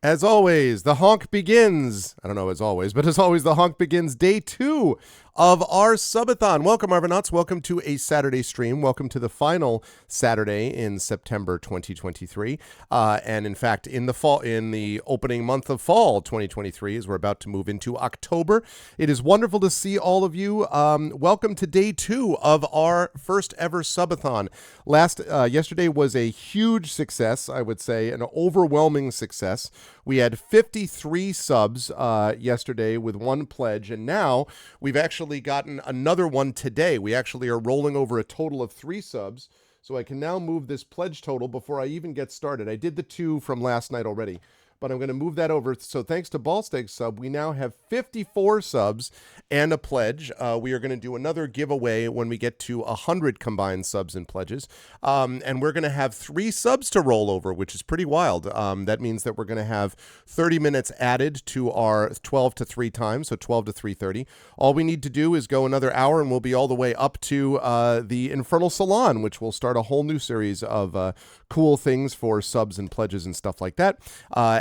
As always, the honk begins. I don't know as always, but as always, the honk begins day 2 of our subathon. Welcome, Arvanauts. Welcome to a Saturday stream. Welcome to the final Saturday in September 2023. And in fact, in the opening month of fall 2023, as we're about to move into October, it is wonderful to see all of you. Welcome to day 2 of our first ever subathon. Yesterday was a huge success, I would say, an overwhelming success. We had 53 subs yesterday with one pledge, and now we've actually gotten another one today. We actually are rolling over a total of 3 subs, so I can now move this pledge total before I even get started. I did the 2 from last night already, but I'm going to move that over. So thanks to Ballsteak Sub, we now have 54 subs and a pledge. We are going to do another giveaway when we get to 100 combined subs and pledges. And we're going to have 3 subs to roll over, which is pretty wild. That means that we're going to have 30 minutes added to our 12 to 3 times, so 12 to 3:30. All we need to do is go another hour, and we'll be all the way up to the Infernal Salon, which will start a whole new series of cool things for subs and pledges and stuff like that.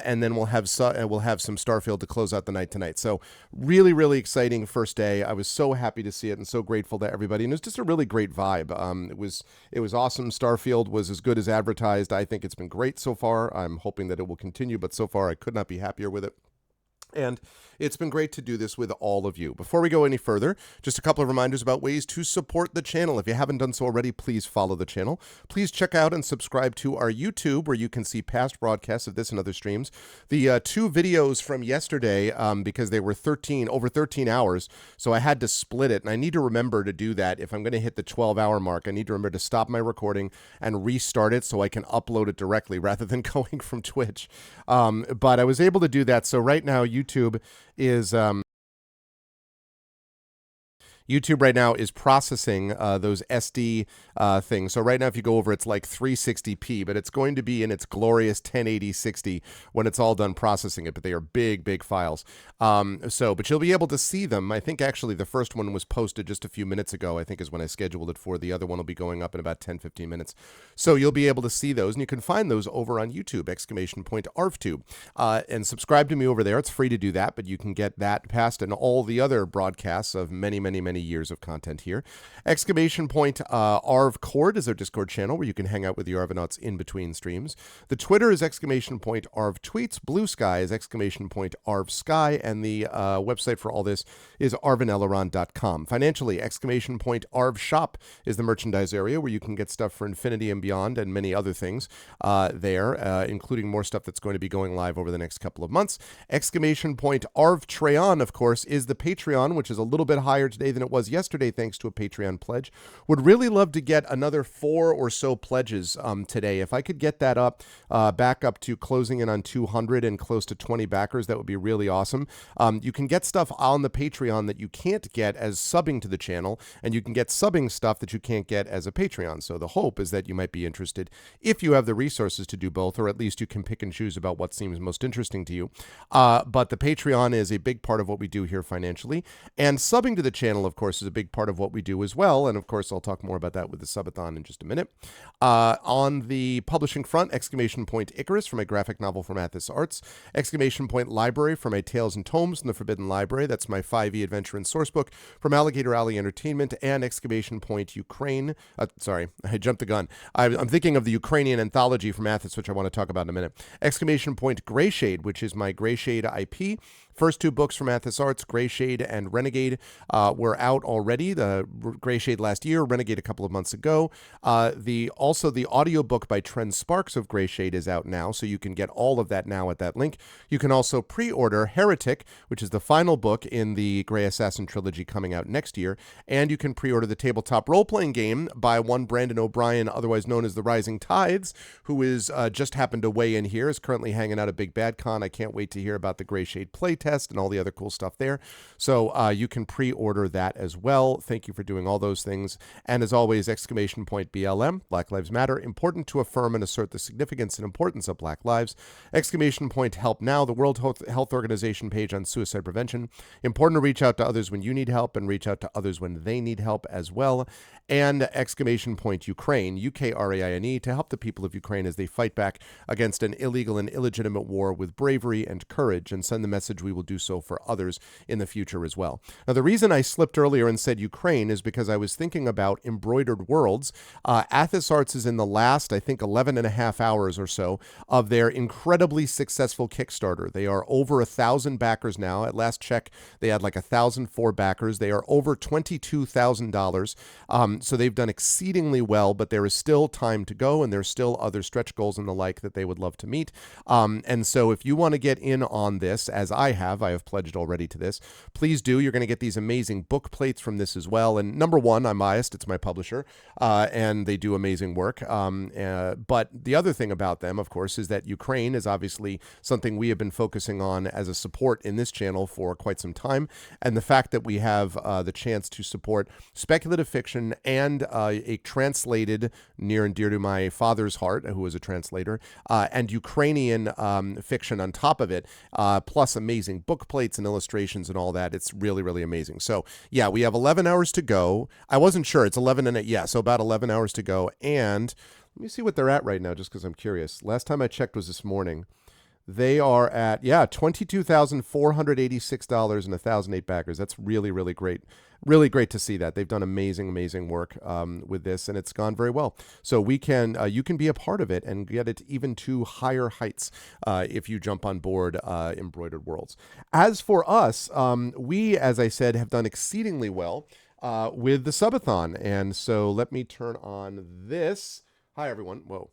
And then we'll have some Starfield to close out the night tonight. So really, really exciting first day. I was so happy to see it and so grateful to everybody. And it was just a really great vibe. It was awesome. Starfield was as good as advertised. I think it's been great so far. I'm hoping that it will continue, but so far I could not be happier with it. And it's been great to do this with all of you. Before we go any further, just a couple of reminders about ways to support the channel. If you haven't done so already, please follow the channel. Please check out and subscribe to our YouTube, where you can see past broadcasts of this and other streams. The 2 videos from yesterday, because they were over 13 hours, so I had to split it. And I need to remember to do that. If I'm going to hit the 12-hour mark, I need to remember to stop my recording and restart it so I can upload it directly rather than going from Twitch. But I was able to do that. So right now, YouTube right now is processing those SD things. So right now, if you go over, it's like 360p, but it's going to be in its glorious 1080-60 when it's all done processing it. But they are big, big files. But you'll be able to see them. I think actually the first one was posted just a few minutes ago, I think is when I scheduled it for. The other one will be going up in about 10-15 minutes. So you'll be able to see those, and you can find those over on YouTube, !ArvTube. And subscribe to me over there. It's free to do that, but you can get that past and all the other broadcasts of many, many, many years of content here. !ArvCord is our Discord channel where you can hang out with the Arvanauts in between streams. The Twitter is !ArvTweets. Blue Sky is !ArvSky, and the website for all this is arvaneleron.com. Financially, !ArvShop is the merchandise area where you can get stuff for Infinity and Beyond and many other things there, including more stuff that's going to be going live over the next couple of months. !ArvTreon, of course, is the Patreon, which is a little bit higher today than it was yesterday thanks to a Patreon pledge. Would really love to get another 4 or so pledges today. If I could get that back up to closing in on 200 and close to 20 backers, that would be really awesome. You can get stuff on the Patreon that you can't get as subbing to the channel, and you can get subbing stuff that you can't get as a Patreon. So the hope is that you might be interested if you have the resources to do both, or at least you can pick and choose about what seems most interesting to you. But the Patreon is a big part of what we do here financially, and subbing to the channel, of course, is a big part of what we do as well. And of course, I'll talk more about that with the subathon in just a minute. On the publishing front, Icarus from a graphic novel from Athos Arts, Library from a Tales and Tomes from the Forbidden Library. That's my 5e adventure and sourcebook from Alligator Alley Entertainment, and Ukraine. Sorry, I jumped the gun. I'm thinking of the Ukrainian anthology from Athos, which I want to talk about in a minute. Greyshade, which is my Greyshade IP. First 2 books from Athos Arts, Greyshade and Renegade, were out already. The Greyshade last year, Renegade a couple of months ago. The audiobook by Trent Sparks of Greyshade is out now, so you can get all of that now at that link. You can also pre-order Heretic, which is the final book in the Grey Assassin trilogy coming out next year, and you can pre-order the tabletop role-playing game by one Brandon O'Brien, otherwise known as the Rising Tides, who is just happened to weigh in here, is currently hanging out at Big Bad Con. I can't wait to hear about the Greyshade playtest. test and all the other cool stuff there. So you can pre-order that as well. Thank you for doing all those things. And as always, exclamation point BLM, Black Lives Matter, important to affirm and assert the significance and importance of Black lives. Exclamation point Help Now, the World Health Organization page on suicide prevention. Important to reach out to others when you need help and reach out to others when they need help as well. And exclamation point Ukraine, Ukraine, to help the people of Ukraine as they fight back against an illegal and illegitimate war with bravery and courage, and send the message we will do so for others in the future as well. Now, the reason I slipped earlier and said Ukraine is because I was thinking about Embroidered Worlds. Athos Arts is in the last, I think, 11 and a half hours or so of their incredibly successful Kickstarter. They are over 1,000 backers now. At last check, they had like 1,004 backers. They are over $22,000. So they've done exceedingly well, but there is still time to go, and there's still other stretch goals and the like that they would love to meet. And so if you want to get in on this, as I have pledged already to this, please do. You're going to get these amazing book plates from this as well. And number one, I'm biased. It's my publisher, and they do amazing work. But the other thing about them, of course, is that Ukraine is obviously something we have been focusing on as a support in this channel for quite some time. And the fact that we have the chance to support speculative fiction and a translated, near and dear to my father's heart, who was a translator, and Ukrainian fiction on top of it, plus amazing book plates and illustrations and all that. It's really, really amazing. So yeah, we have 11 hours to go. I wasn't sure. It's 11 and so about 11 hours to go. And let me see what they're at right now, just because I'm curious. Last time I checked was this morning. They are at, $22,486 and 1,008 backers. That's really, really great. Really great to see that. They've done amazing, amazing work with this, and it's gone very well. So we can, you can be a part of it and get it even to higher heights if you jump on board Embroidered Worlds. As for us, we, as I said, have done exceedingly well with the subathon. And so let me turn on this. Hi, everyone. Whoa.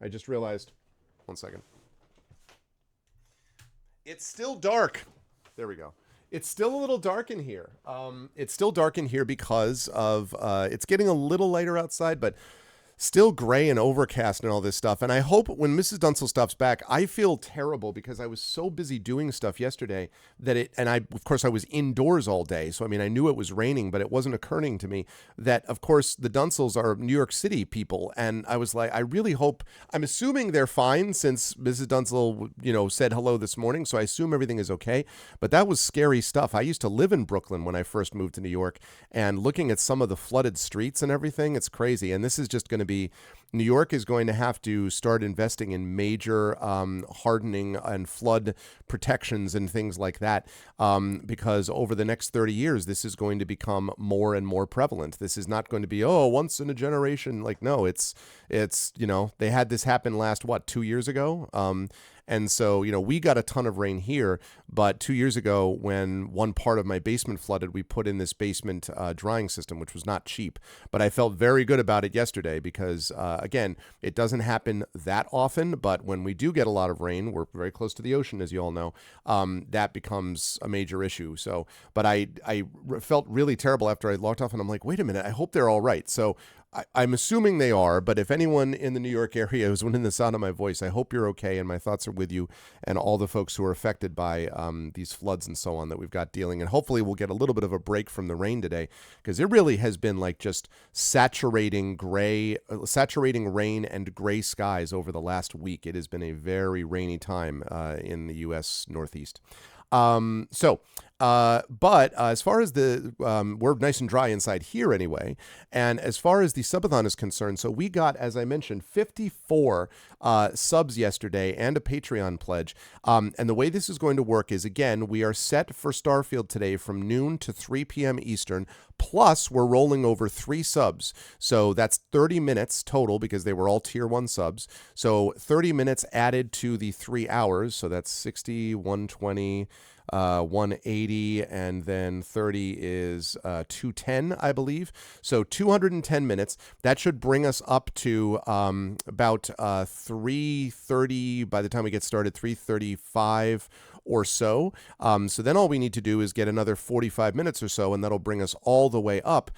I just realized, one second. It's still dark. There we go. It's still a little dark in here. It's still dark in here because of, it's getting a little lighter outside, but still gray and overcast and all this stuff. And I hope when Mrs. Dunsel stops back, I feel terrible because I was so busy doing stuff yesterday that of course, I was indoors all day. So, I mean, I knew it was raining, but it wasn't occurring to me that, of course, the Dunsels are New York City people. And I was like, I really hope, I'm assuming they're fine since Mrs. Dunsel, said hello this morning. So I assume everything is okay. But that was scary stuff. I used to live in Brooklyn when I first moved to New York, and looking at some of the flooded streets and everything, it's crazy. And this is just going to be, New York is going to have to start investing in major hardening and flood protections and things like that, because over the next 30 years, this is going to become more and more prevalent. This is not going to be, once in a generation. Like, no, it's they had this happen last, 2 years ago? And so, we got a ton of rain here, but 2 years ago when one part of my basement flooded, we put in this basement drying system, which was not cheap. But I felt very good about it yesterday because, again, it doesn't happen that often. But when we do get a lot of rain, we're very close to the ocean, as you all know, that becomes a major issue. So, but I felt really terrible after I logged off, and I'm like, wait a minute, I hope they're all right. So I'm assuming they are, but if anyone in the New York area is within the sound of my voice, I hope you're okay, and my thoughts are with you and all the folks who are affected by these floods and so on that we've got dealing. And hopefully we'll get a little bit of a break from the rain today, because it really has been like just saturating rain and gray skies over the last week. It has been a very rainy time in the U.S. Northeast. But as far as we're nice and dry inside here anyway. And as far as the subathon is concerned, so we got, as I mentioned, 54 subs yesterday and a Patreon pledge. And the way this is going to work is, again, we are set for Starfield today from noon to 3 p.m. Eastern. Plus, we're rolling over 3 subs. So that's 30 minutes total because they were all tier 1 subs. So 30 minutes added to the 3 hours. So that's 60, 120, 180, and then 30 is 210, I believe. So 210 minutes. That should bring us up to about 330 by the time we get started, 335 or so. So then all we need to do is get another 45 minutes or so, and that'll bring us all the way up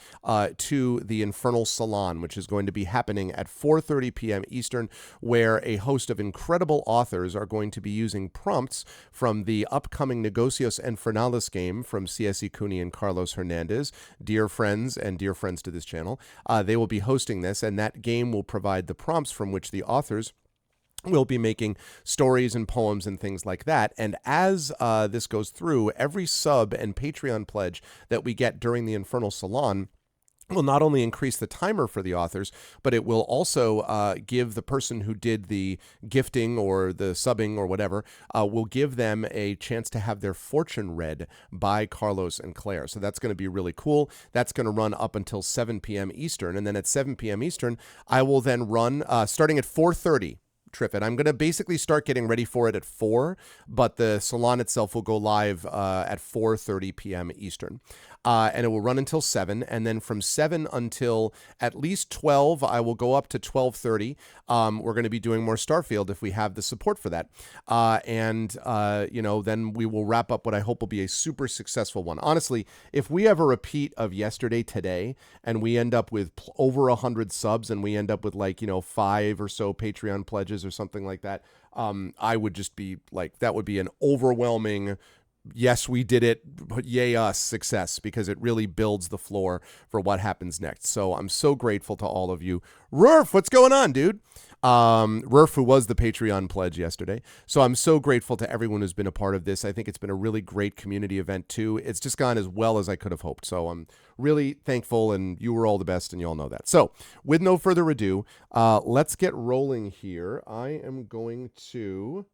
to the Infernal Salon, which is going to be happening at 4:30 p.m. Eastern, where a host of incredible authors are going to be using prompts from the upcoming Negocios Infernales game from C.S. Cooney and Carlos Hernandez, dear friends and dear friends to this channel. They will be hosting this, and that game will provide the prompts from which the authors will be making stories and poems and things like that. And as this goes through, every sub and Patreon pledge that we get during the Infernal Salon will not only increase the timer for the authors, but it will also give the person who did the gifting or the subbing or whatever, will give them a chance to have their fortune read by Carlos and Claire. So that's going to be really cool. That's going to run up until 7 p.m. Eastern. And then at 7 p.m. Eastern, I will then run, starting at 4:30, Triffid. I'm going to basically start getting ready for it at 4, but the salon itself will go live at 4:30 p.m. Eastern. And it will run until 7, and then from 7 until at least 12, I will go up to 12:30. We're going to be doing more Starfield if we have the support for that. Then we will wrap up what I hope will be a super successful one. Honestly, if we have a repeat of yesterday today, and we end up with over 100 subs, and we end up with 5 or so Patreon pledges or something like that, I would just be like, that would be an overwhelming, yes, we did it, but yay us, success, because it really builds the floor for what happens next. So I'm so grateful to all of you. Rurf, what's going on, dude? Rurf, who was the Patreon pledge yesterday. So I'm so grateful to everyone who's been a part of this. I think it's been a really great community event, too. It's just gone as well as I could have hoped. So I'm really thankful, and you were all the best, and you all know that. So with no further ado, let's get rolling here. I am going to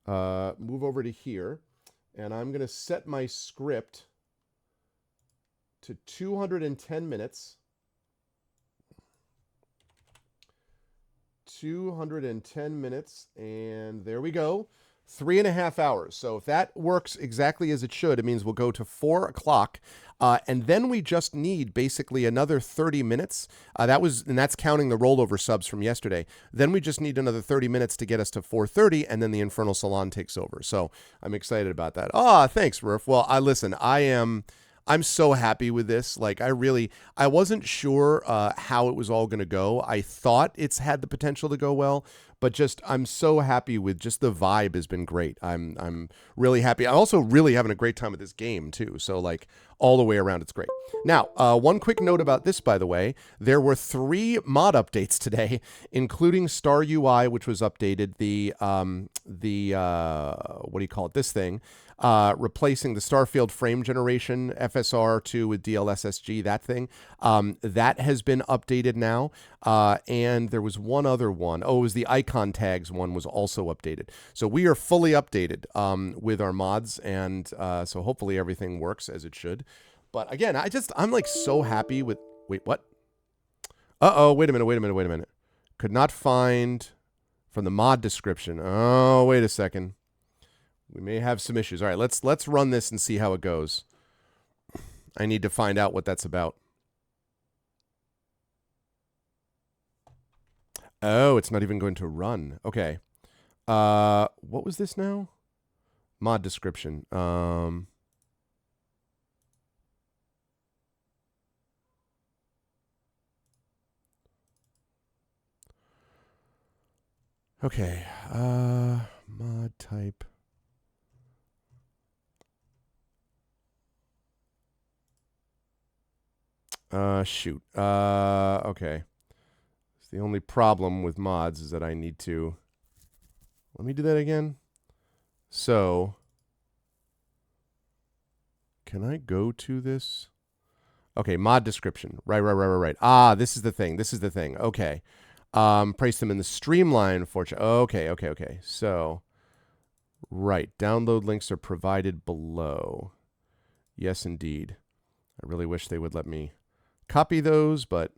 move over to here. And I'm going to set my script to 210 minutes. 210 minutes, and there we go. 3.5 hours. So if that works exactly as it should, it means we'll go to 4 o'clock. And then we just need basically another 30 minutes. And that's counting the rollover subs from yesterday. Then we just need another 30 minutes to get us to 4:30, and then the Infernal Salon takes over. So I'm excited about that. Thanks, Rurf. Well, I'm so happy with this. I wasn't sure how it was all going to go. I thought it's had the potential to go well, but I'm so happy with just the vibe has been great. I'm really happy. I'm also really having a great time with this game too. So all the way around, it's great. Now, one quick note about this, by the way, there were 3 mod updates today, including Star UI, which was updated. What do you call it? This thing. Replacing the Starfield frame generation FSR2 with DLSSG, that thing. That has been updated now. And there was one other one. It was the icon tags one was also updated. So we are fully updated with our mods, and so hopefully everything works as it should. But again, I'm so happy with... Wait, what? Wait a minute. Could not find from the mod description. Oh, wait a second. We may have some issues. All right, let's run this and see how it goes. I need to find out what that's about. Oh, it's not even going to run. Okay. What was this now? Mod description. Okay. Mod type. Shoot. Okay. The only problem with mods is that I need to... Let me do that again. So, can I go to this? Okay, mod description. Right. This is the thing. Okay. Place them in the streamline fortune. Okay. So, right. Download links are provided below. Yes, indeed. I really wish they would let me copy those, but...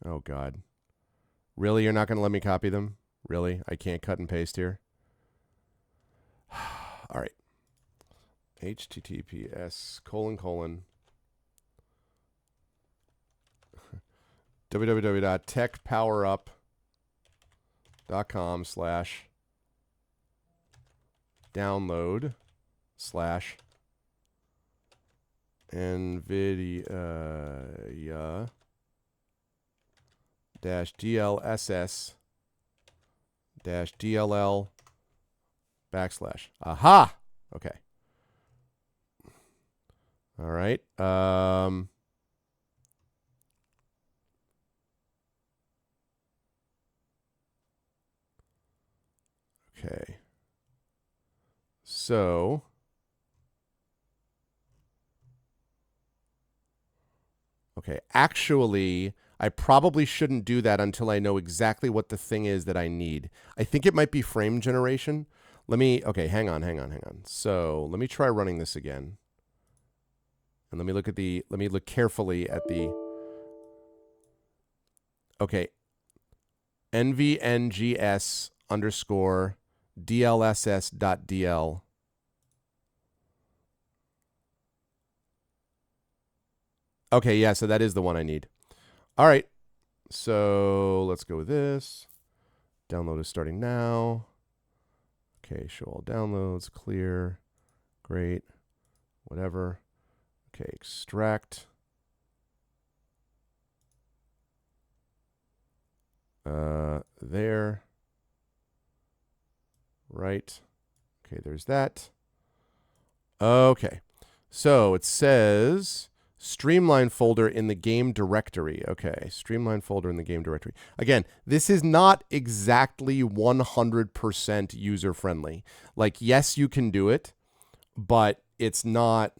Oh, God. Really? You're not going to let me copy them? Really? I can't cut and paste here? All right. HTTPS : www.techpowerup.com/ download slash NVIDIA dash DLSS dash DLL backslash. Aha! Okay. All right. Okay. So okay, actually, I probably shouldn't do that until I know exactly what the thing is that I need. I think it might be frame generation. Okay, hang on. So let me try running this again. And let me look carefully at the, okay, nvngs underscore dlss.dl. Okay, yeah, so that is the one I need. All right, so let's go with this. Download is starting now. Okay, show all downloads, clear, great, whatever. Okay, extract. There. Right. Okay, there's that. Okay, so it says Streamline folder in the game directory. Okay, Streamline folder in the game directory. Again, this is not exactly 100% user-friendly. Like, yes, you can do it, but it's not...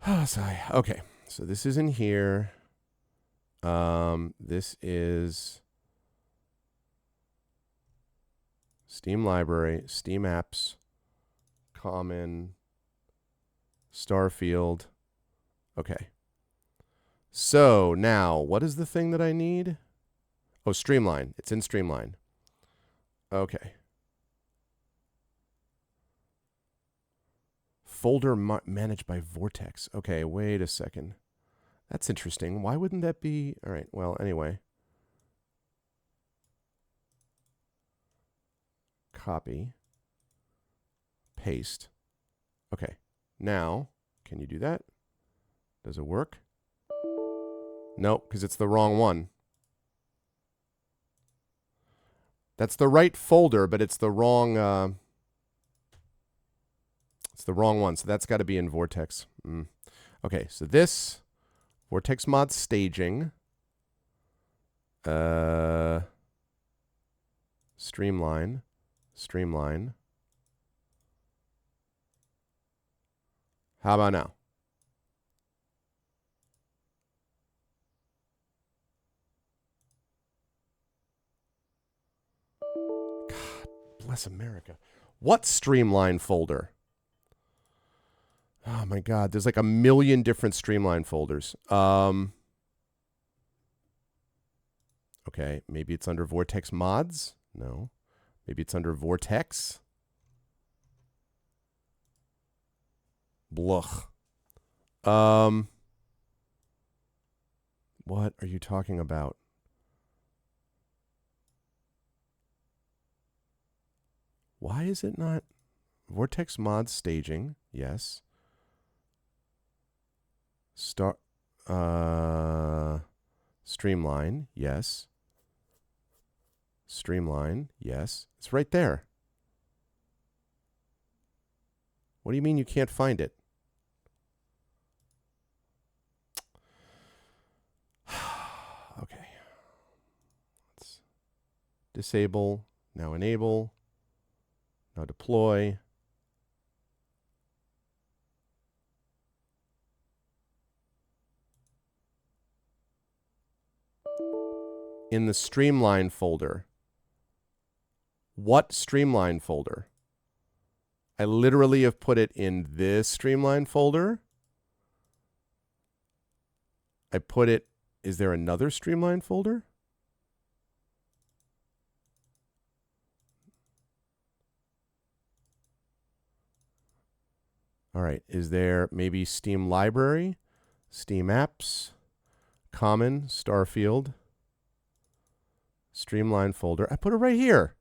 Oh, sorry. Okay, so this is in here. This is Steam Library, Steam Apps, Common, Starfield. Okay. So now, what is the thing that I need? Oh, Streamline. It's in Streamline. Okay. Folder managed by Vortex. Okay, wait a second. That's interesting. Why wouldn't that be? All right, well, anyway. Copy. Paste. Okay. Now, can you do that? Does it work? Nope, because it's the wrong one. That's the right folder, but it's the wrong one. So that's got to be in Vortex. Okay, so this Vortex mod staging, Streamline. How about now? God bless America. What Streamline folder? Oh my God, there's like a million different Streamline folders. Okay, maybe it's under Vortex mods? No. Maybe it's under Vortex? Bluch. What are you talking about? Why is it not Vortex mods staging? Yes. Streamline, yes. Streamline, yes. It's right there. What do you mean you can't find it? Okay. Let's disable, now enable, now deploy. In the Streamline folder. What Streamline folder? I literally have put it in this Streamline folder. I put it, is there another Streamline folder? All right, is there maybe Steam Library, Steam Apps, Common, Starfield? Streamline folder. I put it right here.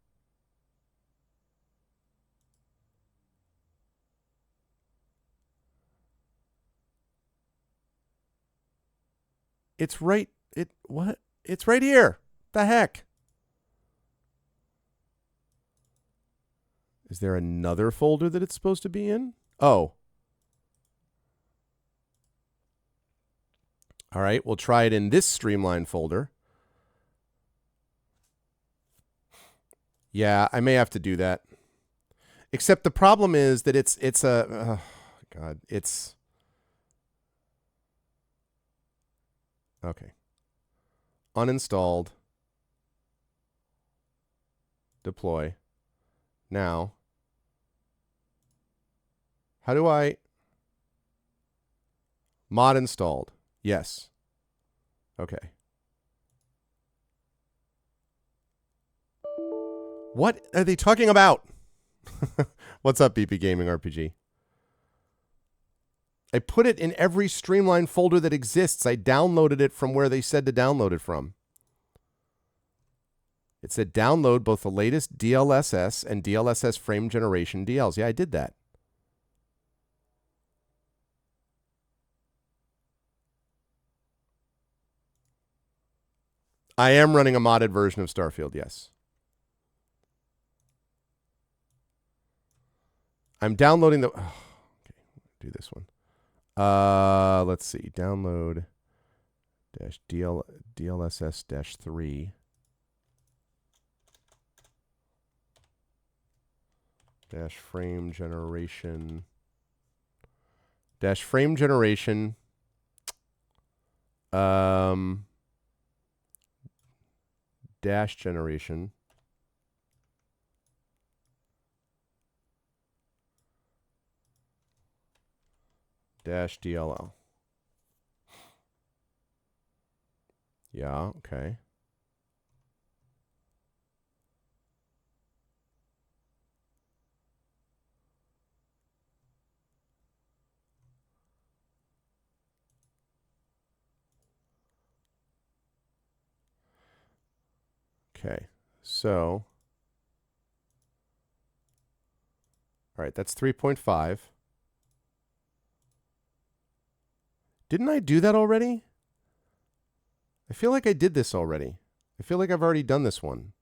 It's right. What? It's right here. The heck? Is there another folder that it's supposed to be in? Oh. All right, we'll try it in this Streamline folder. Yeah, I may have to do that. Except the problem is that it's a God, it's okay. Uninstalled. Deploy. Now, how do I mod installed? Yes. Okay. What are they talking about? What's up, BP Gaming RPG? I put it in every Streamline folder that exists. I downloaded it from where they said to download it from. It said download both the latest DLSS and DLSS frame generation DLs. Yeah, I did that. I am running a modded version of Starfield, yes. I'm downloading the... Oh, okay, do this one. Let's see. Download dash DLSS dash 3. Dash frame generation. Dash frame generation. Dash generation. Dash DLL. Yeah, okay. Okay, so, all right, that's 3.5. Didn't I do that already? I feel like I did this already. I feel like I've already done this one.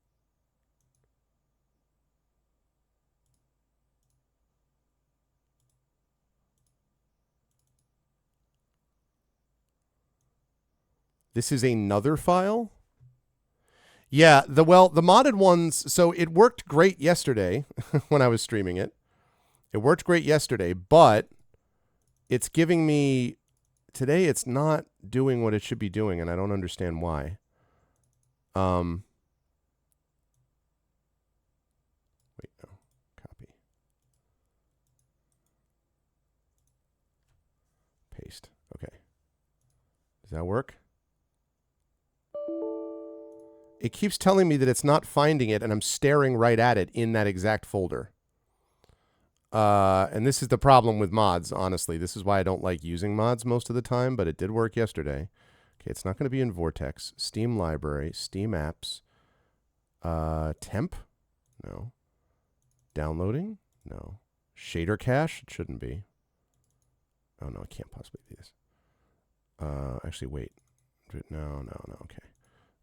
This is another file? Yeah, the modded ones, so it worked great yesterday when I was streaming it. It worked great yesterday, but it's giving me... Today it's not doing what it should be doing, and I don't understand why. Wait, no. Copy. Paste. Okay. Does that work? It keeps telling me that it's not finding it, and I'm staring right at it in that exact folder. And this is the problem with mods, honestly. This is why I don't like using mods most of the time, but it did work yesterday. Okay, it's not going to be in Vortex. Steam Library, Steam Apps. Temp? No. Downloading? No. Shader Cache? It shouldn't be. Oh, no, it can't possibly be this. Actually, wait. No, okay.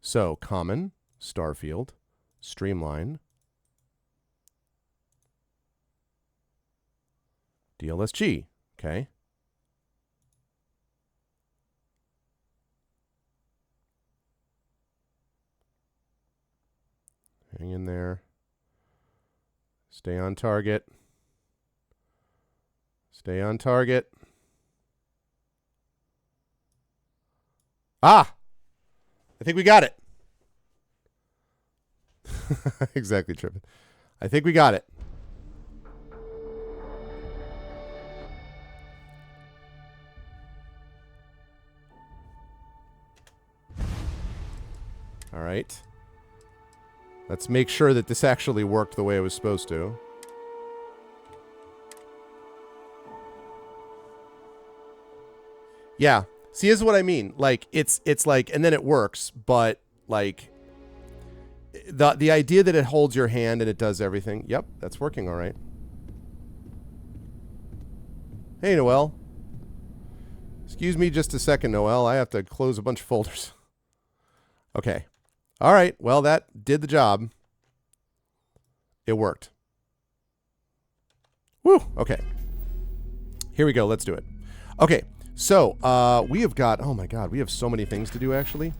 So, Common, Starfield, Streamline, DLSG, okay. Hang in there. Stay on target. Stay on target. Ah! I think we got it. Exactly, Trippin. I think we got it. All right. Let's make sure that this actually worked the way it was supposed to. Yeah. See, this is what I mean. Like, it's like, and then it works, but, like, The idea that it holds your hand and it does everything. Yep, that's working all right. Hey, Noel. Excuse me just a second, Noel. I have to close a bunch of folders. Okay. All right. Well, that did the job. It worked. Woo. Okay. Here we go. Let's do it. Okay. So, we have got... Oh, my God. We have so many things to do, actually.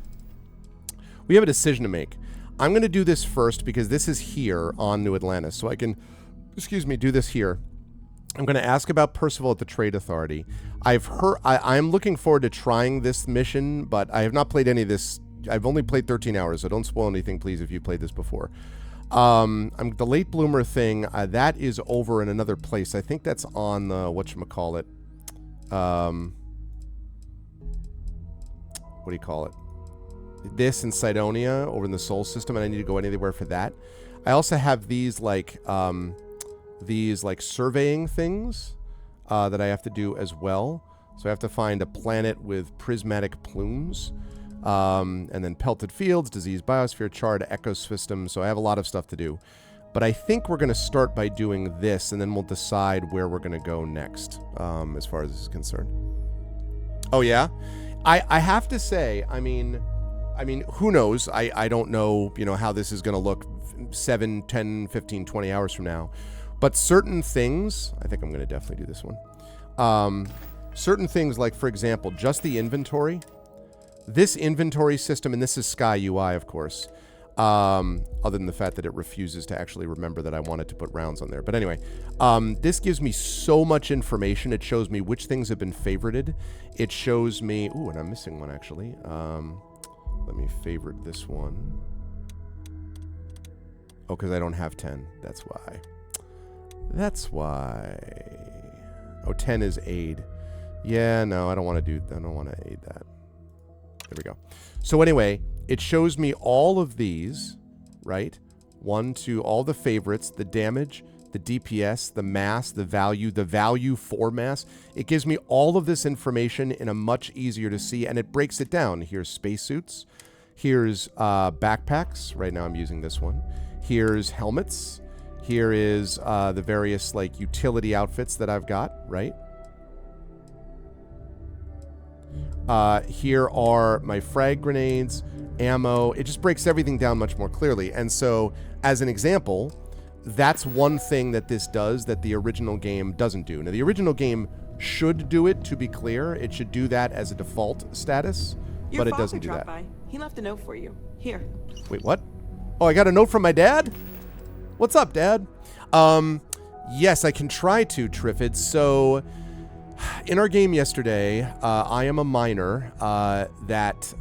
We have a decision to make. I'm going to do this first because this is here on New Atlantis. So I can, do this here. I'm going to ask about Percival at the Trade Authority. I'm looking forward to trying this mission, but I have not played any of this. I've only played 13 hours, so don't spoil anything, please, if you played this before. The late bloomer thing, that is over in another place. I think that's on the, whatchamacallit. What do you call it? This in Cydonia over in the Sol system, and I need to go anywhere for that. I also have these like surveying things that I have to do as well. So I have to find a planet with prismatic plumes, and then pelted fields, diseased biosphere, charred ecosystem. So I have a lot of stuff to do. But I think we're going to start by doing this, and then we'll decide where we're going to go next, as far as this is concerned. Oh yeah, I have to say, I mean, who knows? I don't know, how this is going to look 7, 10, 15, 20 hours from now. But certain things, I think I'm going to definitely do this one. Certain things like, for example, just the inventory. This inventory system, and this is Sky UI, of course, other than the fact that it refuses to actually remember that I wanted to put rounds on there. But anyway, this gives me so much information. It shows me which things have been favorited. It shows me... Ooh, and I'm missing one, actually. Let me favorite this one. Oh, because I don't have 10. That's why. That's why. Oh, 10 is aid. Yeah, no, I don't want to aid that. There we go. So anyway, it shows me all of these, right? 1, 2, all the favorites, the damage, the DPS, the mass, the value for mass. It gives me all of this information in a much easier to see, and it breaks it down. Here's spacesuits. Here's backpacks. Right now I'm using this one. Here's helmets. Here is the various like utility outfits that I've got, right? Here are my frag grenades, ammo. It just breaks everything down much more clearly. And so, as an example, that's one thing that this does that the original game doesn't do. Now, the original game should do it, to be clear. It should do that as a default status, but it doesn't do that. By. He left a note for you. Here. Wait, what? Oh, I got a note from my dad? What's up, Dad? Yes, I can try to, Triffid. So, in our game yesterday, I am a miner that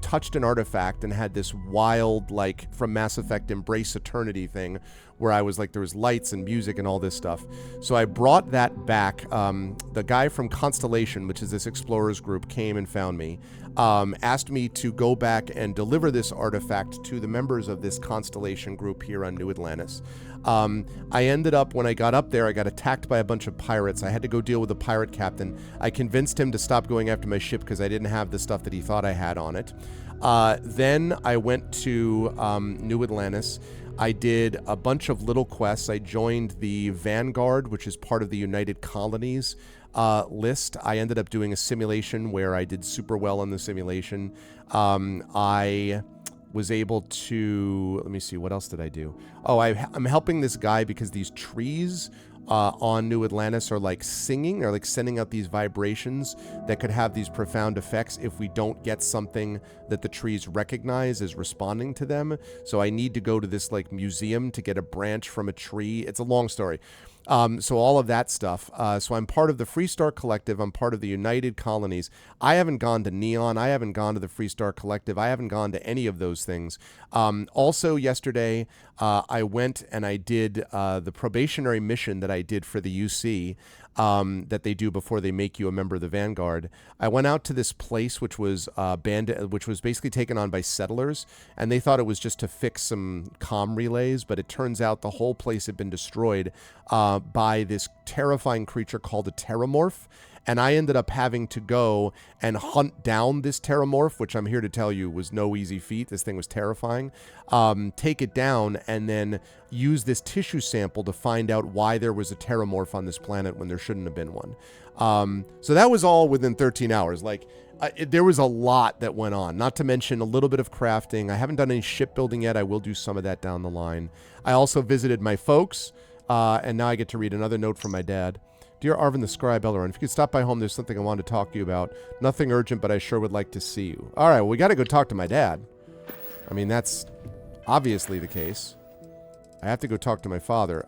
touched an artifact and had this wild, like, from Mass Effect Embrace Eternity thing, where I was like, there was lights and music and all this stuff. So I brought that back. The guy from Constellation, which is this explorers group, came and found me, asked me to go back and deliver this artifact to the members of this Constellation group here on New Atlantis. I ended up, when I got up there, I got attacked by a bunch of pirates. I had to go deal with the pirate captain. I convinced him to stop going after my ship because I didn't have the stuff that he thought I had on it. Then I went to New Atlantis. I did a bunch of little quests. I joined the Vanguard, which is part of the United Colonies list. I ended up doing a simulation where I did super well on the simulation. I was able to, let me see, what else did I do? Oh, I'm helping this guy because these trees on New Atlantis are like singing, or like sending out these vibrations that could have these profound effects if we don't get something that the trees recognize as responding to them. So I need to go to this like museum to get a branch from a tree. It's a long story. So all of that stuff. So I'm part of the Freestar Collective. I'm part of the United Colonies. I haven't gone to Neon. I haven't gone to the Freestar Collective. I haven't gone to any of those things. Also yesterday, I went and I did the probationary mission that I did for the UC that they do before they make you a member of the Vanguard. I went out to this place which was which was basically taken on by settlers, and they thought it was just to fix some comm relays, but it turns out the whole place had been destroyed by this terrifying creature called a terramorph. And I ended up having to go and hunt down this terramorph, which I'm here to tell you was no easy feat. This thing was terrifying. Take it down and then use this tissue sample to find out why there was a terramorph on this planet when there shouldn't have been one. So that was all within 13 hours. Like, there was a lot that went on, not to mention a little bit of crafting. I haven't done any shipbuilding yet. I will do some of that down the line. I also visited my folks, and now I get to read another note from my dad. Dear Arvin the Scribe Elrond, if you could stop by home, there's something I wanted to talk to you about. Nothing urgent, but I sure would like to see you. All right, well, we got to go talk to my dad. I mean, that's obviously the case. I have to go talk to my father.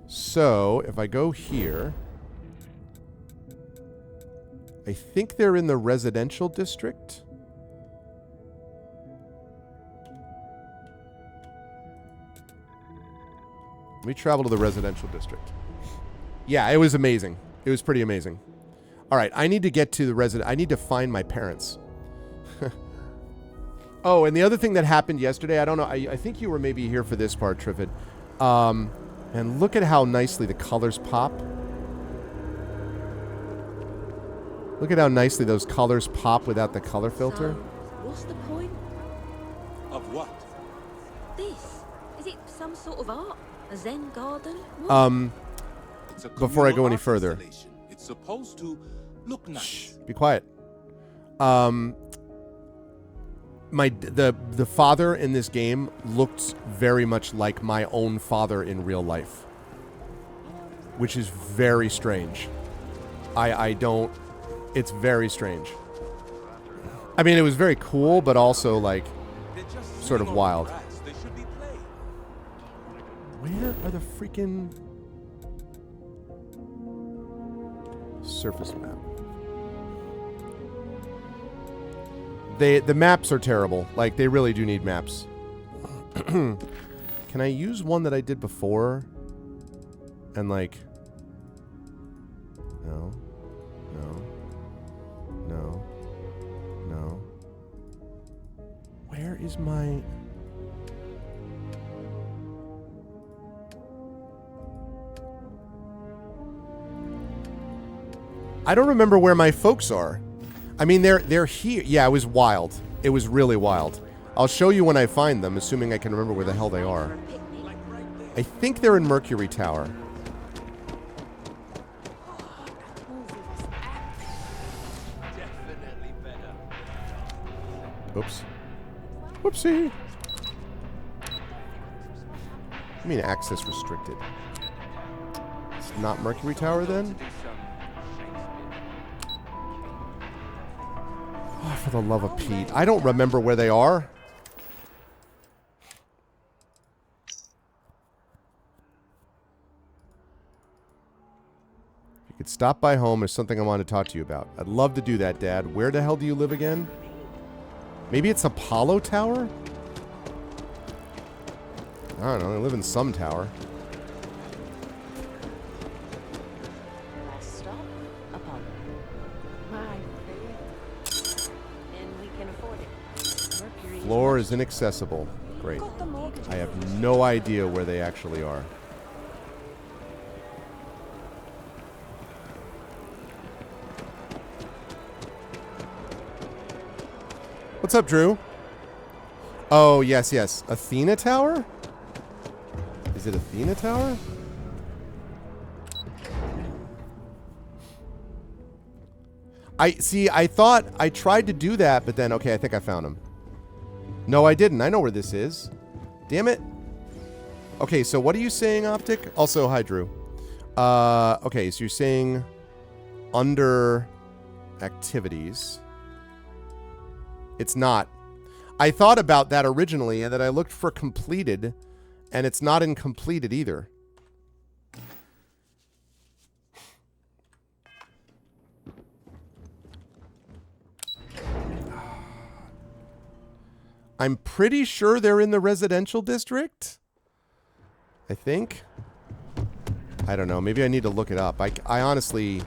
So, if I go here... I think they're in the residential district. Let me travel to the residential district. Yeah, it was amazing. It was pretty amazing. All right, I need to get to the I need to find my parents. Oh, and the other thing that happened yesterday, I don't know. I think you were maybe here for this part, Triffid. And look at how nicely the colors pop. Look at how nicely those colors pop without the color filter. So, what's the point? Of what? This? Is it some sort of art? A Zen garden? What? It's a Before I go communal any art further. installation. It's supposed to look nice. Shh, be quiet. The father in this game looked very much like my own father in real life, which is very strange. I don't. It's very strange. I mean, it was very cool, but also, like, sort of wild. Where are the freaking... surface map? The maps are terrible. Like, they really do need maps. Can I use one that I did before? And, like... No. No. No. No. Where is my... I don't remember where my folks are. I mean, they're here. Yeah, it was wild. It was really wild. I'll show you when I find them, assuming I can remember where the hell they are. I think they're in Mercury Tower. Oops. Whoopsie. I mean, access restricted. It's not Mercury Tower then? Oh, for the love of Pete. I don't remember where they are. If you could stop by home, there's something I want to talk to you about. I'd love to do that, Dad. Where the hell do you live again? Maybe it's Apollo Tower? I don't know. They live in some tower. Last stop, Apollo. My favorite. And we can afford it. Mercury Floor is inaccessible. Great. Got the mortgage. I have no idea where they actually are. What's up, Drew? Oh, yes, yes. Athena Tower? Is it Athena Tower? I thought I tried to do that, but then, okay, I think I found him. No, I didn't. I know where this is. Damn it. Okay, so what are you saying, Optic? Also, hi, Drew. Okay, so you're saying under activities. It's not. I thought about that originally, and that I looked for completed, and it's not in completed either. I'm pretty sure they're in the residential district. I think. I don't know. Maybe I need to look it up. I honestly...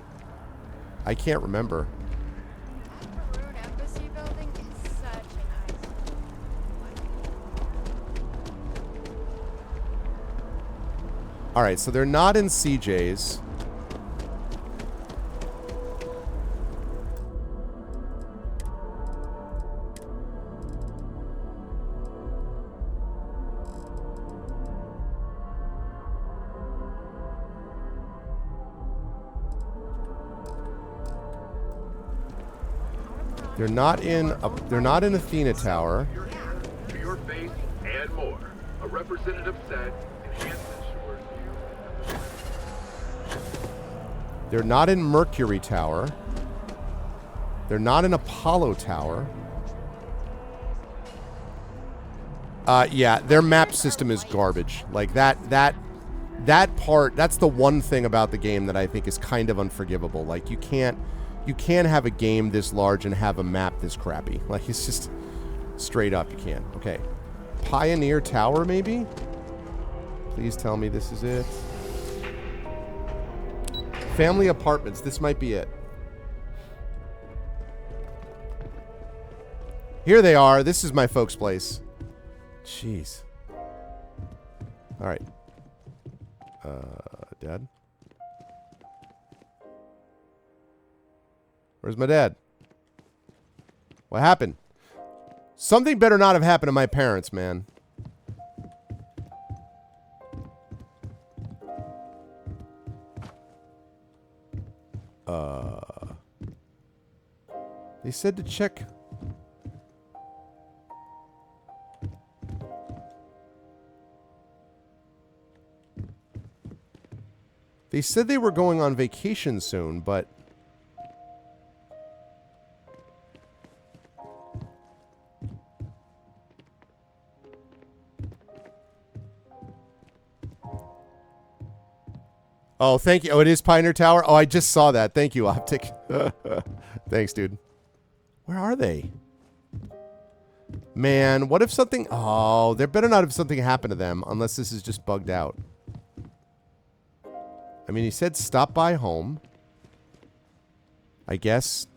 I can't remember. Alright, so they're not in CJ's. They're not in Athena Tower. For your face and more. A representative said enhanced ensures They're not in Mercury Tower. They're not in Apollo Tower. Yeah, their map system is garbage. Like that part, that's the one thing about the game that I think is kind of unforgivable. Like you can't have a game this large and have a map this crappy. Like it's just straight up you can't. Okay. Pioneer Tower maybe? Please tell me this is it. Family Apartments, this might be it. Here they are. This is my folks' place. Jeez. All right. Dad? Where's my dad? What happened? Something better not have happened to my parents, man. They said to check. They said they were going on vacation soon, but oh, thank you. Oh, it is Pioneer Tower? Oh, I just saw that. Thank you, Optic. Thanks, dude. Where are they? Man, what if something... Oh, there better not have something happened to them, unless this is just bugged out. I mean, he said stop by home. I guess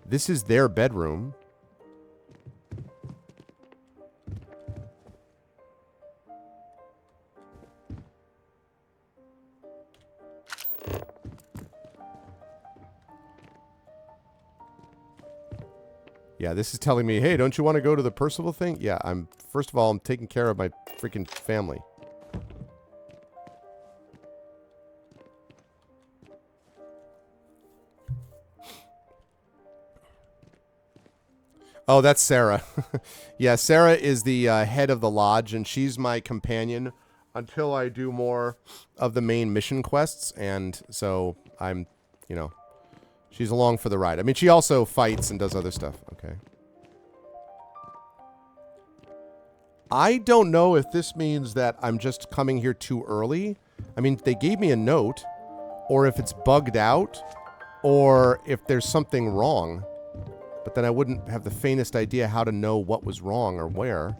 this is their bedroom. Yeah, this is telling me, hey, don't you want to go to the Percival thing? Yeah, first of all, I'm taking care of my freaking family. Oh, that's Sarah. Yeah, Sarah is the head of the lodge, and she's my companion until I do more of the main mission quests, and so I'm, she's along for the ride. I mean, she also fights and does other stuff. Okay. I don't know if this means that I'm just coming here too early. I mean, they gave me a note, or if it's bugged out, or if there's something wrong. But then I wouldn't have the faintest idea how to know what was wrong or where.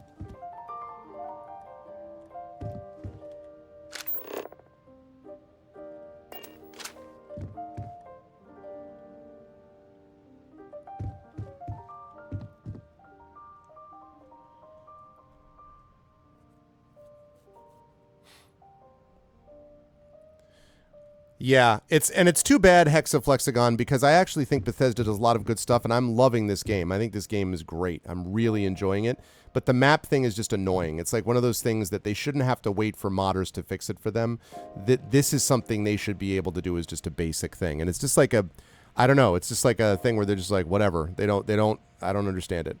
Yeah, it's too bad, Hexaflexagon, because I actually think Bethesda does a lot of good stuff, and I'm loving this game. I think this game is great. I'm really enjoying it. But the map thing is just annoying. It's like one of those things that they shouldn't have to wait for modders to fix it for them. This is something they should be able to do as just a basic thing. And it's just like I don't know, it's just like a thing where they're just like, whatever. I don't understand it.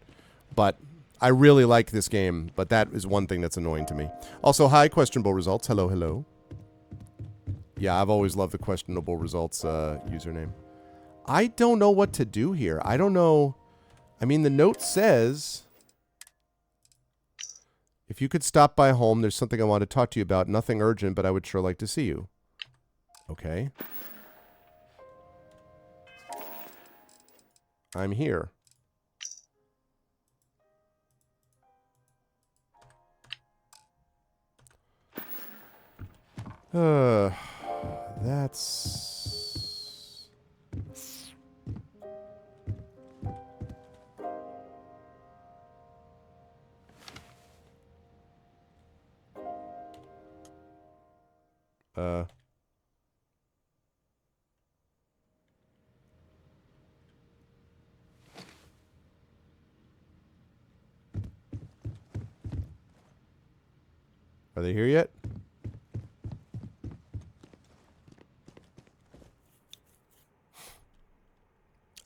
But I really like this game, but that is one thing that's annoying to me. Also, hi, questionable results. Hello, hello. Yeah, I've always loved the questionable results username. I don't know what to do here. I don't know. I mean, the note says, if you could stop by home, there's something I want to talk to you about. Nothing urgent, but I would sure like to see you. Okay. I'm here. That's... Are they here yet?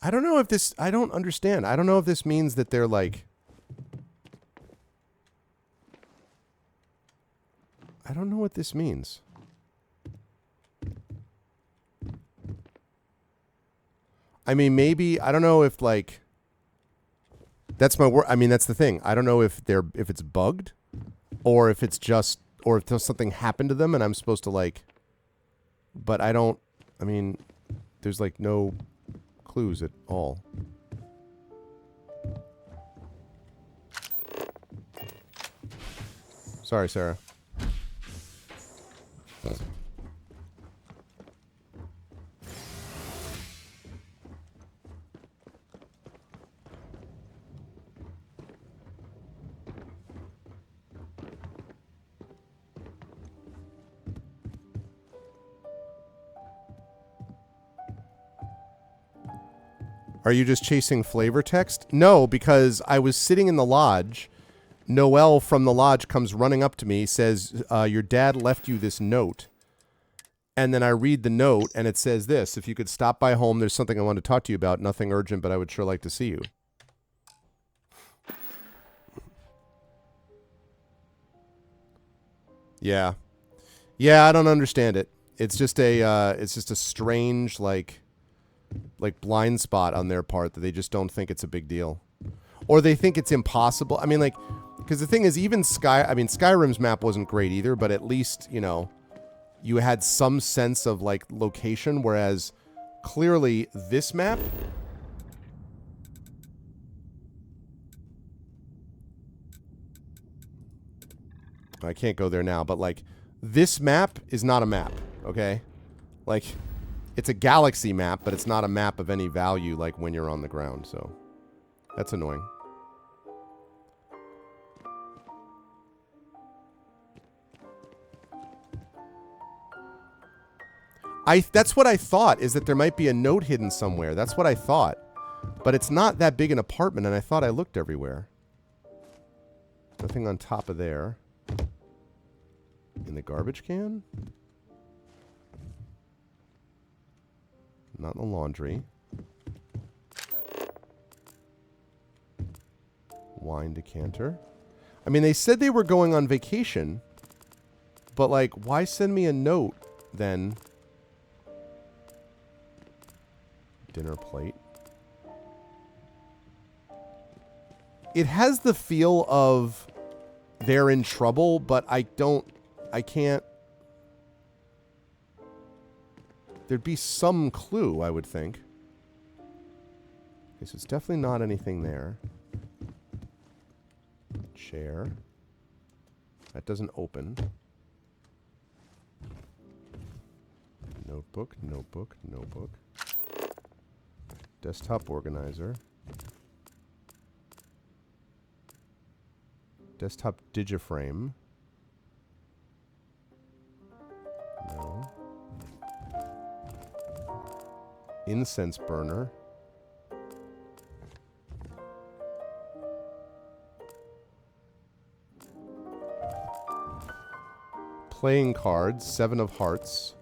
I don't know if this... I don't understand. I don't know if this means that they're like... I don't know what this means. I mean, maybe... I don't know if, like... That's my word. I mean, that's the thing. I don't know if it's bugged, or if it's just... Or if something happened to them and I'm supposed to, like... But I don't... I mean, there's, like, no... clues at all. Sorry, Sarah. Are you just chasing flavor text? No, because I was sitting in the lodge. Noelle from the lodge comes running up to me, says, your dad left you this note. And then I read the note, and it says this: if you could stop by home, there's something I want to talk to you about. Nothing urgent, but I would sure like to see you. Yeah. Yeah, I don't understand it. It's just a strange, like blind spot on their part that they just don't think it's a big deal. Or they think it's impossible. I mean, like, because the thing is, even Skyrim's map wasn't great either, but at least, you know, you had some sense of, like, location, whereas clearly this map... I can't go there now, but, like, this map is not a map, okay? Like... It's a galaxy map, but it's not a map of any value, like, when you're on the ground, so... That's annoying. That's what I thought, is that there might be a note hidden somewhere. That's what I thought. But it's not that big an apartment, and I thought I looked everywhere. Nothing on top of there. In the garbage can? Not in the laundry. Wine decanter. I mean, they said they were going on vacation. But, like, why send me a note, then? Dinner plate. It has the feel of they're in trouble, but I can't... There'd be some clue, I would think. Okay, so it's definitely not anything there. Chair. That doesn't open. Notebook, notebook, notebook. Desktop organizer. Desktop digiframe. No. Incense burner. Playing cards, 7 of hearts.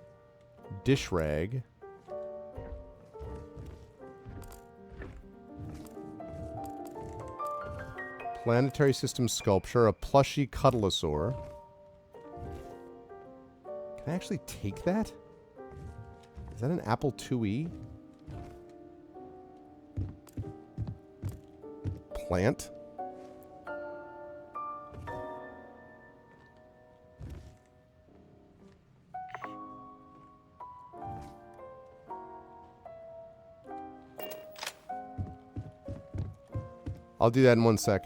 Dish rag. Planetary system sculpture, a plushy cuddlosaur. Can I actually take that? Is that an Apple IIe? Plant? I'll do that in one sec.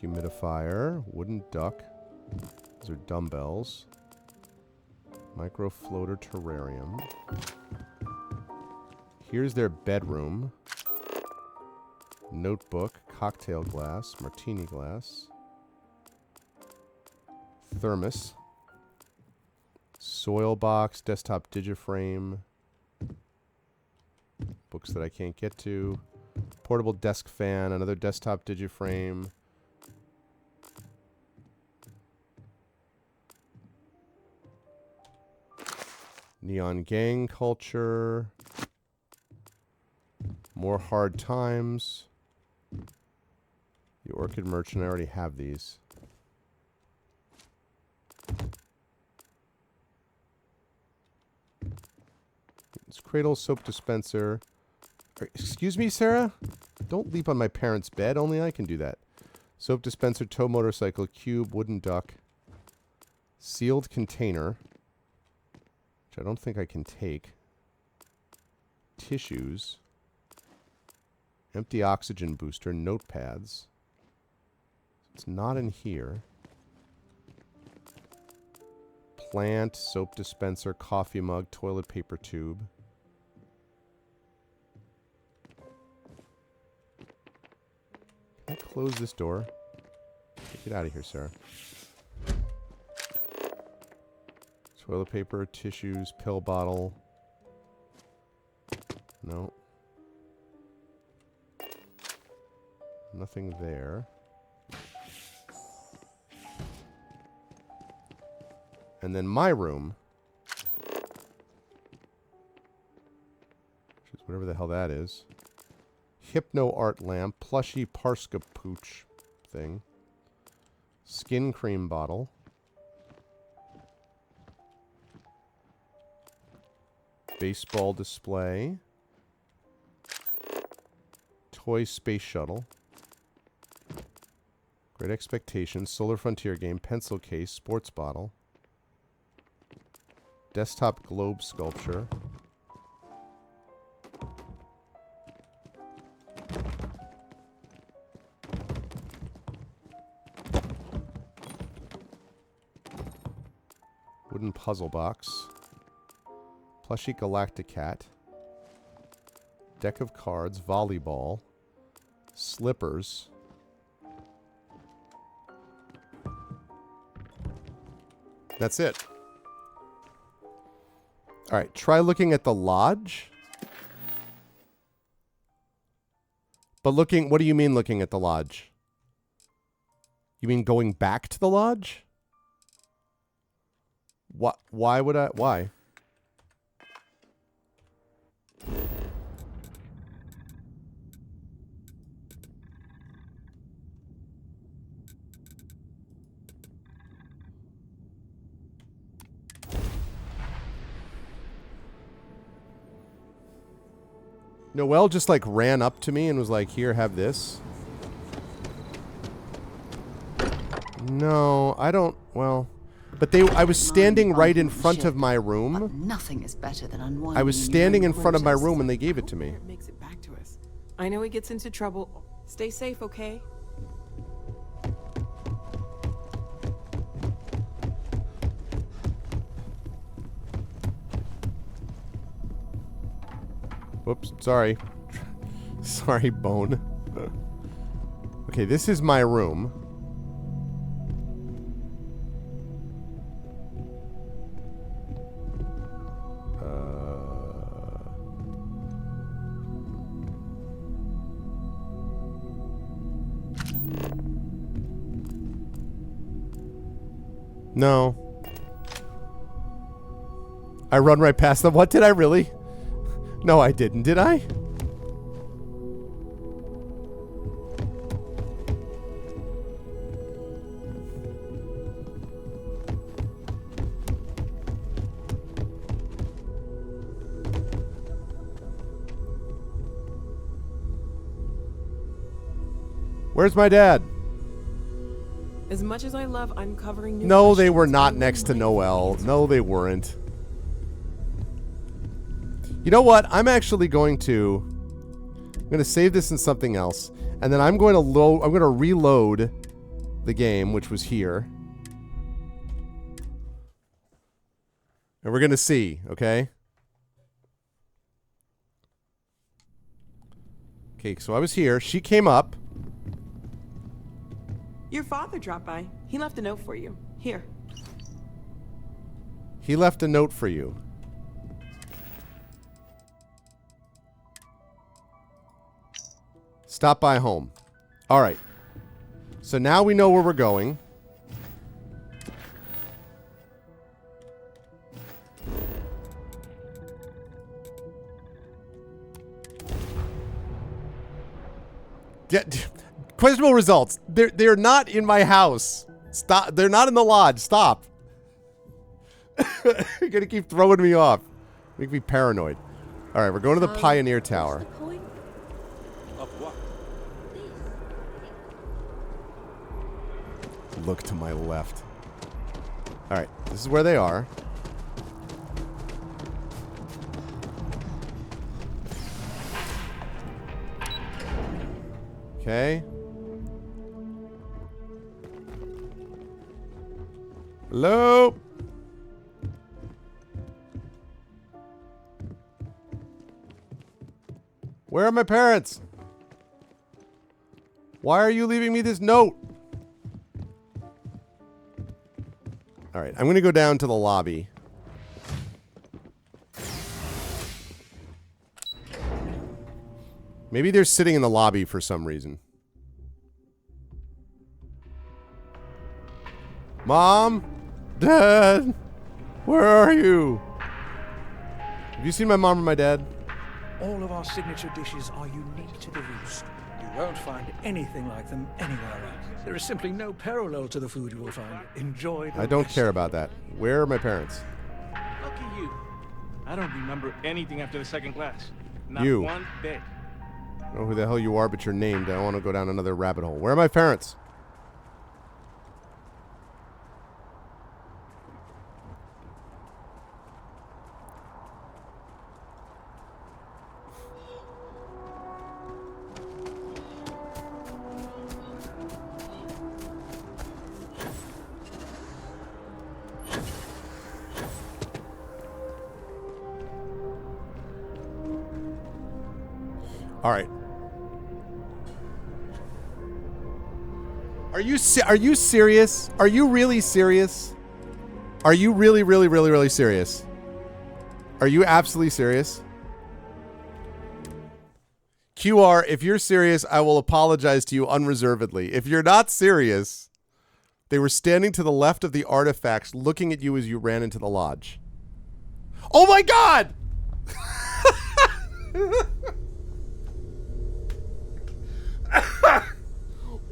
Humidifier, wooden duck. Those are dumbbells. Micro floater terrarium. Here's their bedroom. Notebook, cocktail glass, martini glass. Thermos. Soil box, desktop digiframe. Books that I can't get to. Portable desk fan, another desktop digiframe. Neon gang culture. More hard times. The Orchid Merchant, I already have these. It's Cradle Soap Dispenser. Excuse me, Sarah? Don't leap on my parents' bed. Only I can do that. Soap Dispenser, Tow Motorcycle, Cube, Wooden Duck. Sealed Container. Which I don't think I can take. Tissues. Empty Oxygen Booster, Notepads. It's not in here. Plant, Soap Dispenser, Coffee Mug, Toilet Paper Tube. Can I close this door? Get out of here, Sarah. Toilet paper, tissues, pill bottle. No. Nothing there. And then my room. Which is whatever the hell that is. Hypno art lamp, plushy Parska pooch thing. Skin cream bottle. Baseball display. Toy space shuttle. Great Expectations, Solar Frontier game, pencil case, sports bottle. Desktop globe sculpture. Wooden puzzle box. Plushy Galacticat. Deck of cards, volleyball. Slippers. That's it. All right, try looking at the lodge. But looking, what do you mean looking at the lodge? You mean going back to the lodge? What? Why would I? Why? Noelle just like ran up to me and was like, "Here, have this." No, I don't. Well, but I was standing right in front of my room. Nothing is better than unwinding. I was standing in front of my room and they gave it to me. Makes it back to us. I know he gets into trouble. Stay safe, okay? Whoops, sorry. Sorry, Bone. Okay, this is my room. No. I run right past them. What, did I really? No, I didn't. Did I? Where's my dad? As much as I love uncovering new No, they were questions, not I next to might Noelle. need No, they weren't. You know what? I'm actually going to save this in something else, and then I'm going to reload the game, which was here. And we're going to see, okay? Okay, so I was here. She came up. Your father dropped by. He left a note for you. Here. He left a note for you. Stop by home. All right. So now we know where we're going. Questionable results. They're not in my house. Stop. They're not in the lodge. Stop. You're gonna keep throwing me off. Make me paranoid. All right, we're going to the Pioneer Tower. What's the point? Of what? Look to my left. All right, this is where they are. Okay. Hello? Where are my parents? Why are you leaving me this note? All right, I'm going to go down to the lobby. Maybe they're sitting in the lobby for some reason. Mom? Dad? Where are you? Have you seen my mom or my dad? All of our signature dishes are unique to the Roost. You won't find anything like them anywhere else. There is simply no parallel to the food you will find. Enjoy the I don't rest. care about that. Where are my parents? Lucky you. I don't remember anything after the second class. Not You. one bit. I don't know who the hell you are, but you're named. I don't want to go down another rabbit hole. Where are my parents? All right. Are you serious? Are you really serious? Are you really serious? Are you absolutely serious? QR, if you're serious, I will apologize to you unreservedly. If you're not serious, they were standing to the left of the artifacts looking at you as you ran into the lodge. Oh my God!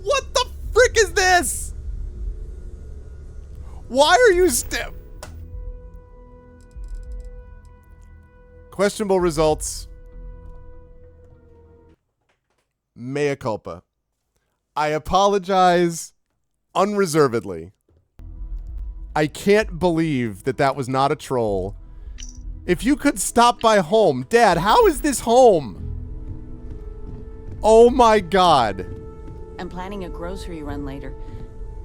What the frick is this? Why are you Questionable results. Mea culpa. I apologize unreservedly. I can't believe that that was not a troll. If you could stop by home. Dad, how is this home? Oh my God. I'm planning a grocery run later.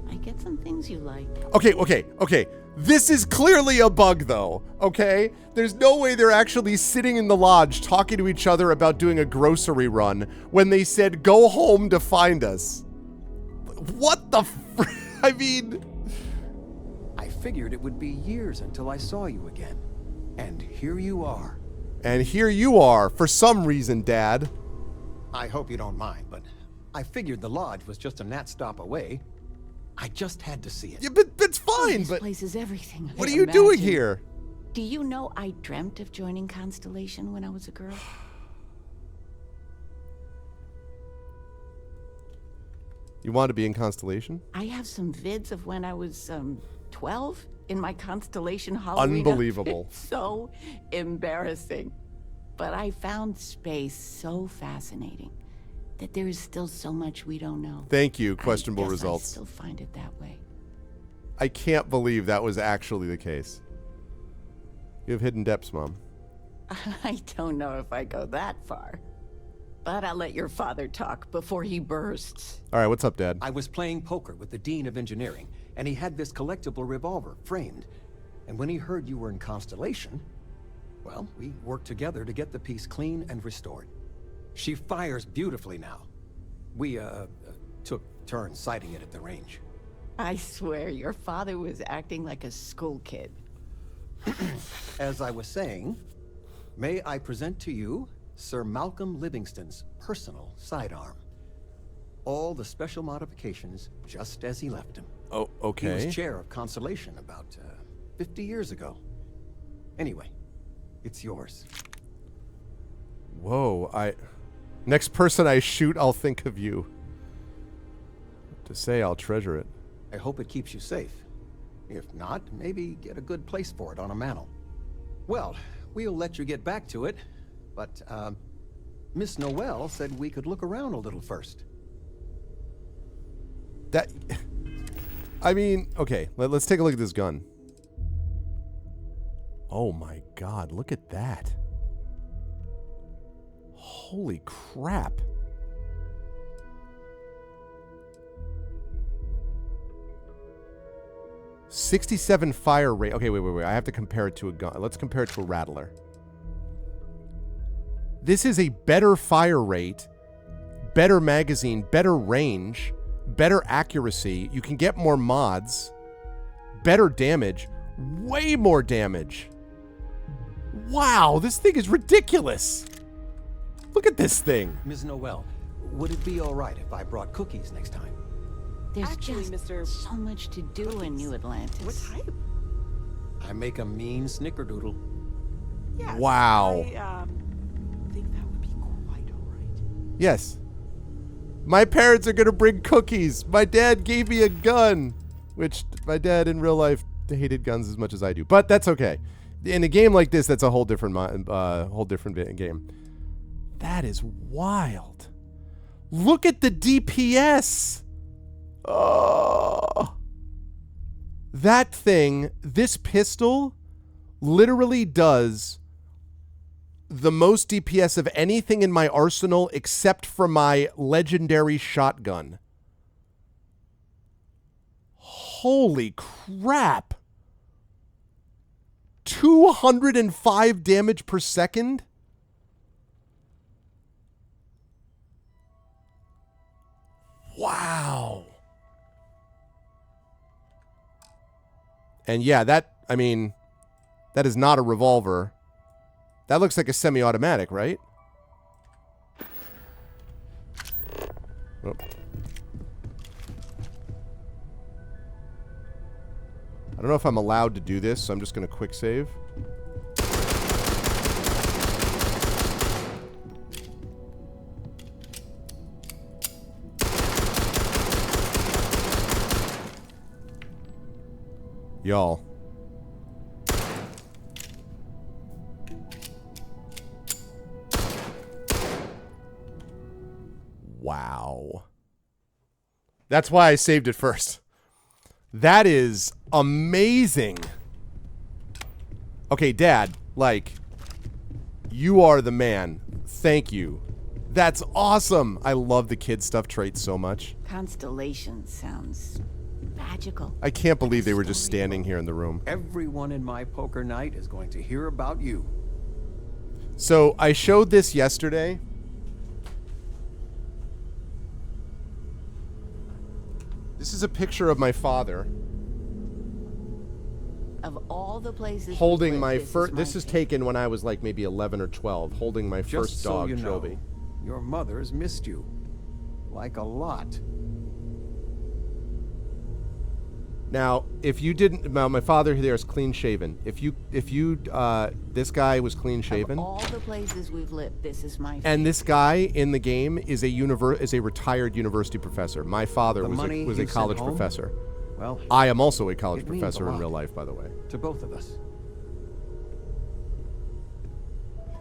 I get some things you like. Okay. This is clearly a bug, though, okay? There's no way they're actually sitting in the lodge talking to each other about doing a grocery run when they said, go home to find us. What the I mean... I figured it would be years until I saw you again. And here you are. And here you are, for some reason, Dad. I hope you don't mind, but I figured the lodge was just a gnat stop away. I just had to see it. Yeah, but it's fine, This but... place is everything. What I are you doing imagined. here? Do you know I dreamt of joining Constellation when I was a girl? You want to be in Constellation? I have some vids of when I was 12 in my Constellation Halloween. Unbelievable. It's so embarrassing. But I found space so fascinating that there is still so much we don't know. Thank you, questionable I guess results. I still find it that way. I can't believe that was actually the case. You have hidden depths, Mom. I don't know if I go that far. But I'll let your father talk before he bursts. All right, what's up, Dad? I was playing poker with the Dean of Engineering, and he had this collectible revolver framed. And when he heard you were in Constellation, well, we worked together to get the piece clean and restored. She fires beautifully now. We, took turns sighting it at the range. I swear, your father was acting like a school kid. As I was saying, may I present to you Sir Malcolm Livingston's personal sidearm. All the special modifications just as he left him. Oh, okay. He was chair of Constellation about 50 years ago. Anyway, it's yours. Whoa, Next person I shoot, I'll think of you. To say I'll treasure it. I hope it keeps you safe. If not, maybe get a good place for it on a mantle. Well, we'll let you get back to it, but, Miss Noel said we could look around a little first. That... I mean, okay, let's take a look at this gun. Oh my god, look at that. Holy crap. .67 fire rate. Okay, wait. I have to compare it to a gun. Let's compare it to a Rattler. This is a better fire rate, better magazine, better range, better accuracy. You can get more mods, better damage, way more damage. Wow, this thing is ridiculous. Look at this thing. Ms. Noel, would it be all right if I brought cookies next time? There's Actually, just Mr. so much to do in New Atlantis. What type? I make a mean snickerdoodle. Yes. Wow. I think that would be quite all right. Yes. My parents are going to bring cookies. My dad gave me a gun, which my dad in real life hated guns as much as I do. But that's okay. In a game like this, that's a whole different game. That is wild. Look at the DPS. Oh. That thing, this pistol, literally does the most DPS of anything in my arsenal except for my legendary shotgun. Holy crap. 205 damage per second? Wow. And yeah, that is not a revolver. That looks like a semi-automatic, right? Oh. I don't know if I'm allowed to do this, so I'm just going to quick save. Y'all. Wow. That's why I saved it first. That is amazing. Okay, Dad, like, you are the man. Thank you. That's awesome. I love the kid stuff traits so much. Constellation sounds magical. I can't believe they were just standing here in the room. Everyone in my poker night is going to hear about you. So I showed this yesterday. This is a picture of my father. Of all the places Holding we've my lived, first. This my is taken when I was like maybe 11 or 12. Holding my Just first so dog, you know, Joby. your mother's missed you. Like a lot. Now, if you didn't, well, my father there is clean shaven. If you, this guy was clean shaven. Of all the places we've lived, this is my favorite. And this guy in the game is a retired university professor. My father was a college professor. Well, I am also a college it means professor a in real lot. life, by the way. To both of us.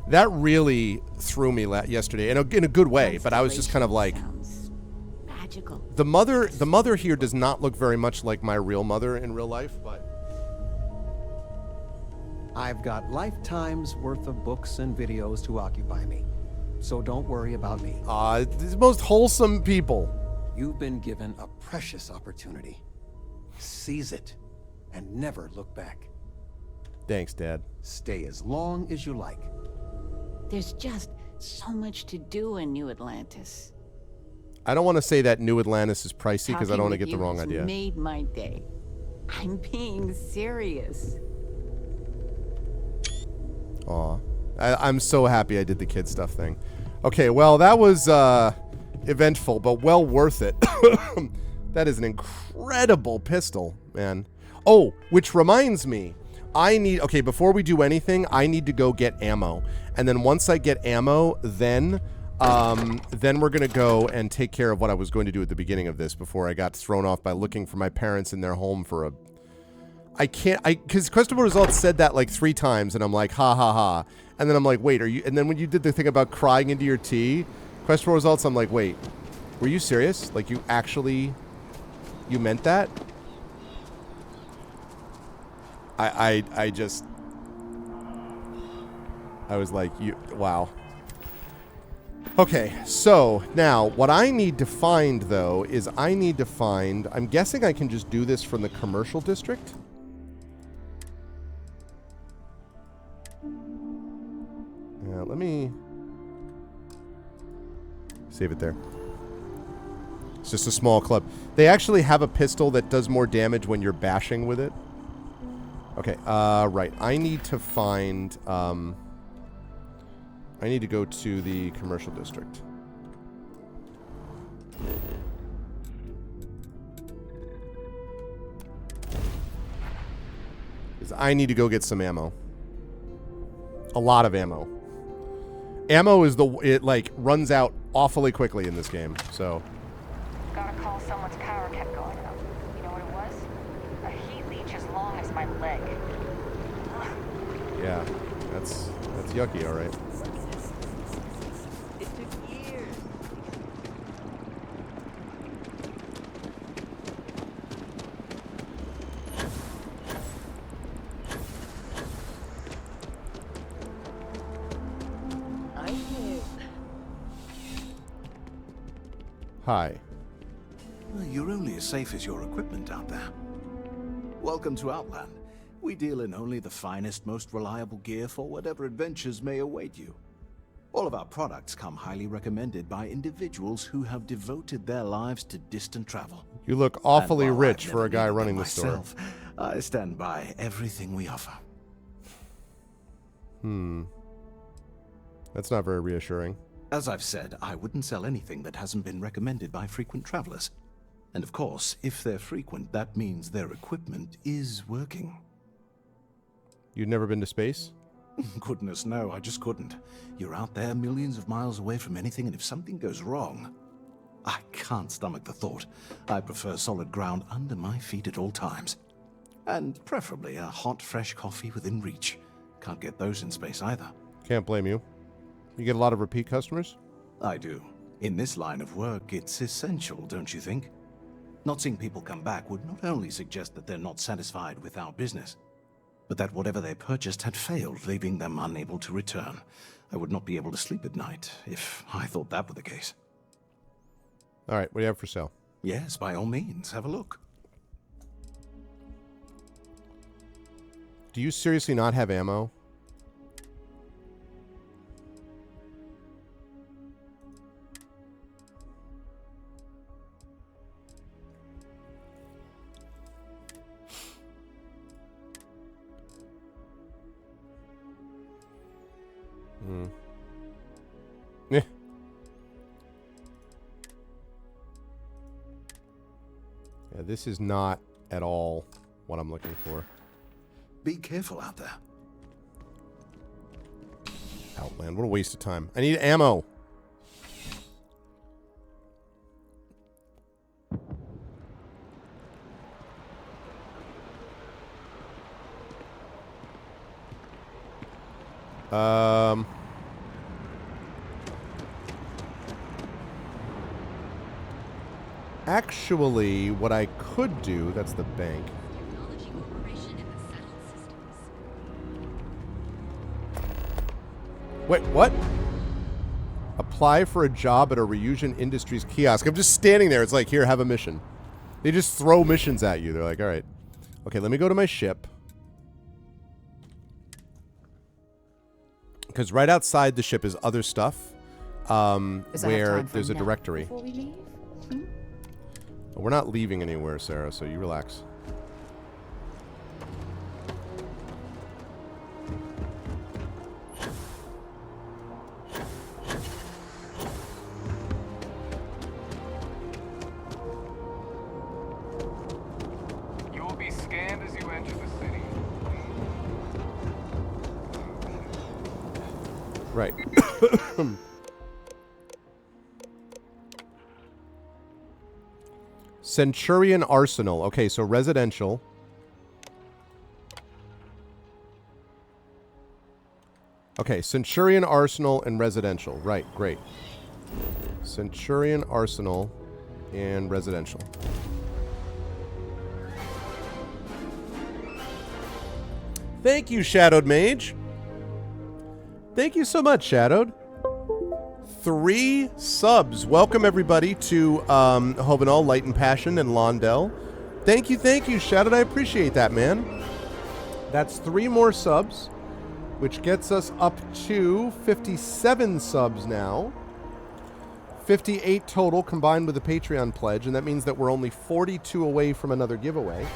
That really threw me yesterday in a good way, but I was just kind of like, Sounds magical. the mother here does not look very much like my real mother in real life, but I've got lifetimes worth of books and videos to occupy me. So don't worry about me. the most wholesome people. You've been given a precious opportunity. Seize it and never look back. Thanks, Dad. Stay as long as you like. There's just so much to do in New Atlantis. I don't want to say that New Atlantis is pricey because I don't want to Talking get the with wrong you has idea. Made my day. I'm being serious. Aw. I'm so happy I did the kid stuff thing. Okay, well, that was eventful, but well worth it. That is an incredible pistol, man. Oh, which reminds me, before we do anything, I need to go get ammo. And then once I get ammo, then Then we're going to go and take care of what I was going to do at the beginning of this before I got thrown off by looking for my parents in their home for a... because questionable results said that like 3 times, and I'm like, ha ha ha. And then I'm like, wait, are you... And then when you did the thing about crying into your tea, questionable results, I'm like, wait, were you serious? Like, you actually... You meant that? I just... I was like, wow. Okay, so now what I need to find, though, is I need to find... I'm guessing I can just do this from the commercial district? Yeah, let me... Save it there. It's just a small club. They actually have a pistol that does more damage when you're bashing with it. Okay, right. I need to find... I need to go to the commercial district. Because I need to go get some ammo. A lot of ammo. Ammo is it like runs out awfully quickly in this game, so. Gotta call someone's power kept going out. You know what it was? A heat leech as long as my leg. Yeah, that's yucky, all right. Hi. You're only as safe as your equipment out there. Welcome to Outland. We deal in only the finest, most reliable gear for whatever adventures may await you. All of our products come highly recommended by individuals who have devoted their lives to distant travel. You look awfully rich for a guy running the store. I stand by everything we offer. That's not very reassuring. As I've said, I wouldn't sell anything that hasn't been recommended by frequent travelers. And of course, if they're frequent, that means their equipment is working. You've never been to space? Goodness, no, I just couldn't. You're out there millions of miles away from anything, and if something goes wrong, I can't stomach the thought. I prefer solid ground under my feet at all times. And preferably a hot, fresh coffee within reach. Can't get those in space either. Can't blame you. You get a lot of repeat customers? I do. In this line of work, it's essential, don't you think? Not seeing people come back would not only suggest that they're not satisfied with our business, but that whatever they purchased had failed, leaving them unable to return. I would not be able to sleep at night if I thought that were the case. All right, what do you have for sale? Yes, by all means, have a look. Do you seriously not have ammo? Yeah. Yeah, this is not at all what I'm looking for. Be careful out there. Outland, what a waste of time. I need ammo. Actually, what I could do, that's the bank. Wait, what? Apply for a job at a Ryujin Industries kiosk. I'm just standing there. It's like, here, have a mission. They just throw missions at you. They're like, all right. Okay, let me go to my ship. Because right outside the ship is other stuff where there's a directory. Before we leave? We're not leaving anywhere, Sarah, so you relax. You will be scanned as you enter the city. Right. Centurion Arsenal. Okay, so residential. Okay, Centurion Arsenal and residential. Right, great. Centurion Arsenal and residential. Thank you, Shadowed Mage. Thank you so much, Shadowed. 3 subs. Welcome, everybody, to Hovenal, Light and Passion, and Londell. Thank you, Shadowed. I appreciate that, man. That's 3 more subs, which gets us up to 57 subs now. 58 total combined with the Patreon pledge, and that means that we're only 42 away from another giveaway.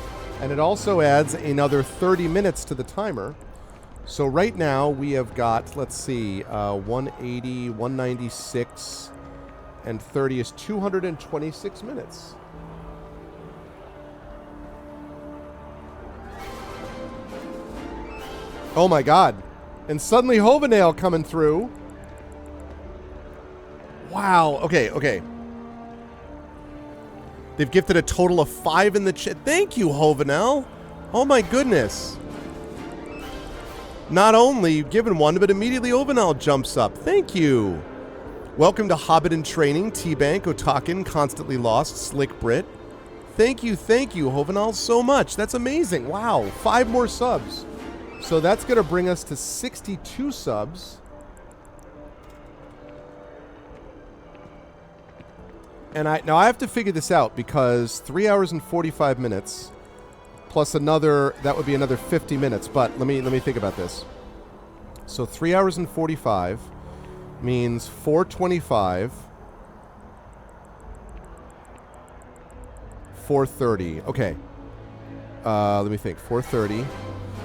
And it also adds another 30 minutes to the timer. So right now we have got, let's see, 180, 196, and 30 is 226 minutes. Oh my god. And suddenly Hovenale coming through. Wow. Okay. They've gifted a total of 5 in the chat. Thank you, Hovenale. Oh my goodness. Not only you've given one, but immediately Hovenale jumps up. Thank you. Welcome to Hobbit in Training, T-Bank, Otakin, Constantly Lost, Slick Brit. Thank you, Hovenale, so much. That's amazing. Wow. 5 more subs. So that's going to bring us to 62 subs. And now I have to figure this out because 3 hours and 45 minutes plus another, that would be another 50 minutes. But let me think about this. So 3 hours and 45 means 425, 430. Okay. Let me think. 430.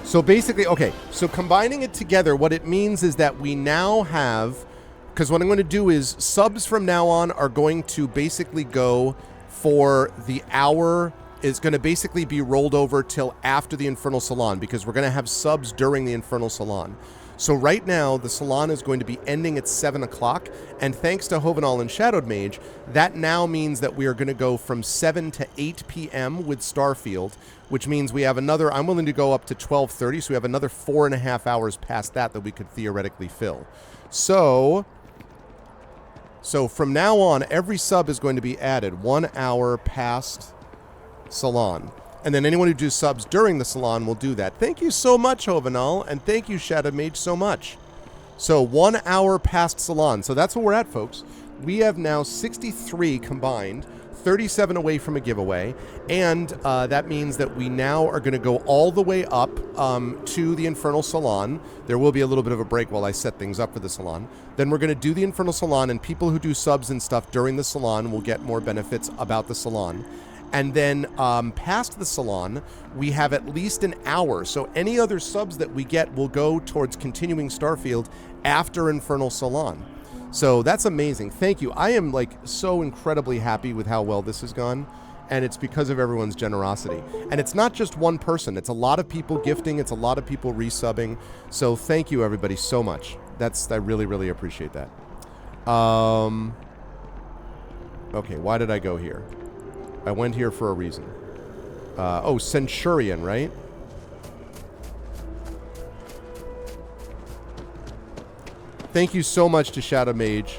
So basically, okay. So combining it together, what it means is that we now have, because what I'm going to do is subs from now on are going to basically go for the hour. Is going to basically be rolled over till after the Infernal Salon, because we're going to have subs during the Infernal Salon. So right now, the Salon is going to be ending at 7 o'clock, and thanks to Hovenal and Shadowed Mage, that now means that we are going to go from 7 to 8 p.m. with Starfield, which means we have another, I'm willing to go up to 12:30, so we have another 4.5 hours past that we could theoretically fill. So from now on, every sub is going to be added 1 hour past Salon. And then anyone who does subs during the Salon will do that. Thank you so much, Hovenal, and thank you, Shadow Mage, so much. So 1 hour past Salon. So that's where we're at, folks. We have now 63 combined, 37 away from a giveaway, and that means that we now are going to go all the way up to the Infernal Salon. There will be a little bit of a break while I set things up for the Salon. Then we're going to do the Infernal Salon, and people who do subs and stuff during the Salon will get more benefits about the Salon. And then past the Salon, we have at least an hour. So any other subs that we get will go towards continuing Starfield after Infernal Salon. So that's amazing. Thank you. I am so incredibly happy with how well this has gone. And it's because of everyone's generosity. And it's not just one person. It's a lot of people gifting. It's a lot of people resubbing. So thank you, everybody, so much. I really, really appreciate that. Okay, why did I go here? I went here for a reason. Centurion, right? Thank you so much to Shadow Mage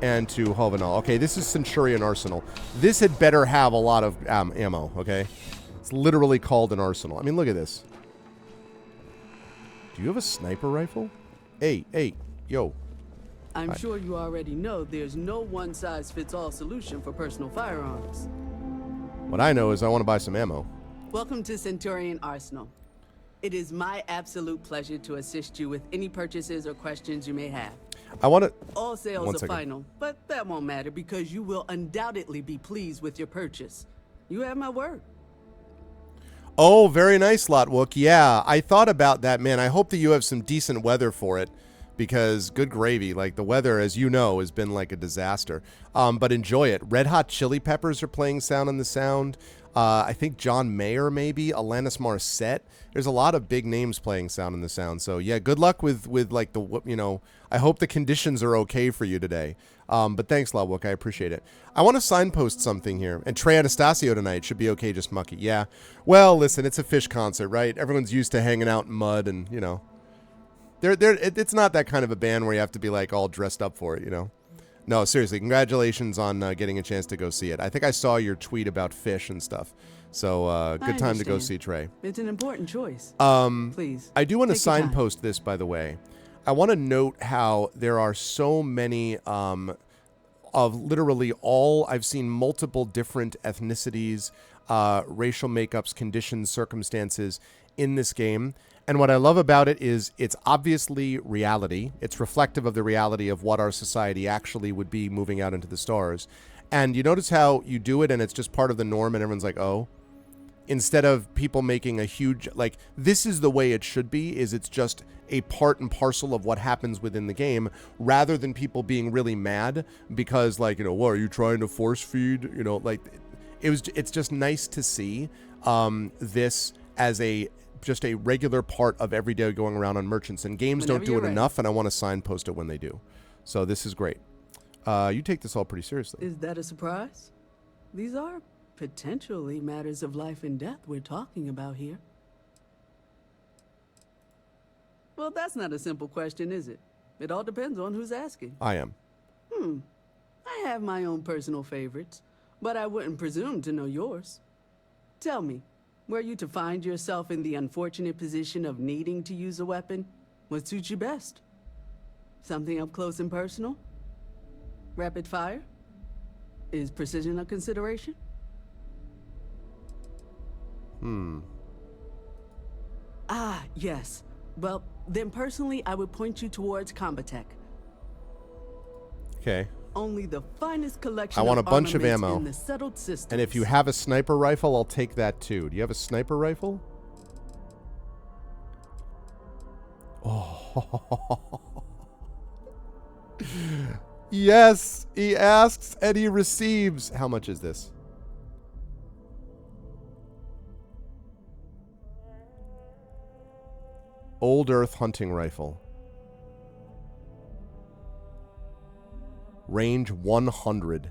and to Hovenal. Okay, this is Centurion Arsenal. This had better have a lot of ammo, okay? It's literally called an arsenal. I mean, look at this. Do you have a sniper rifle? Hey, yo. I'm sure you already know there's no one-size-fits-all solution for personal firearms. What I know is I want to buy some ammo. Welcome to Centurion Arsenal. It is my absolute pleasure to assist you with any purchases or questions you may have. I want to... All sales are final, but that won't matter because you will undoubtedly be pleased with your purchase. You have my word. Oh, very nice, Lotwook. Yeah, I thought about that, man. I hope that you have some decent weather for it, because good gravy. The weather, as you know, has been like a disaster. But enjoy it. Red Hot Chili Peppers are playing Sound on the Sound. I think John Mayer, maybe Alanis Morissette. There's a lot of big names playing sound in the sound. So yeah, good luck with like the I hope the conditions are okay for you today. But thanks, Lawwook. I appreciate it. I want to signpost something here. And Trey Anastasio tonight should be okay, just mucky. Yeah. Well, listen, it's a Fish concert, right? Everyone's used to hanging out in mud, and it's not that kind of a band where you have to be like all dressed up for it, No, seriously, congratulations on getting a chance to go see it. I think I saw your tweet about Fish and stuff. So good time to go see Trey. It's an important choice. Please. I do want to signpost this, by the way. I want to note how there are so many of literally all, I've seen multiple different ethnicities, racial makeups, conditions, circumstances in this game. And what I love about it is it's obviously reality. It's reflective of the reality of what our society actually would be moving out into the stars. And you notice how you do it and it's just part of the norm and everyone's like, oh. Instead of people making a huge, like, this is the way it should be, is it's just a part and parcel of what happens within the game, rather than people being really mad because, like, what, are you trying to force feed? It's just nice to see this as just a regular part of every day going around on merchants. And games don't do it enough, and I want to signpost it when they do. So this is great. You take this all pretty seriously. Is that a surprise? These are potentially matters of life and death we're talking about here. Well, that's not a simple question, is it? It all depends on who's asking. I am. I have my own personal favorites, but I wouldn't presume to know yours. Tell me, were you to find yourself in the unfortunate position of needing to use a weapon, what suits you best? Something up close and personal? Rapid fire? Is precision a consideration? Ah, yes. Well, then personally, I would point you towards Combatech. Okay. Only the finest collection I want a bunch of armaments ammo. in the settled systems. And if you have a sniper rifle, I'll take that too. Do you have a sniper rifle? Oh. Yes, he asks and he receives. How much is this? Old Earth hunting rifle. Range 100.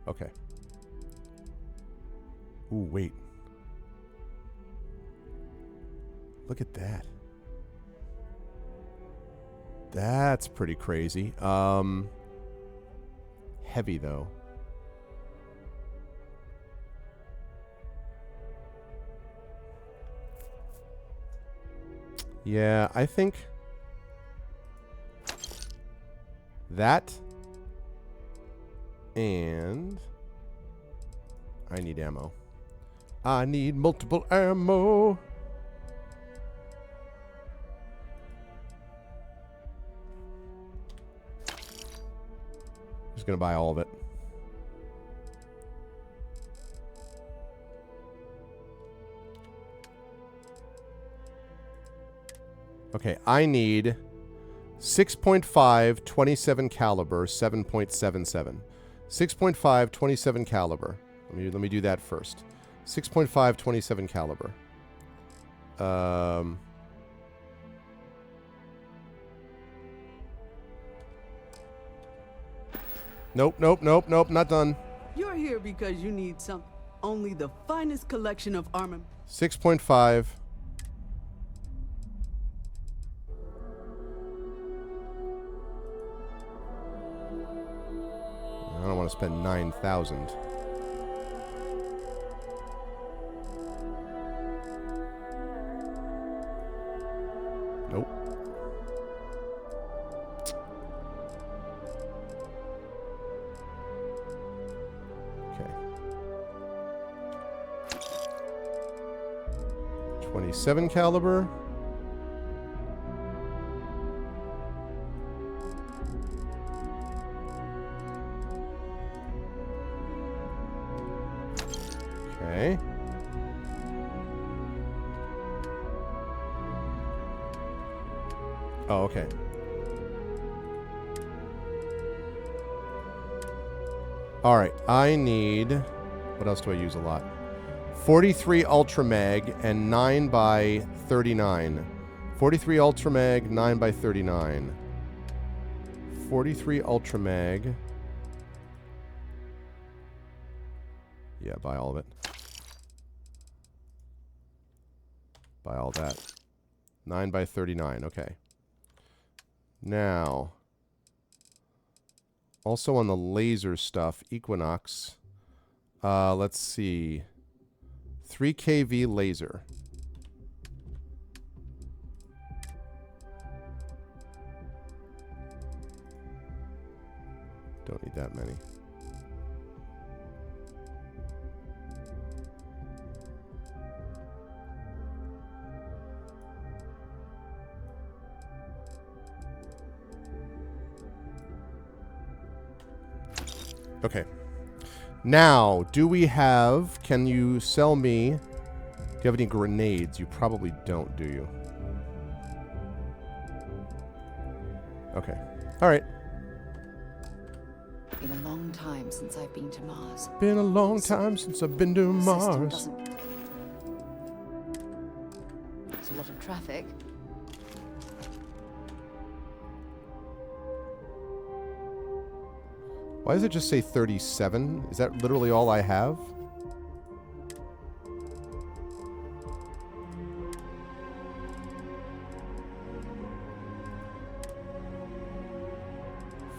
Okay. Ooh, wait. Look at that. That's pretty crazy. Heavy though. Yeah, I think that, and I need ammo. I need multiple ammo. Just gonna buy all of it. Okay, I need 6.5 27 caliber 7.77. 6.5 27 caliber. Let me do that first. 6.5 27 caliber. Nope, not done. You're here because you need only the finest collection of armament. 6.5. I don't want to spend 9,000. Nope. Okay. 27 caliber. Okay. Oh, okay. All right, I need... What else do I use a lot? 43 Ultra Mag and 9 by 39. 43 Ultra Mag, 9 by 39. 43 Ultra Mag. Yeah, buy all of it. Buy all that. 9 by 39, okay. Now, also on the laser stuff, Equinox. Let's see. 3 kV laser. Don't need that many. Okay. Now, do we have... Can you sell me... Do you have any grenades? You probably don't, do you? Okay. All right. Been a long time since I've been to Mars. Been a long time since I've been to Mars. It's a lot of traffic. Why does it just say 37? Is that literally all I have?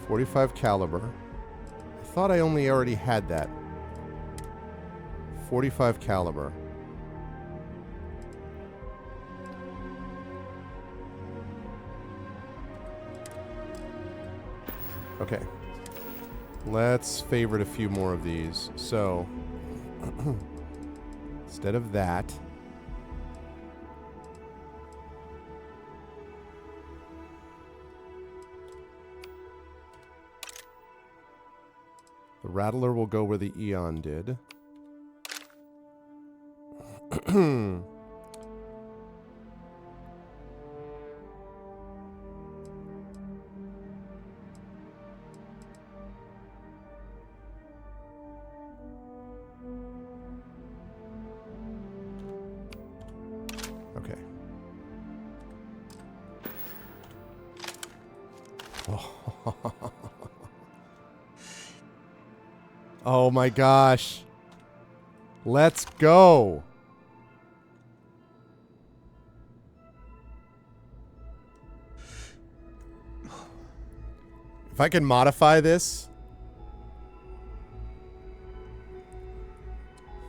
.45 caliber. I thought I only already had that. 45 caliber. Okay. Let's favorite a few more of these. So, instead of that, the Rattler will go where the Eon did. Okay. Oh my gosh. Let's go. If I can modify this.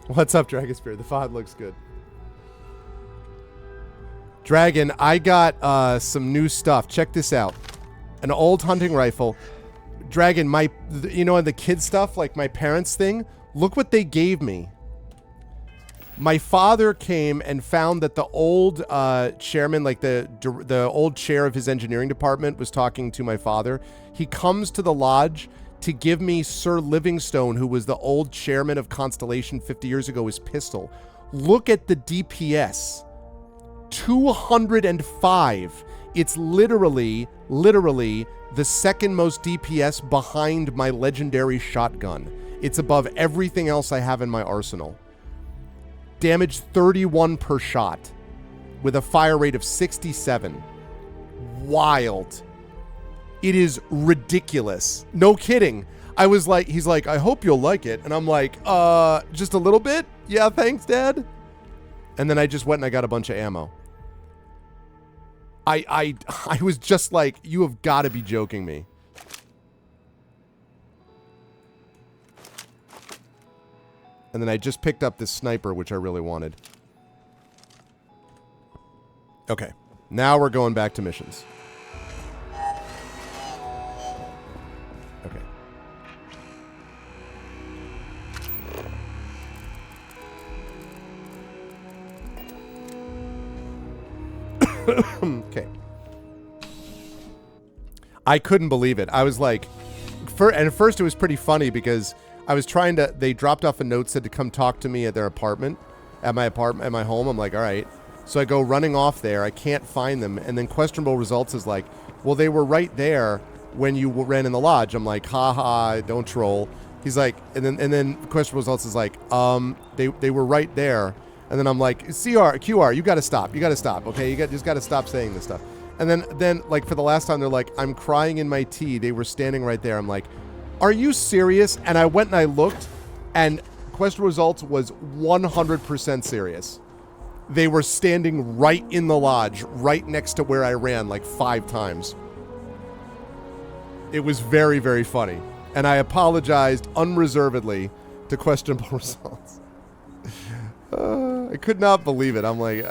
What's up, Dragon Spirit? The FOD looks good. Dragon, I got some new stuff. Check this out. An old hunting rifle. Dragon, you know, the kid stuff, like my parents' thing. Look what they gave me. My father came and found that the old chairman, like the old chair of his engineering department, was talking to my father. He comes to the lodge to give me Sir Livingstone, who was the old chairman of Constellation 50 years ago, his pistol. Look at the DPS. 205. It's literally the second most DPS behind my legendary shotgun. It's above everything else I have in my arsenal. Damage 31 per shot with a fire rate of 67. Wild. It is ridiculous. No kidding. I was like, he's like, I hope you'll like it. And I'm like, just a little bit? Yeah, thanks, Dad. And then I just went and I got a bunch of ammo. I was just like, you have got to be joking me. And then I just picked up this sniper, which I really wanted. Okay. Now we're going back to missions. Okay. Okay. I couldn't believe it. I was like, at first it was pretty funny because I was trying to, they dropped off a note, said to come talk to me at their apartment, at my home. I'm like, all right. So I go running off there. I can't find them. And then questionable results is like, well, they were right there when you ran in the lodge. I'm like, haha, don't troll. He's like, and then questionable results is like, they were right there. And then I'm like, QR, you got to stop. Okay, you just got to stop saying this stuff. And then like for the last time, they're like, I'm crying in my tea. They were standing right there. I'm like, are you serious? And I went and I looked, and question results was 100% serious. They were standing right in the lodge, right next to where I ran like 5 times. It was very, very funny. And I apologized unreservedly to questionable results. I could not believe it. I'm like,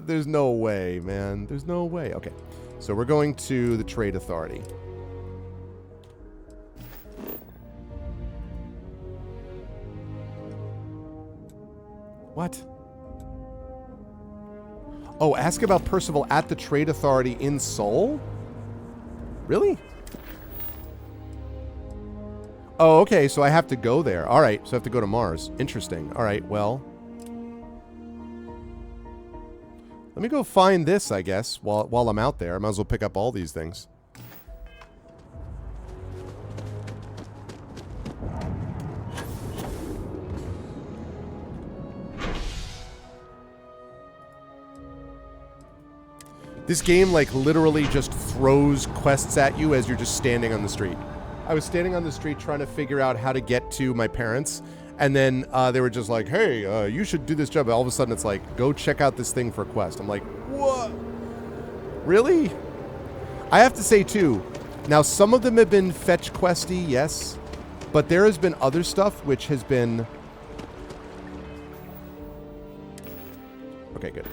there's no way, man. There's no way. Okay, so we're going to the Trade Authority. What? Oh, ask about Percival at the Trade Authority in Seoul? Really? Oh, okay, so I have to go there. All right, so I have to go to Mars. Interesting. All right, well. Let me go find this, I guess, while I'm out there. I might as well pick up all these things. This game, like, literally just throws quests at you as you're just standing on the street. I was standing on the street trying to figure out how to get to my parents, and then they were just like, hey, you should do this job. All of a sudden, it's like, go check out this thing for a quest. I'm like, what? Really? I have to say, too, now some of them have been fetch questy, yes, but there has been other stuff which has been... Okay, good.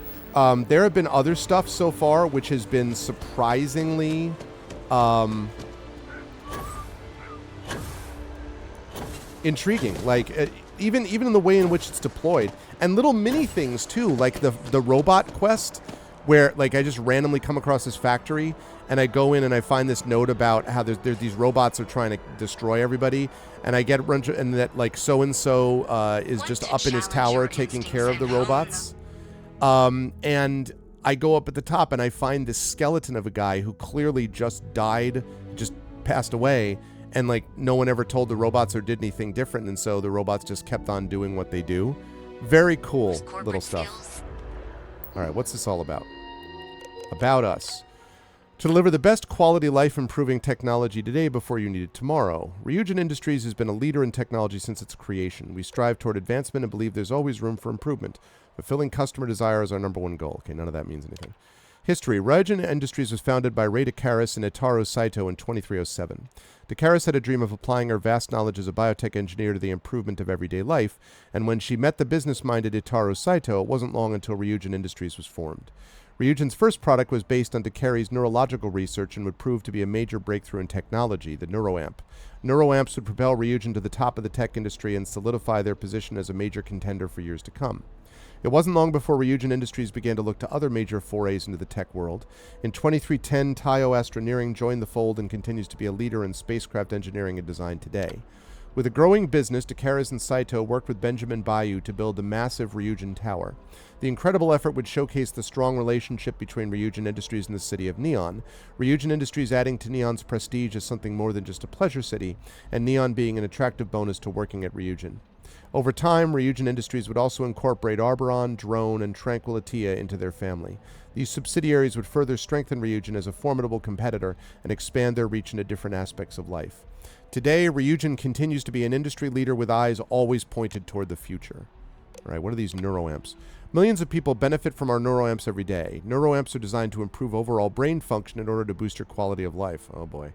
There have been other stuff so far which has been surprisingly intriguing. Like even in the way in which it's deployed, and little mini things too, like the robot quest, where like I just randomly come across this factory and I go in and I find this note about how there's these robots are trying to destroy everybody, and I get and that like so and so is just up in his tower taking care of the robots. And I go up at the top and I find this skeleton of a guy who clearly just died, just passed away, and like no one ever told the robots or did anything different, and so the robots just kept on doing what they do. Very cool little stuff. All right, what's this all about? About us. To deliver the best quality life-improving technology today before you need it tomorrow. Ryujin Industries has been a leader in technology since its creation. We strive toward advancement and believe there's always room for improvement. Fulfilling customer desire is our #1 goal. Okay, none of that means anything. History. Ryujin Industries was founded by Rei Dakaris and Itaru Saito in 2307. Dakaris had a dream of applying her vast knowledge as a biotech engineer to the improvement of everyday life, and when she met the business-minded Itaru Saito, it wasn't long until Ryujin Industries was formed. Ryujin's first product was based on Dakaris' neurological research and would prove to be a major breakthrough in technology, the NeuroAmp. NeuroAmps would propel Ryujin to the top of the tech industry and solidify their position as a major contender for years to come. It wasn't long before Ryujin Industries began to look to other major forays into the tech world. In 2310, Taiyo Astroneering joined the fold and continues to be a leader in spacecraft engineering and design today. With a growing business, Dakaris and Saito worked with Benjamin Bayou to build the massive Ryujin Tower. The incredible effort would showcase the strong relationship between Ryujin Industries and the city of Neon, Ryujin Industries adding to Neon's prestige as something more than just a pleasure city, and Neon being an attractive bonus to working at Ryujin. Over time, Ryujin Industries would also incorporate Arboron, Drone, and Tranquilitia into their family. These subsidiaries would further strengthen Ryujin as a formidable competitor and expand their reach into different aspects of life. Today, Ryujin continues to be an industry leader with eyes always pointed toward the future. All right, what are these neuroamps? Millions of people benefit from our neuroamps every day. Neuroamps are designed to improve overall brain function in order to boost your quality of life. Oh boy.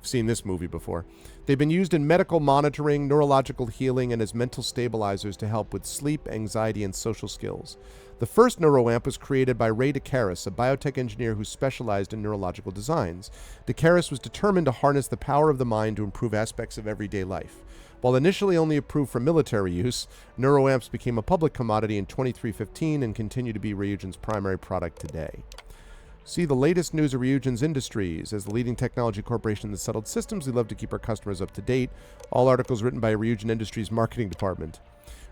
Seen this movie before. They've been used in medical monitoring, neurological healing, and as mental stabilizers to help with sleep, anxiety, and social skills. The first NeuroAmp was created by Rei Dakaris, a biotech engineer who specialized in neurological designs. Dakaris was determined to harness the power of the mind to improve aspects of everyday life. While initially only approved for military use, NeuroAmps became a public commodity in 2315 and continue to be Ryujin's primary product today. See the latest news of Ryujin's Industries. As the leading technology corporation in the settled systems, we love to keep our customers up to date. All articles written by Ryujin Industries' marketing department.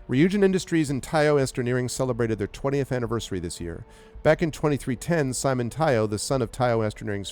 Ryujin Industries and Taiyo Astroneering celebrated their 20th anniversary this year. Back in 2310, Simon Taiyo, the son of Taiyo Astroneering's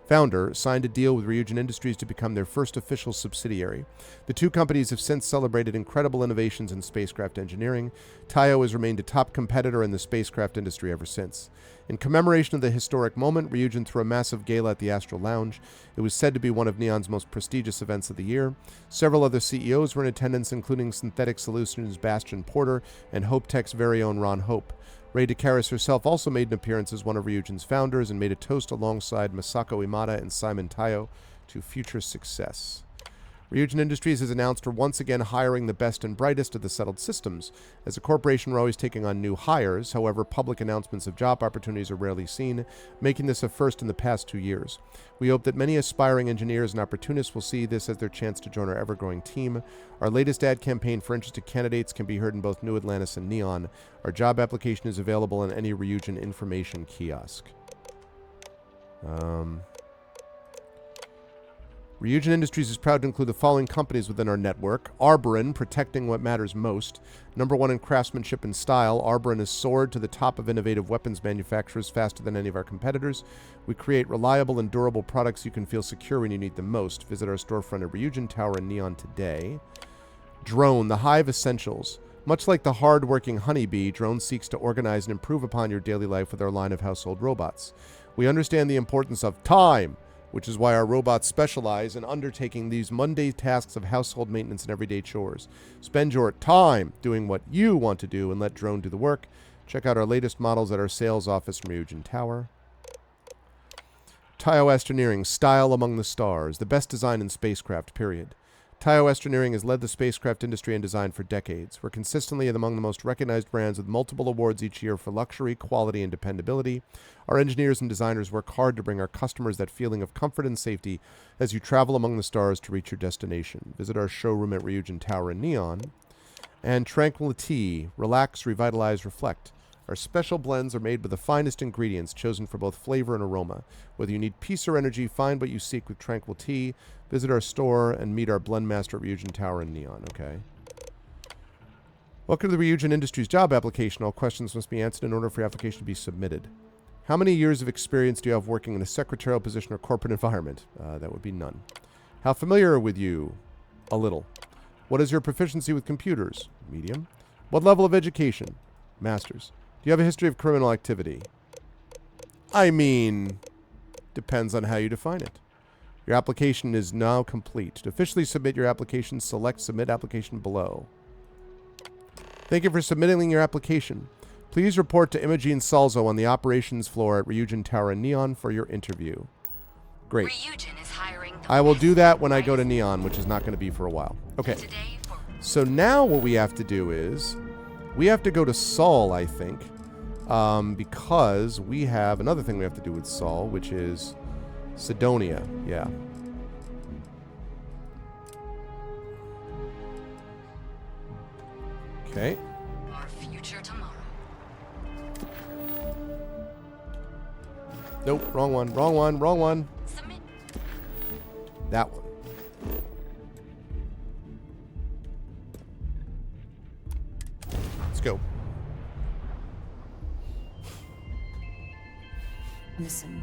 founder, signed a deal with Ryujin Industries to become their first official subsidiary. The two companies have since celebrated incredible innovations in spacecraft engineering. Taiyo has remained a top competitor in the spacecraft industry ever since. In commemoration of the historic moment, Ryujin threw a massive gala at the Astral Lounge. It was said to be one of Neon's most prestigious events of the year. Several other CEOs were in attendance, including Synthetic Solutions' Bastian Porter and HopeTech's very own Ron Hope. Ray DeCaris herself also made an appearance as one of Ryujin's founders and made a toast alongside Masako Imada and Simon Taiyo to future success. Ryujin Industries has announced we're once again hiring the best and brightest of the settled systems. As a corporation, we're always taking on new hires. However, public announcements of job opportunities are rarely seen, making this a first in the past 2 years. We hope that many aspiring engineers and opportunists will see this as their chance to join our ever-growing team. Our latest ad campaign for interested candidates can be heard in both New Atlantis and Neon. Our job application is available in any Ryujin information kiosk. Ryujin Industries is proud to include the following companies within our network. Arborin, protecting what matters most. Number one in craftsmanship and style, Arborin has soared to the top of innovative weapons manufacturers faster than any of our competitors. We create reliable and durable products you can feel secure when you need them most. Visit our storefront at Ryujin Tower in Neon today. Drone, the hive essentials. Much like the hard-working honeybee, Drone seeks to organize and improve upon your daily life with our line of household robots. We understand the importance of time, which is why our robots specialize in undertaking these mundane tasks of household maintenance and everyday chores. Spend your time doing what you want to do and let Drone do the work. Check out our latest models at our sales office in Ryujin Tower. Taiyo Astroneering, style among the stars, the best design in spacecraft, period. Taiyo Astroneering has led the spacecraft industry and design for decades. We're consistently among the most recognized brands with multiple awards each year for luxury, quality, and dependability. Our engineers and designers work hard to bring our customers that feeling of comfort and safety as you travel among the stars to reach your destination. Visit our showroom at Ryujin Tower in Neon. And Tranquility, relax, revitalize, reflect. Our special blends are made with the finest ingredients chosen for both flavor and aroma. Whether you need peace or energy, find what you seek with Tranquil Tea. Visit our store and meet our blend master at Ryujin Tower in Neon, okay? Welcome to the Ryujin Industries job application. All questions must be answered in order for your application to be submitted. How many years of experience do you have working in a secretarial position or corporate environment? That would be none. How familiar are with you? A little. What is your proficiency with computers? Medium. What level of education? Master's. Do you have a history of criminal activity? I mean, depends on how you define it. Your application is now complete. To officially submit your application, select Submit Application below. Thank you for submitting your application. Please report to Imogene Salzo on the operations floor at Ryujin Tower in Neon for your interview. Great. Ryujin is hiring I will do that when I go to Neon, which is not going to be for a while. Okay. So now what we have to do is we have to go to Saul, I think. Because we have another thing we have to do with Saul, which is Sidonia. Yeah. Okay. Our future tomorrow. Nope, wrong one, wrong one, wrong one. Submit. That one. Let's go. Listen,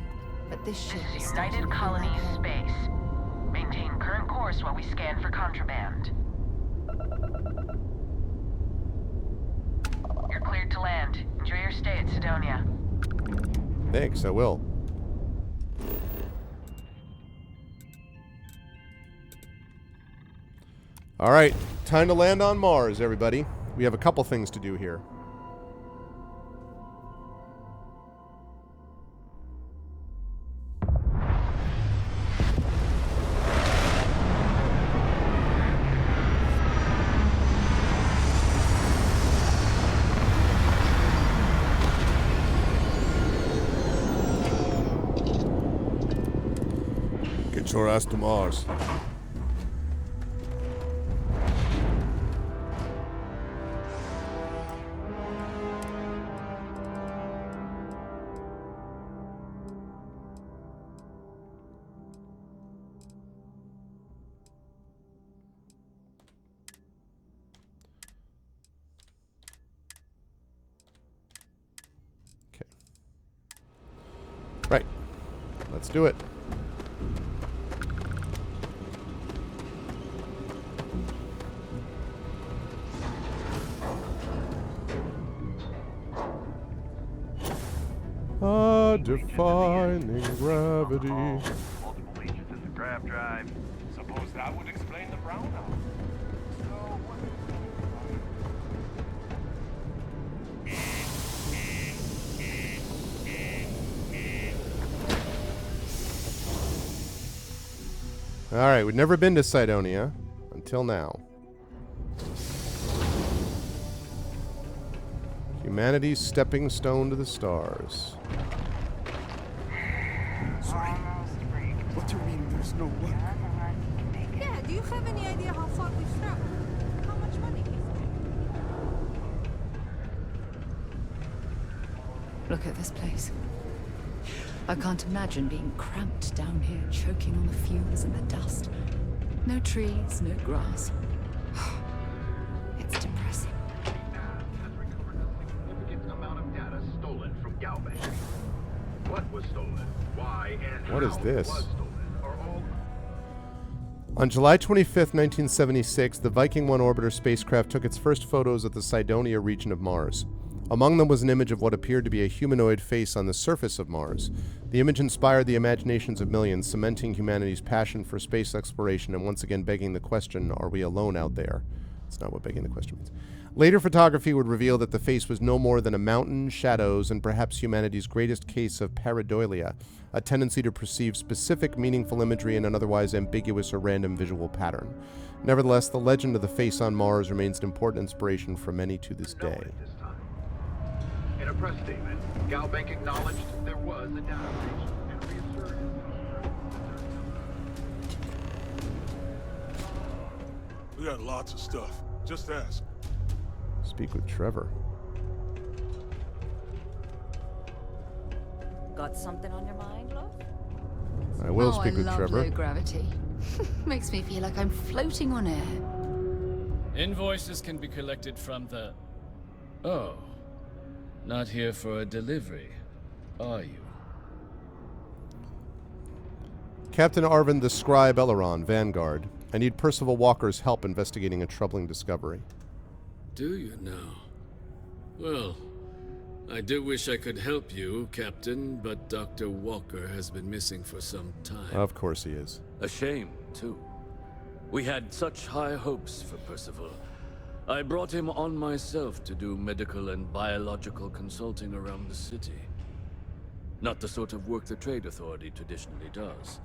but this ship This is is United Colonies Space. Maintain current course while we scan for contraband. You're cleared to land. Enjoy your stay at Sidonia. Thanks, I will. All right, time to land on Mars, everybody. We have a couple things to do here. Get your ass to Mars. Right. Let's do it. Defining gravity. Multiple legions in the grav drive. Suppose that would explain the brownout. So All right, we'd never been to Cydonia until now. Humanity's stepping stone to the stars. Sorry. What do you mean there's no work? Yeah, do you have any idea how far we've traveled? How much money we've Look at this place. I can't imagine being cramped down here, choking on the fumes and the dust. No trees, no grass. It's depressing. has recovered a significant amount of data stolen from Galbank. What was stolen? Why and What is how this? it was stolen are all On July 25th, 1976, the Viking 1 orbiter spacecraft took its first photos of the Cydonia region of Mars. Among them was an image of what appeared to be a humanoid face on the surface of Mars. The image inspired the imaginations of millions, cementing humanity's passion for space exploration and once again begging the question, are we alone out there? That's not what begging the question means. Later photography would reveal that the face was no more than a mountain, shadows, and perhaps humanity's greatest case of pareidolia, a tendency to perceive specific, meaningful imagery in an otherwise ambiguous or random visual pattern. Nevertheless, the legend of the face on Mars remains an important inspiration for many to this day. in a press statement. Galbank acknowledged there was a data breach and reasserted. We got lots of stuff. Just ask. Speak with Trevor. Got something on your mind, love? I will speak with I love Trevor. low gravity. Makes me feel like I'm floating on air. Invoices can be collected from the... Oh. Not here for a delivery, are you? Captain Arvin the Scribe Eleron, Vanguard. I need Percival Walker's help investigating a troubling discovery. Do you now? Well, I do wish I could help you, Captain, but Dr. Walker has been missing for some time. Of course he is. A shame, too. We had such high hopes for Percival. I brought him on myself to do medical and biological consulting around the city. Not the sort of work the Trade Authority traditionally does.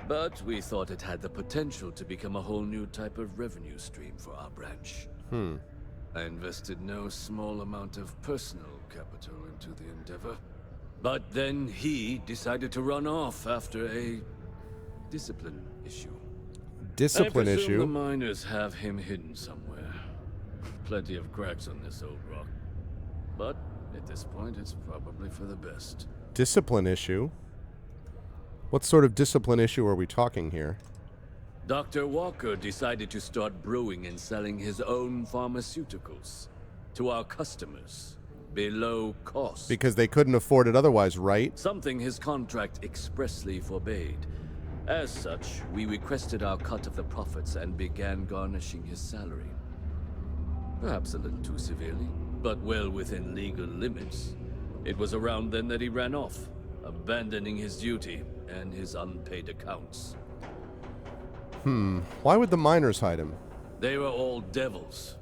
But we thought it had the potential to become a whole new type of revenue stream for our branch. I invested no small amount of personal capital into the endeavor. But then he decided to run off after a discipline issue. Discipline I presume issue? the miners have him hidden somewhere. Plenty of cracks on this old rock. But at this point, it's probably for the best. Discipline issue? What sort of discipline issue are we talking here? Dr. Walker decided to start brewing and selling his own pharmaceuticals to our customers below cost. Because they couldn't afford it otherwise, right? Something his contract expressly forbade. As such, we requested our cut of the profits and began garnishing his salary. Perhaps a little too severely, but well within legal limits. It was around then that he ran off, abandoning his duty and his unpaid accounts. Why would the miners hide him? They were all devils.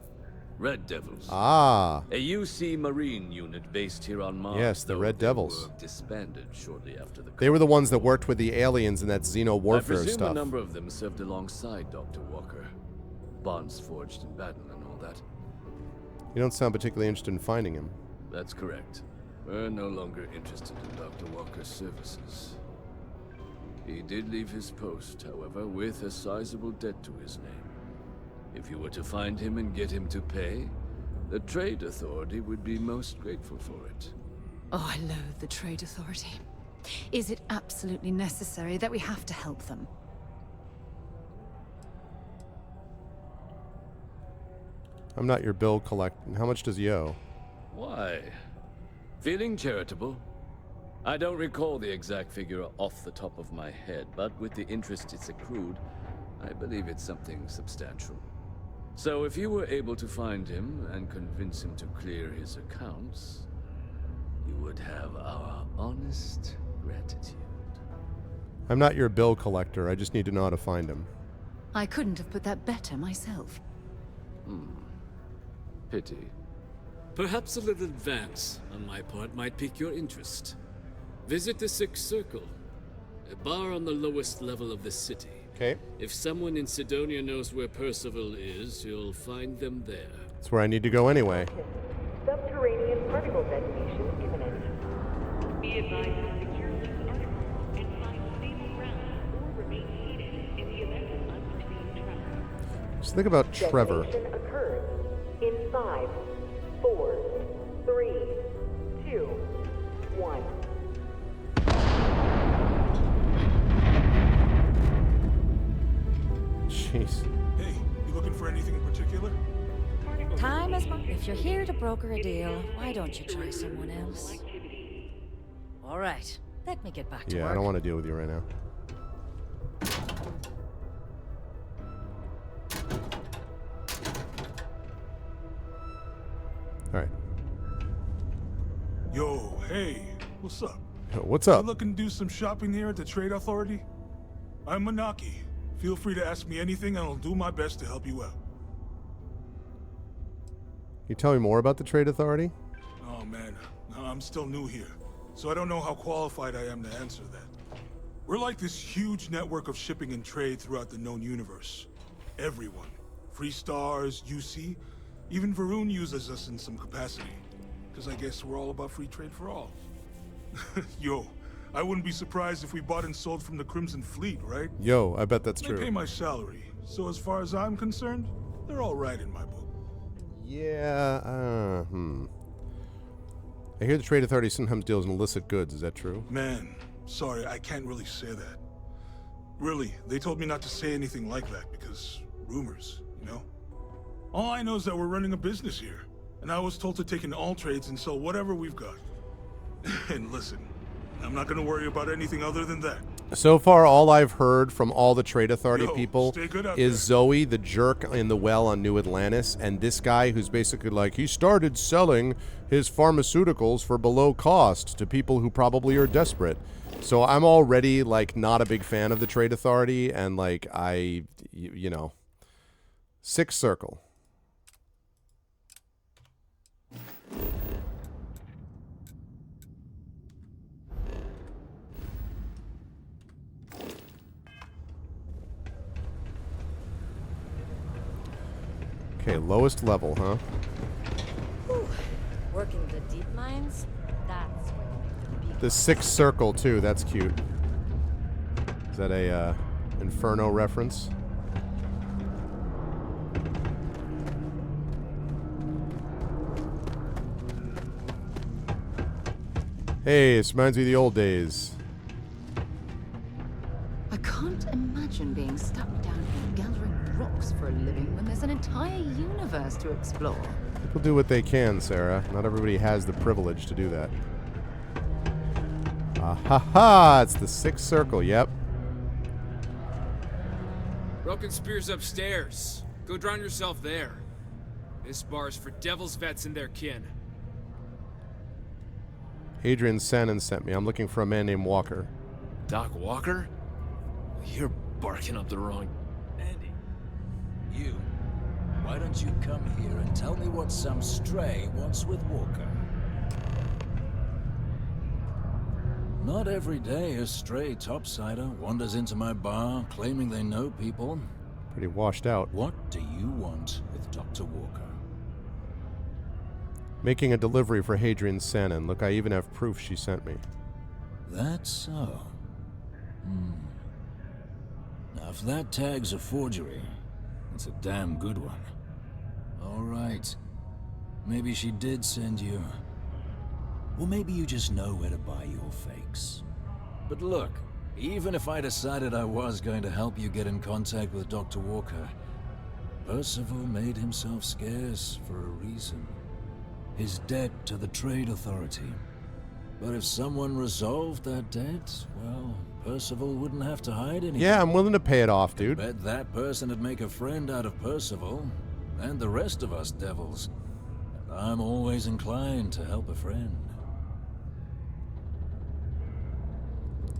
Red Devils. Ah. A UC Marine unit based here on Mars. Yes, the though Red they Devils. were disbanded shortly after the They were the ones that worked with the aliens in that Xeno warfare I presume stuff. a number of them served alongside Dr. Walker. Bonds forged in battle and all that. You don't sound particularly interested in finding him. That's correct. We're no longer interested in Dr. Walker's services. He did leave his post, however, with a sizable debt to his name. If you were to find him and get him to pay, the Trade Authority would be most grateful for it. Oh, I loathe the Trade Authority. Is it absolutely necessary that we have to help them? I'm not your bill collector. How much does he owe? Why? Feeling charitable? I don't recall the exact figure off the top of my head, but with the interest it's accrued, I believe it's something substantial. So if you were able to find him and convince him to clear his accounts, you would have our honest gratitude. I'm not your bill collector. I just need to know how to find him. I couldn't have put that better myself. Pity. Perhaps a little advance on my part might pique your interest. Visit the Sixth Circle, a bar on the lowest level of the city. Okay. If someone in Sidonia knows where Percival is, you'll find them there. That's where I need to go anyway. Subterranean particle detonation imminent. Be advised to secure this article and find stable ground or remain seated in the event of unforeseen travel. Just think about Trevor. Detonation occurs in 5, 4, 3, 2, 1. Jeez. Hey, you looking for anything in particular? Time is money. If you're here to broker a deal, why don't you try someone else? All right, let me get back to work. Yeah, I don't want to deal with you right now. All right. Yo, hey, what's up? What's up? You looking to do some shopping here at the Trade Authority? I'm Manaki. Feel free to ask me anything and I'll do my best to help you out. Can you tell me more about the Trade Authority? Oh man, I'm still new here, so I don't know how qualified I am to answer that. We're like this huge network of shipping and trade throughout the known universe. Everyone. Free Stars, UC, even Varun uses us in some capacity. Because I guess we're all about free trade for all. Yo, I wouldn't be surprised if we bought and sold from the Crimson Fleet, right? Yo, I bet that's They true. pay my salary, so as far as I'm concerned, they're all right in my book. Yeah, I hear the Trade Authority sometimes deals in illicit goods. Is that true? Man, sorry, I can't really say that. Really, they told me not to say anything like that because rumors, you know? All I know is that we're running a business here, and I was told to take in all trades and sell whatever we've got. And listen, I'm not gonna worry about anything other than that. So far, all I've heard from all the Trade Authority people stay good out is there. Zoe, the jerk in the well on New Atlantis, and this guy who's basically like, he started selling his pharmaceuticals for below cost to people who probably are desperate. So I'm already, like, not a big fan of the Trade Authority, and, like, you know. Sixth Circle. Okay, lowest level, huh? Whew. Working the deep mines? That's where you make the big The Sixth Circle, too. That's cute. Is that a Inferno reference? Hey, this reminds me of the old days. I can't imagine being stuck down here gathering rocks for a living when there's an entire universe to explore. People do what they can, Sarah. Not everybody has the privilege to do that. Ah ha ha! It's the Sixth Circle, yep. Broken Spear's upstairs. Go drown yourself there. This bar's for devil's vets and their kin. Adrian Sannon sent me. I'm looking for a man named Walker. Doc Walker? You're barking up the wrong... Andy, you. Why don't you come here and tell me what some stray wants with Walker? Not every day a stray topsider wanders into my bar claiming they know people. Pretty washed out. What do you want with Dr. Walker? Making a delivery for Hadrian Sannon. Look, I even have proof she sent me. That's so. Now, if that tag's a forgery, it's a damn good one. All right. Maybe she did send you. Or maybe you just know where to buy your fakes. But look, even if I decided I was going to help you get in contact with Dr. Walker, Percival made himself scarce for a reason. His debt to the Trade Authority. But if someone resolved that debt, well, Percival wouldn't have to hide anything. Yeah, I'm willing to pay it off, dude. Bet that person would make a friend out of Percival, and the rest of us devils. And I'm always inclined to help a friend.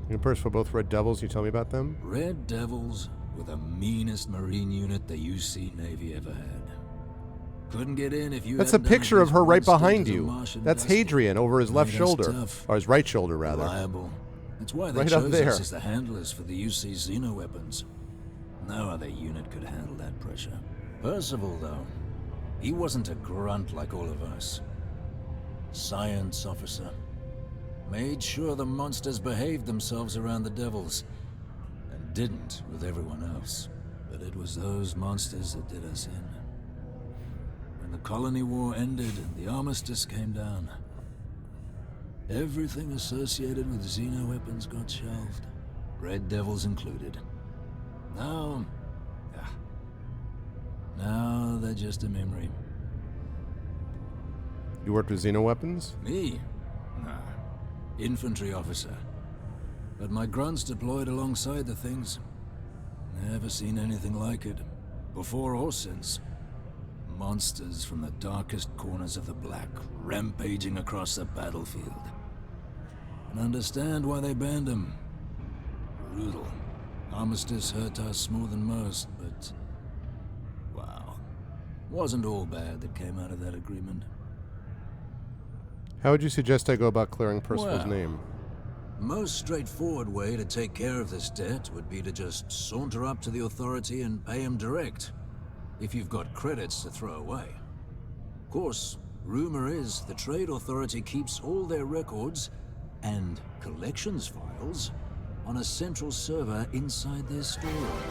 You and Percival both Red Devils. You tell me about them? Red Devils were the meanest Marine unit the UC Navy ever had. Couldn't get in if you. That's a hadn't done picture at of least her one right stint behind as a you. Martian That's vessel. Hadrian over his left Made us shoulder. tough, Or his right shoulder, rather. reliable. That's why they Right up chose there. us as the handlers for the UC Xeno weapons. No other unit could handle that pressure. Percival, though, he wasn't a grunt like all of us. Science officer. Made sure the monsters behaved themselves around the devils. And didn't with everyone else. But it was those monsters that did us in. When the colony war ended and the armistice came down, everything associated with Xeno weapons got shelved. Red Devils included. Now they're just a memory. You worked with Xeno weapons? Me? Nah. Infantry officer. But my grunts deployed alongside the things. Never seen anything like it. Before or since. Monsters from the darkest corners of the Black, rampaging across the battlefield. And understand why they banned them. Brutal. Armistice hurt us more than most, but... wow. Wasn't all bad that came out of that agreement. How would you suggest I go about clearing Percival's Well, name? Most straightforward way to take care of this debt would be to just saunter up to the authority and pay him direct, if you've got credits to throw away. Of course, rumor is the Trade Authority keeps all their records and collections files on a central server inside their storeroom.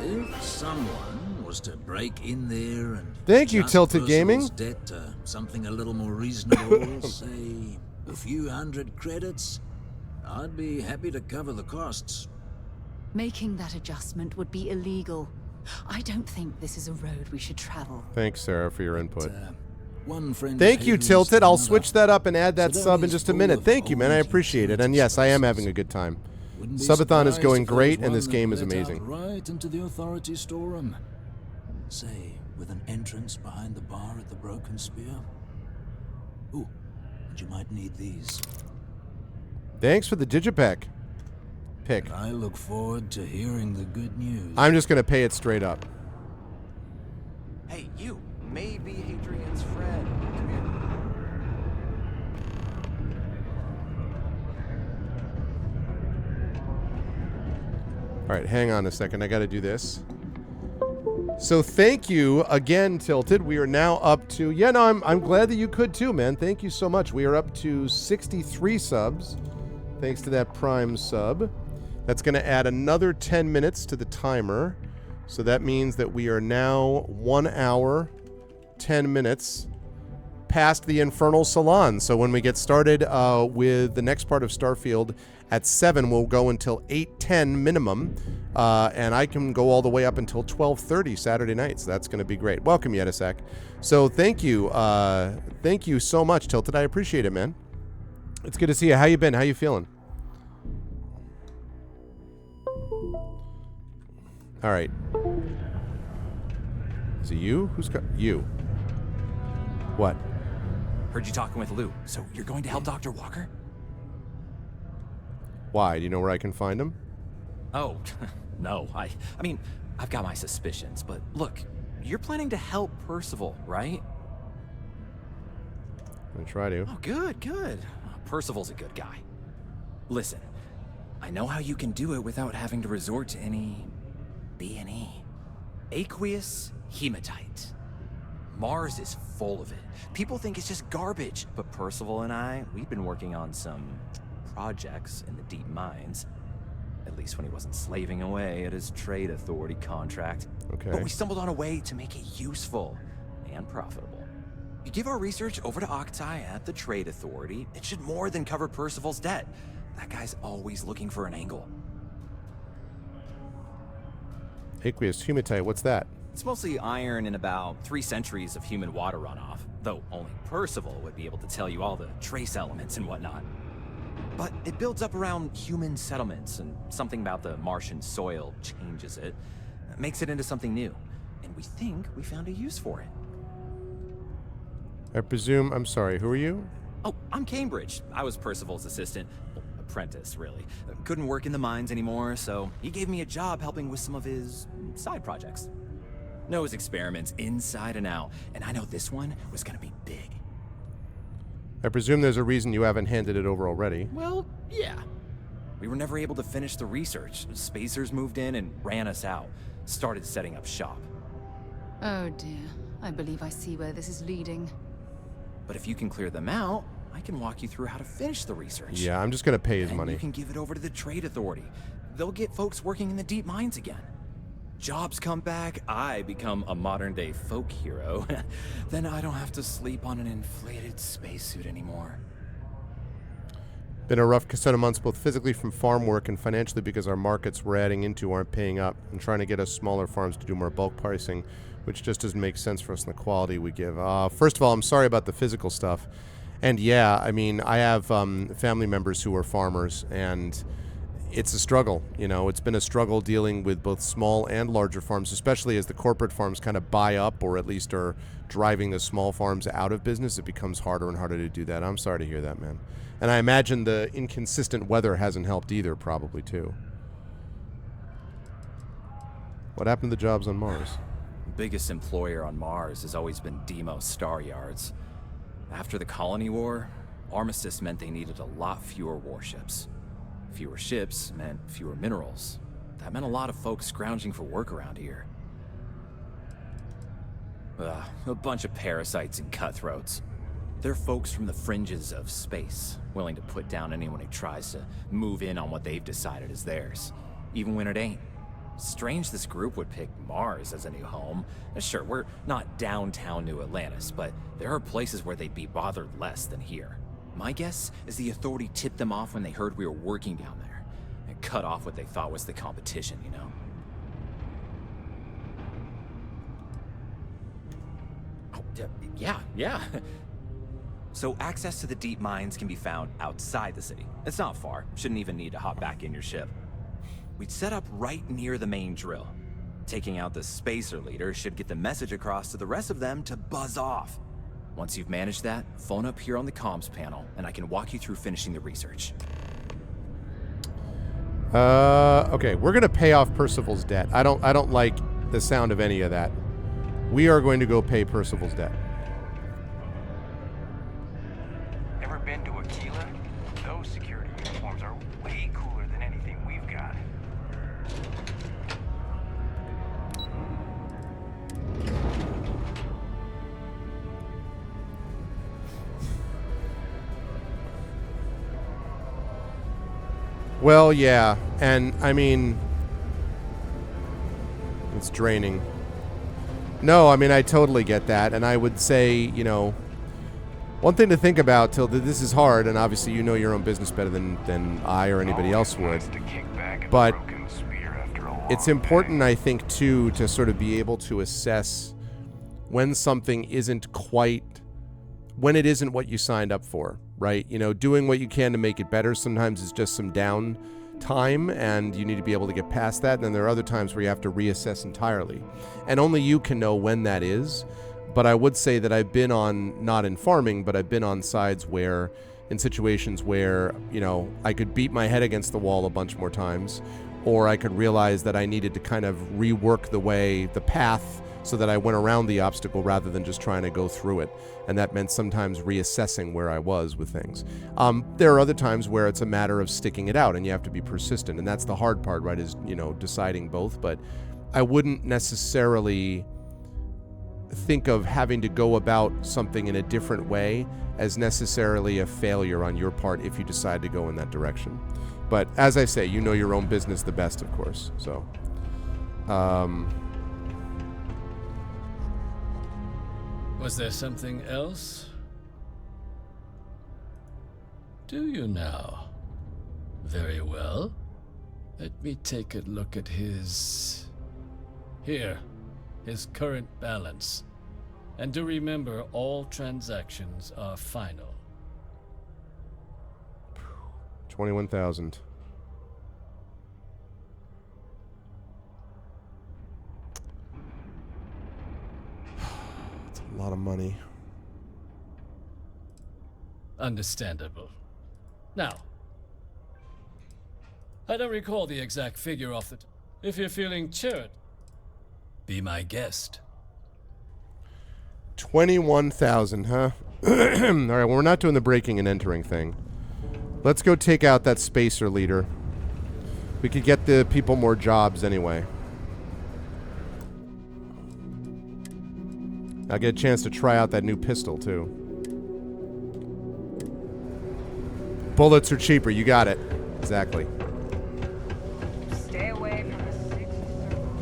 If someone was to break in there and Thank you, adjust Tilted Gaming. Percival's debt to something a little more reasonable, say a few hundred credits, I'd be happy to cover the costs. Making that adjustment would be illegal. I don't think this is a road we should travel. Thanks, Sarah, for your input. One friend Thank you, pays Tilted. to I'll another. switch that up and add that So sub don't in be just a full minute. of Thank you, man. I always appreciate it. And yes, I am having a good time. Wouldn't be Subathon is surprised going if there great, was and this one game that is let out amazing. Right into the authority storeroom. Say, with an entrance behind the bar at the Broken Spear. Ooh, and you might need these. Thanks for the Digipack pick. I look forward to hearing the good news. I'm just going to pay it straight up. Hey, you. Maybe Hadrian's friend. Come here. All right, hang on a second. I got to do this. So thank you again, Tilted. We are now up to... Yeah, no, I'm glad that you could too, man. Thank you so much. We are up to 63 subs, thanks to that Prime sub. That's going to add another 10 minutes to the timer. So that means that we are now 1 hour, 10 minutes past the Infernal Salon. So when we get started with the next part of Starfield at 7, we'll go until 8:10 minimum. And I can go all the way up until 12:30 Saturday night. So that's going to be great. Welcome, Yedisek. So thank you. Thank you so much, Tilted. I appreciate it, man. It's good to see you. How you been? How you feeling? All right. Is it you? Who's got you? What? Heard you talking with Lou. So you're going to help Dr. Walker? Why? Do you know where I can find him? Oh, no. I mean, I've got my suspicions, but look, you're planning to help Percival, right? I'm gonna try to. Oh, good, good. Percival's a good guy. Listen, I know how you can do it without having to resort to any B&E. Aqueous hematite. Mars is full of it. People think it's just garbage, but Percival and I, we've been working on some projects in the deep mines. At least when he wasn't slaving away at his trade authority contract. Okay. But we stumbled on a way to make it useful and profitable. You give our research over to Octai at the trade authority, it should more than cover Percival's debt. That guy's always looking for an angle. Aqueous hematite. What's that? It's mostly iron and about 3 centuries of human water runoff, though only Percival would be able to tell you all the trace elements and whatnot. But it builds up around human settlements, and something about the Martian soil changes it, makes it into something new. And we think we found a use for it. I presume, I'm sorry, who are you? Oh, I'm Cambridge. I was Percival's assistant. Well, apprentice, really. Couldn't work in the mines anymore, so he gave me a job helping with some of his side projects. Knows experiments inside and out, and I know this one was gonna be big. I presume there's a reason you haven't handed it over already. Well, yeah. We were never able to finish the research. Spacers moved in and ran us out. Started setting up shop. Oh dear. I believe I see where this is leading. But if you can clear them out, I can walk you through how to finish the research. Yeah, I'm just gonna pay his And money. you can give it over to the Trade Authority. They'll get folks working in the deep mines again. Jobs come back, I become a modern-day folk hero. Then I don't have to sleep on an inflated spacesuit anymore. Been a rough set of months, both physically from farm work and financially because our markets we're adding into aren't paying up, and trying to get us smaller farms to do more bulk pricing, which just doesn't make sense for us in the quality we give. First of all, I'm sorry about the physical stuff. And yeah, I mean, I have family members who are farmers, and it's a struggle. You know, it's been a struggle dealing with both small and larger farms, especially as the corporate farms kind of buy up or at least are driving the small farms out of business. It becomes harder and harder to do that. I'm sorry to hear that, man. And I imagine the inconsistent weather hasn't helped either, probably, too. What happened to the jobs on Mars? The biggest employer on Mars has always been Deimos Star Yards. After the Colony War, armistice meant they needed a lot fewer warships. Fewer ships meant fewer minerals. That meant a lot of folks scrounging for work around here. A bunch of parasites and cutthroats. They're folks from the fringes of space, willing to put down anyone who tries to move in on what they've decided is theirs, even when it ain't. Strange this group would pick Mars as a new home. Sure, we're not downtown New Atlantis, but there are places where they'd be bothered less than here. My guess is the Authority tipped them off when they heard we were working down there, and cut off what they thought was the competition, you know? Oh, yeah. So access to the deep mines can be found outside the city. It's not far. Shouldn't even need to hop back in your ship. We'd set up right near the main drill. Taking out the spacer leader should get the message across to the rest of them to buzz off. Once you've managed that, phone up here on the comms panel, and I can walk you through finishing the research. Okay, we're gonna pay off Percival's debt. I don't like the sound of any of that. We are going to go pay Percival's debt. Ever been to Aquila? Those security uniforms are way cooler than anything we've got. Well, yeah, and I mean, it's draining. No, I mean, I totally get that, and I would say, you know, one thing to think about, Tilda, this is hard, and obviously you know your own business better than I or anybody else would, but it's important, I think, too, to sort of be able to assess when something isn't quite, when it isn't what you signed up for, right? You know, doing what you can to make it better sometimes is just some down time, and you need to be able to get past that. And then there are other times where you have to reassess entirely, and only you can know when that is. But I would say that I've been on, not in farming, but I've been on sides where, in situations where, you know, I could beat my head against the wall a bunch more times, or I could realize that I needed to kind of rework the path so that I went around the obstacle rather than just trying to go through it. And that meant sometimes reassessing where I was with things. There are other times where it's a matter of sticking it out and you have to be persistent. And that's the hard part, right, is, you know, deciding both. But I wouldn't necessarily think of having to go about something in a different way as necessarily a failure on your part if you decide to go in that direction. But as I say, you know your own business the best, of course. So, was there something else? Do you now? Very well. Let me take a look at his... Here. his current balance. And to remember, all transactions are final. 21,000. That's a lot of money. Understandable. Now, I don't recall the exact figure off the top. If you're feeling charitable, be my guest. 21,000, huh? All right, well, we're not doing the breaking and entering thing. Let's go take out that spacer leader. We could get the people more jobs anyway. I'll get a chance to try out that new pistol, too. Bullets are cheaper. You got it. Exactly. Stay away from the sixth circle.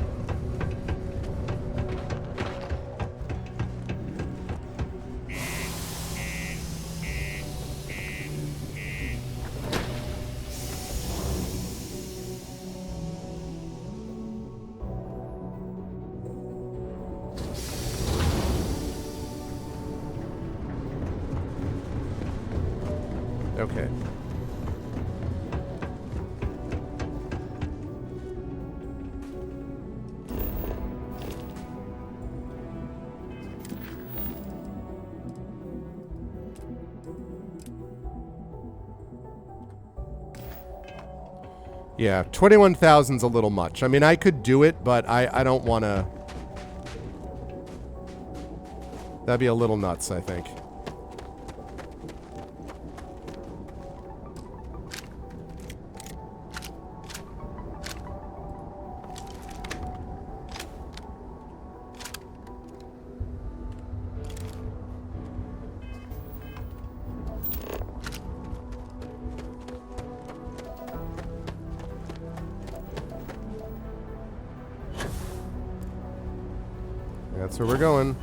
Okay. Yeah, 21,000's a little much. I mean, I could do it, but I don't want to. That'd be a little nuts, I think. That's where we're going.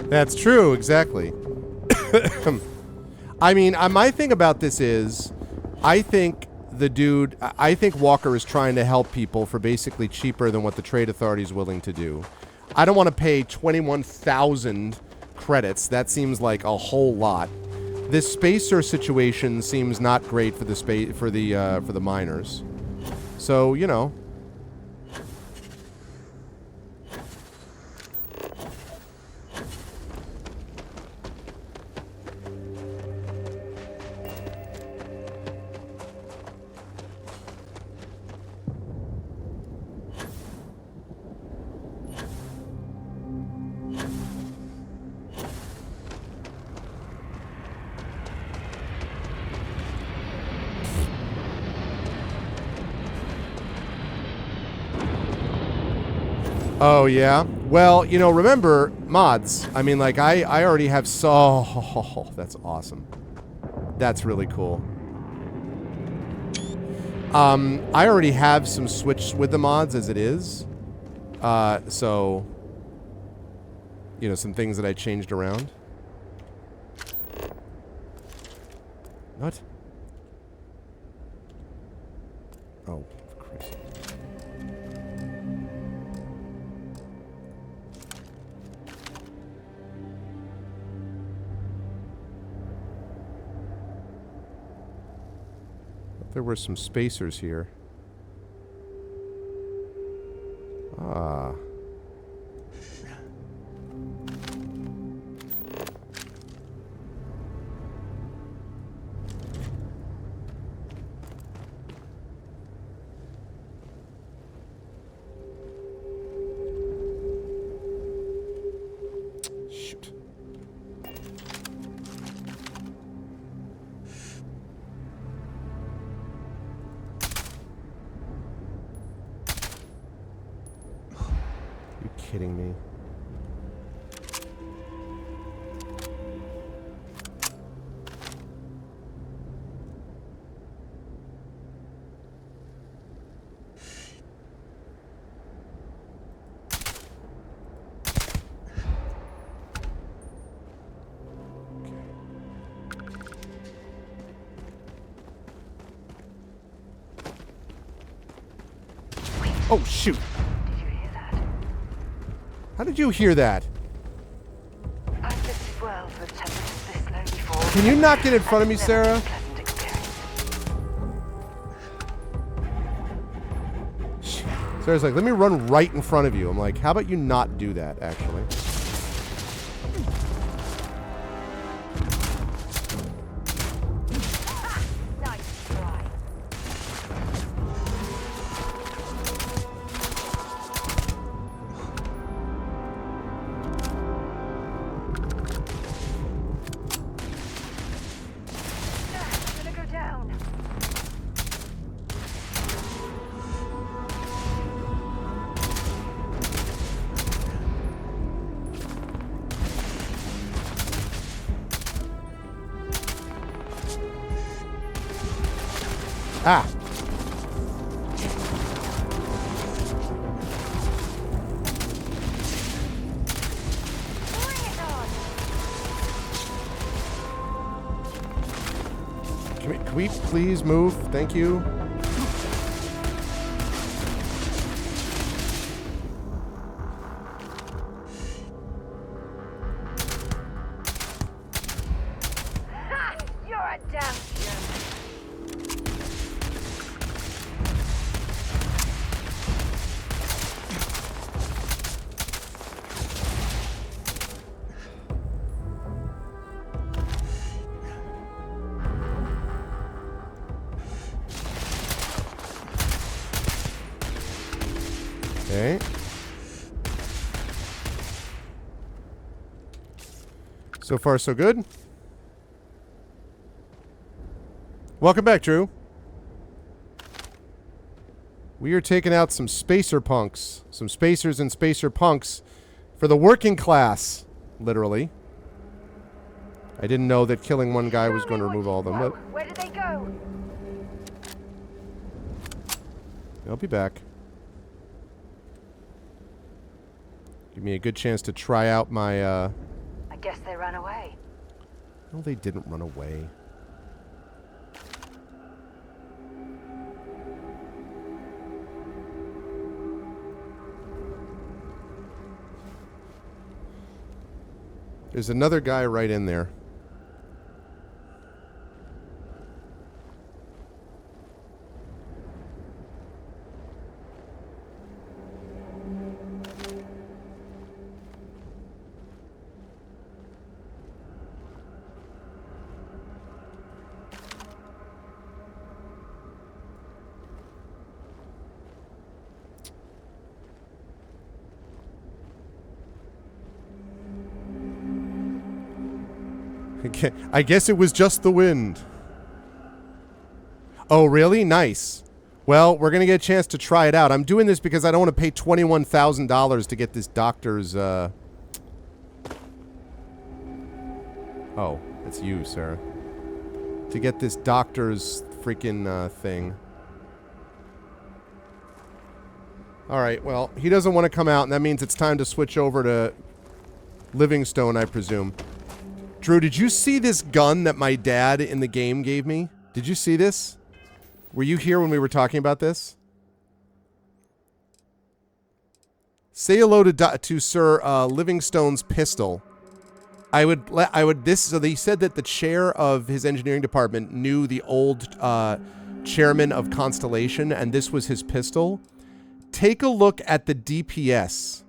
That's true, exactly. I mean, my thing about this is, I think Walker is trying to help people for basically cheaper than what the trade authority is willing to do. I don't want to pay 21,000 credits. That seems like a whole lot. This spacer situation seems not great for the miners. So, you know. Oh, yeah? Well, you know, remember, mods. I mean, like, I already have oh, that's awesome. That's really cool. I already have some Switch with the mods as it is. So, you know, some things that I changed around. What? Oh, for Christ's sake. There were some spacers here. Ah. kidding me? Oh, shoot. How did you hear that? Can you not get in front of me, Sarah? Sarah's like, let me run right in front of you. I'm like, how about you not do that, actually? Ah. Can we please move? Thank you. You're a damn Okay. So far, so good. Welcome back, Drew. We are taking out some spacer punks. Some spacers and spacer punks for the working class, literally. I didn't know that killing one guy was going to remove all of them, but Where did they go? I'll be back. Give me a good chance to try out my, I guess they ran away. No, they didn't run away. There's another guy right in there. I guess it was just the wind. Oh, really? Nice. Well, we're going to get a chance to try it out. I'm doing this because I don't want to pay $21,000 to get this doctor's, Oh, it's you, Sarah. To get this doctor's freaking thing. Alright, well, he doesn't want to come out, and that means it's time to switch over to Livingstone, I presume. Drew, did you see this gun that my dad in the game gave me? Did you see this? Were you here when we were talking about this? Say hello to Sir Livingstone's pistol. So they said that the chair of his engineering department knew the old chairman of Constellation, and this was his pistol. Take a look at the DPS.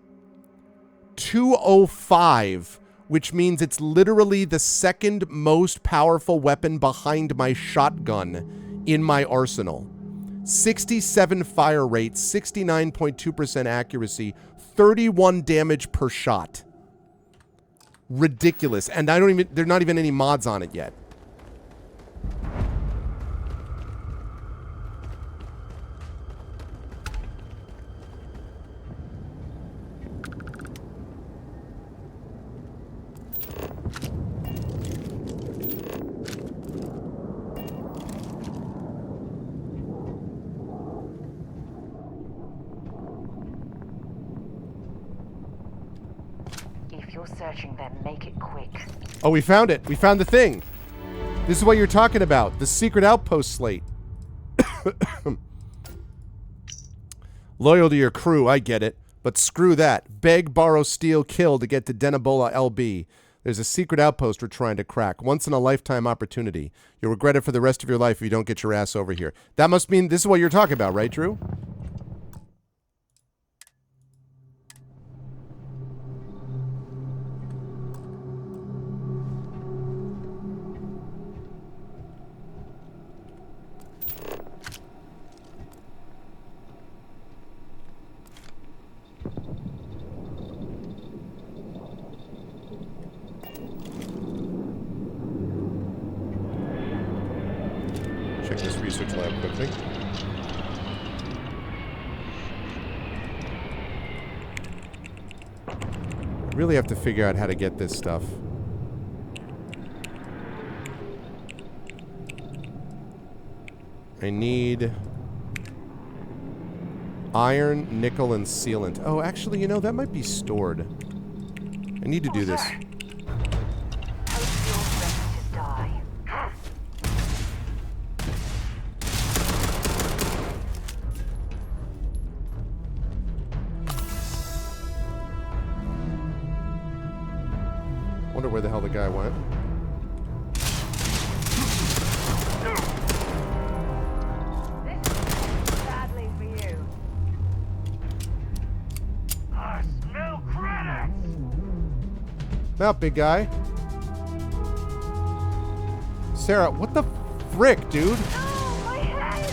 205. Which means it's literally the second most powerful weapon behind my shotgun in my arsenal. 67 fire rate, 69.2% accuracy, 31 damage per shot. Ridiculous. And there are not even any mods on it yet. If you're searching, then make it quick. Oh, we found it. We found the thing. This is what you're talking about. The secret outpost slate. Loyal to your crew, I get it. But screw that. Beg, borrow, steal, kill to get to Denebola LB. There's a secret outpost we're trying to crack. Once in a lifetime opportunity. You'll regret it for the rest of your life if you don't get your ass over here. That must mean this is what you're talking about, right, Drew? Check this research lab quickly. Really have to figure out how to get this stuff. I need iron, nickel, and sealant. Oh, actually, you know, that might be stored. I need to do this. Wonder where the hell the guy went. Sadly for you. I smell credits! Mount, big guy. Sarah, what the frick, dude? Oh, my head!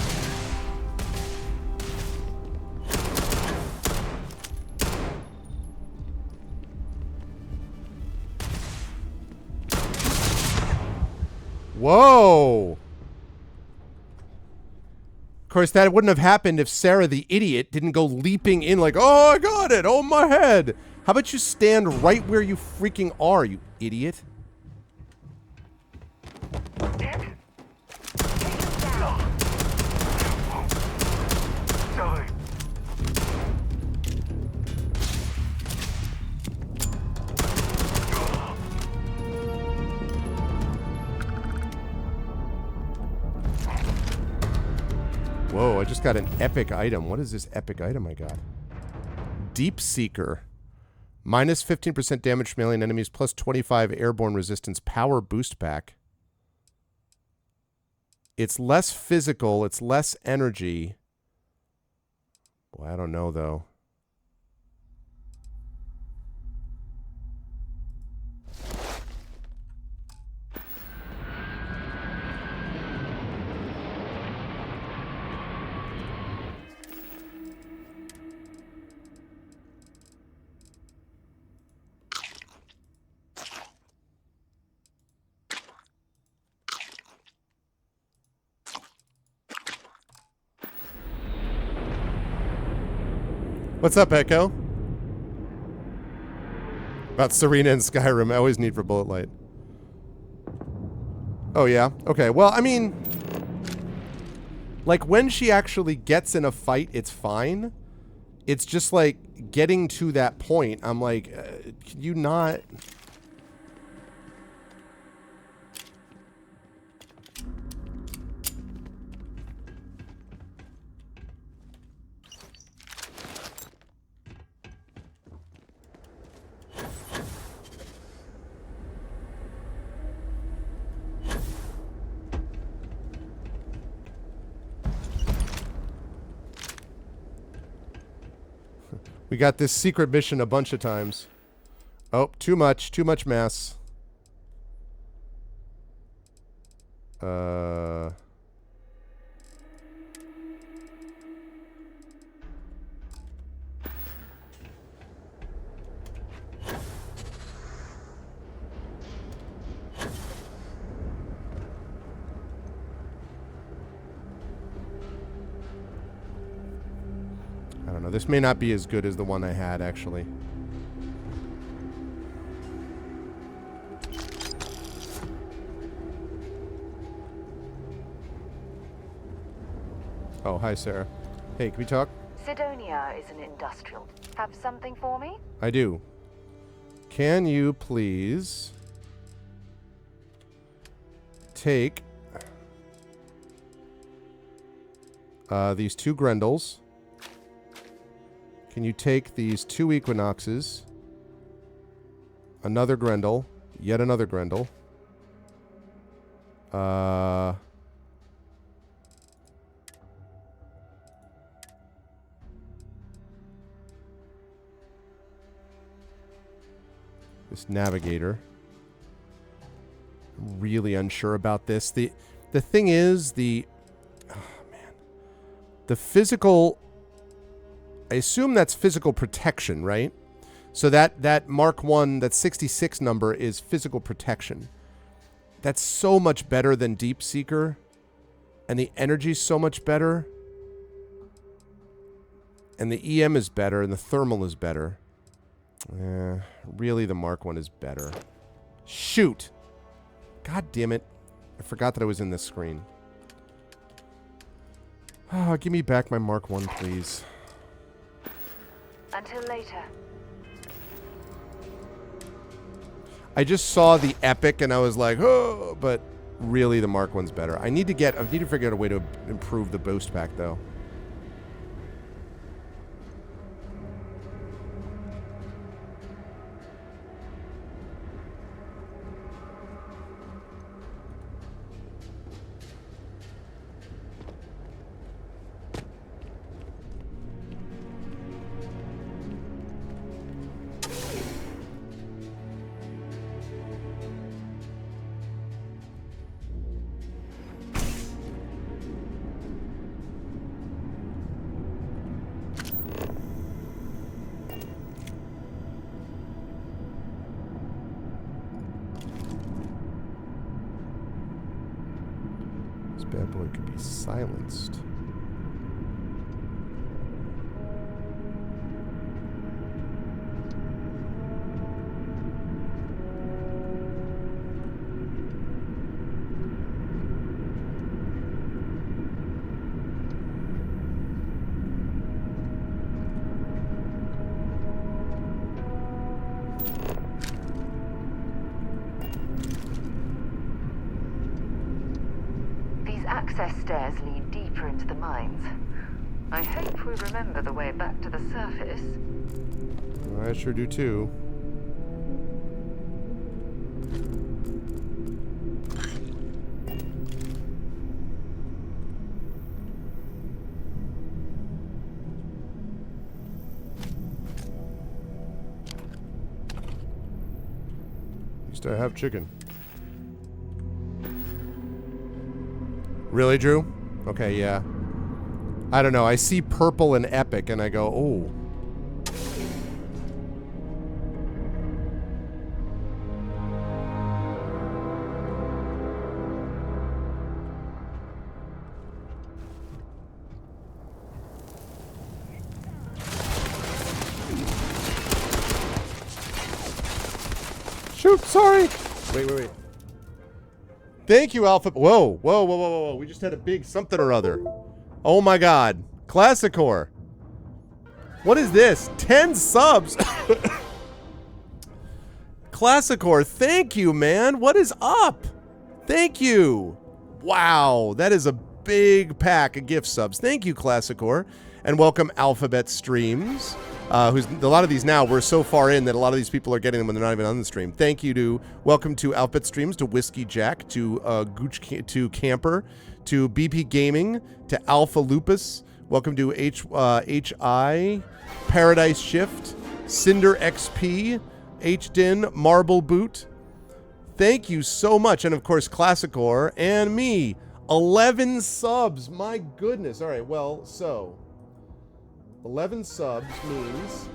Whoa! Of course, that wouldn't have happened if Sarah the idiot didn't go leaping in like, oh, I got it! Oh, my head! How about you stand right where you freaking are, you idiot? Whoa, I just got an epic item. What is this epic item I got? Deep Seeker. Minus 15% damage from alien enemies, plus 25 airborne resistance, power boost pack. It's less physical, it's less energy. Boy, I don't know, though. What's up, Echo? About Serena and Skyrim. I always need for bullet light. Oh, yeah? Okay, well, I mean... like, when she actually gets in a fight, it's fine. It's just, like, getting to that point. I'm like, can you not... We got this secret mission a bunch of times. Oh, too much mass. I don't know. This may not be as good as the one I had, actually. Oh, hi, Sarah. Hey, can we talk? Sidonia is an industrial. Have something for me? I do. Can you please take these 2 Grendels? Can you take these 2 Equinoxes? Another Grendel. Yet another Grendel. This Navigator. I'm really unsure about this. The thing is, the physical, I assume that's physical protection, right? So that Mark 1, that 66 number is physical protection. That's so much better than Deep Seeker. And the energy's so much better. And the EM is better, and the thermal is better. Really, the Mark 1 is better. Shoot! God damn it. I forgot that I was in this screen. Oh, give me back my Mark 1, please. Until later. I just saw the Epic and I was like, oh, but really the Mark 1's better. I need to figure out a way to improve the boost pack, though. Bad boy could be silenced. Access stairs lead deeper into the mines. I hope we remember the way back to the surface. I sure do too. Used to have chicken. Really, Drew? Okay, yeah. I don't know. I see purple and Epic, and I go, oh. Shoot, sorry. Wait. Thank you, Alpha. Whoa. We just had a big something or other. Oh my god. Classicor. What is this? 10 subs. Classicor, thank you, man. What is up? Thank you. Wow. That is a big pack of gift subs. Thank you, Classicor. And welcome, Alphabet Streams. A lot of these now, we're so far in that a lot of these people are getting them when they're not even on the stream. Thank you to, welcome to Alphabet Streams, to Whiskey Jack, to to Camper, to BP Gaming, to Alpha Lupus. Welcome to HI, Paradise Shift, Cinder XP, HDin, Marble Boot. Thank you so much. And of course, Classicor and me. 11 subs. My goodness. All right, well, so 11 subs means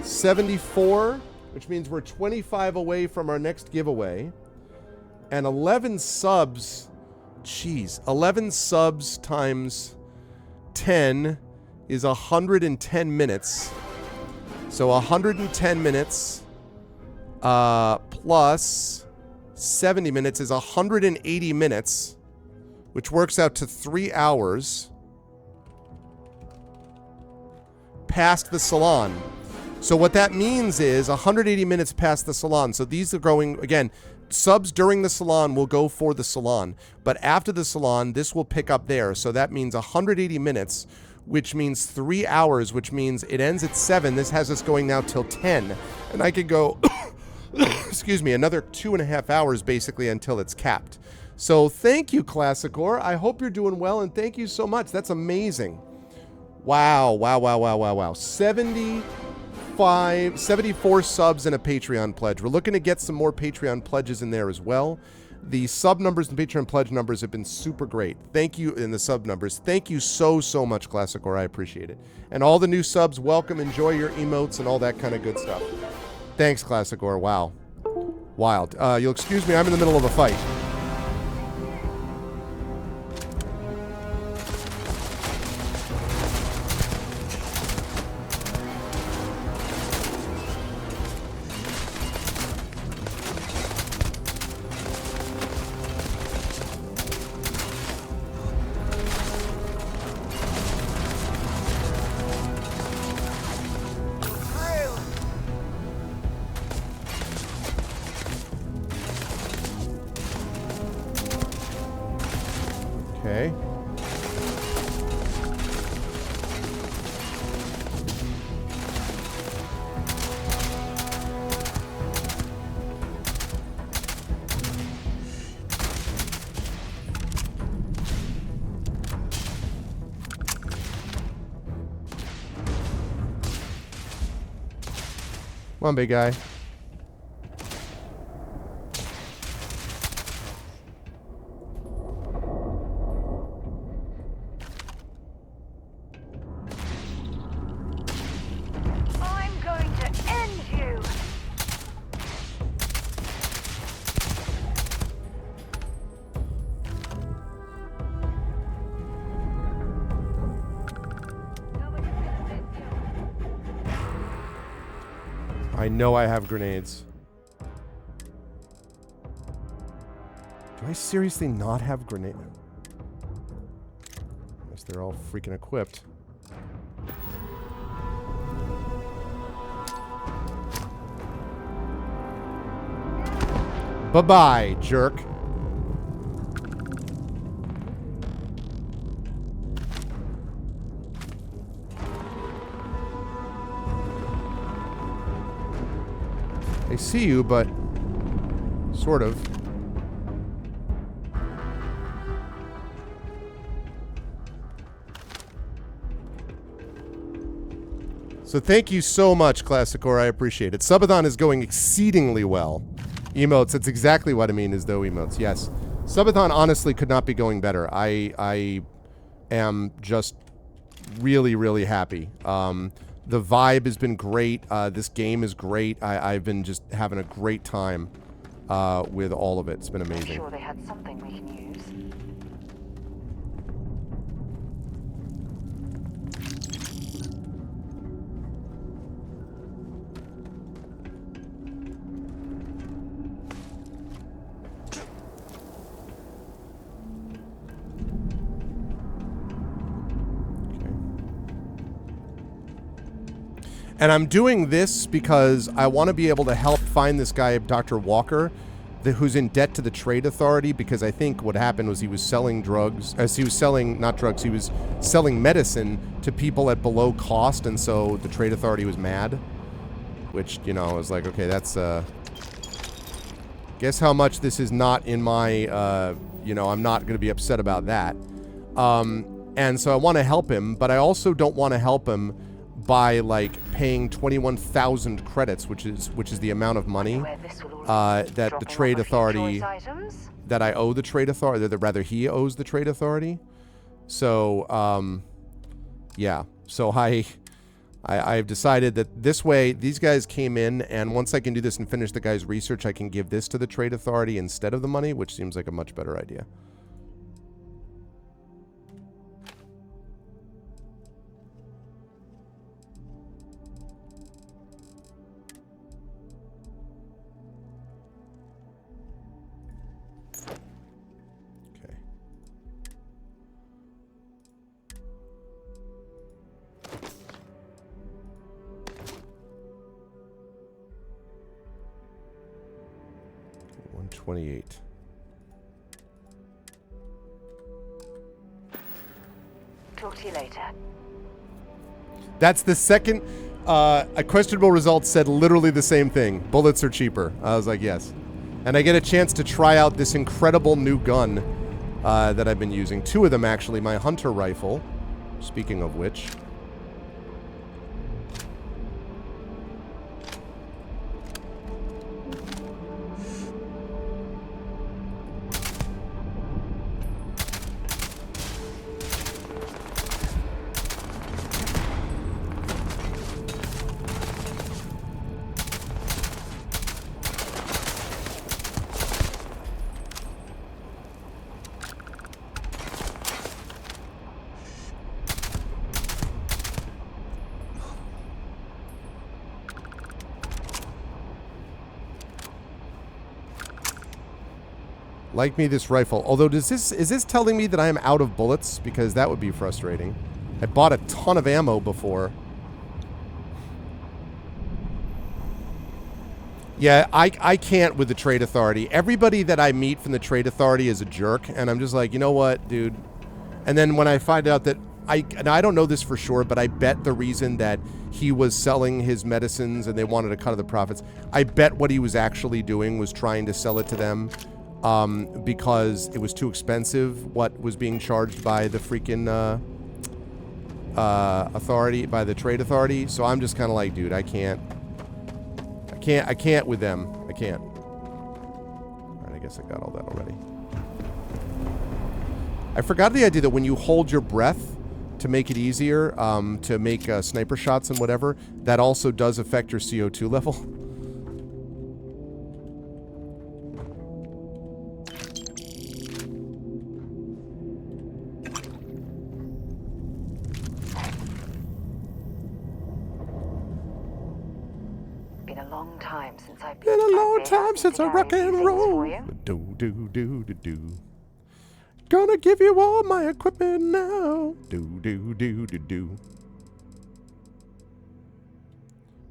74, which means we're 25 away from our next giveaway. And 11 subs, 11 subs times 10 is 110 minutes. So 110 minutes plus 70 minutes is 180 minutes, which works out to 3 hours past the salon. So what that means is 180 minutes past the salon. So these are going, again, subs during the salon will go for the salon. But after the salon, this will pick up there. So that means 180 minutes, which means 3 hours, which means it ends at 7. This has us going now till 10. And I could go, excuse me, another 2.5 hours basically until it's capped. So thank you, Classicor. I hope you're doing well, and thank you so much. That's amazing. Wow, wow, wow, wow, wow, wow. 74 subs and a Patreon pledge. We're looking to get some more Patreon pledges in there as well. The sub numbers and Patreon pledge numbers have been super great. Thank you, in the sub numbers. Thank you so, so much, Classicor. I appreciate it. And all the new subs, welcome. Enjoy your emotes and all that kind of good stuff. Thanks, Classicor. Wow. Wild. You'll excuse me, I'm in the middle of a fight. Okay. Come on, big guy. I'm going to end you! I know I have grenades. Do I seriously not have grenades? Unless they're all freaking equipped. Bye-bye, jerk. I see you, but sort of. So thank you so much, Classicor. I appreciate it. Subathon is going exceedingly well. Emotes, that's exactly what I mean is though emotes. Yes. Subathon honestly could not be going better. I am just really, really happy. The vibe has been great. This game is great. I've been just having a great time with all of it. It's been amazing. I'm sure they had something we can use. And I'm doing this because I want to be able to help find this guy, Dr. Walker, who's in debt to the Trade Authority, because I think what happened was he was selling drugs, he was selling, not drugs, he was selling medicine to people at below cost, and so the Trade Authority was mad, which, you know, I was like, okay, that's, guess how much this is not in my, you know, I'm not going to be upset about that. And so I want to help him, but I also don't want to help him by like paying 21,000 credits, which is the amount of money that the Trade Authority, that I owe the Trade Authority, that rather he owes the Trade Authority. So yeah, so I've decided that this way these guys came in, and once I can do this and finish the guy's research, I can give this to the Trade Authority instead of the money, which seems like a much better idea. 128. Talk to you later. That's the second. A questionable result said literally the same thing. Bullets are cheaper. I was like, yes. And I get a chance to try out this incredible new gun that I've been using. 2 of them, actually. My hunter rifle. Speaking of which. Like me this rifle. Although, is this telling me that I am out of bullets? Because that would be frustrating. I bought a ton of ammo before. Yeah, I can't with the Trade Authority. Everybody that I meet from the Trade Authority is a jerk, and I'm just like, you know what, dude? And then when I find out that and I don't know this for sure, but I bet the reason that he was selling his medicines and they wanted a cut of the profits, I bet what he was actually doing was trying to sell it to them. Because it was too expensive what was being charged by the freaking authority, by the Trade Authority. So I'm just kind of like, dude, I can't with them. I can't. All right, I guess I got all that already. I forgot the idea that when you hold your breath to make it easier, to make sniper shots and whatever, that also does affect your CO2 level. Been a long time since I rock and roll. Do do do do do. Gonna give you all my equipment now. Do do do do do.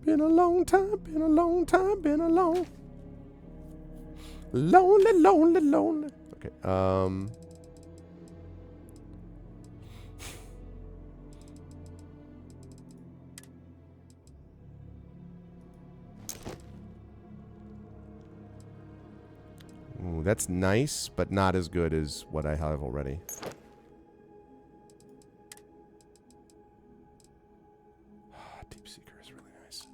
Been a long time, been a long time, been a long. Lonely, lonely, lonely. Okay, Ooh, that's nice, but not as good as what I have already. Deep Seeker is really nice.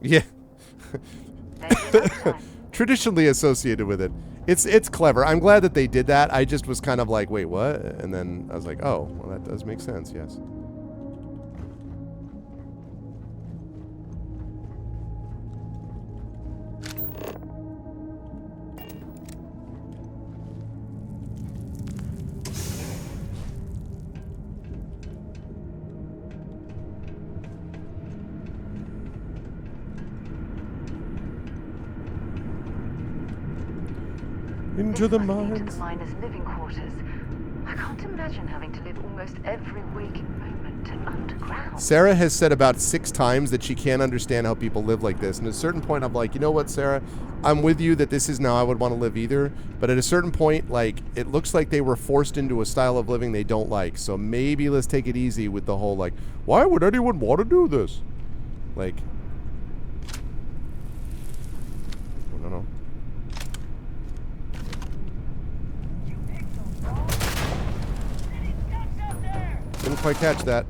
Yeah. Traditionally associated with it. It's clever. I'm glad that they did that. I just was kind of like, wait, what? And then I was like, oh, well, that does make sense, yes. Into the mines. Into the miners' living quarters. I can't imagine having to live almost every waking moment underground. Sarah has said about 6 times that she can't understand how people live like this. And at a certain point, I'm like, you know what, Sarah? I'm with you that this is now I would want to live either. But at a certain point, like, it looks like they were forced into a style of living they don't like. So maybe let's take it easy with the whole, like, why would anyone want to do this? Like, I don't know. Didn't quite catch that.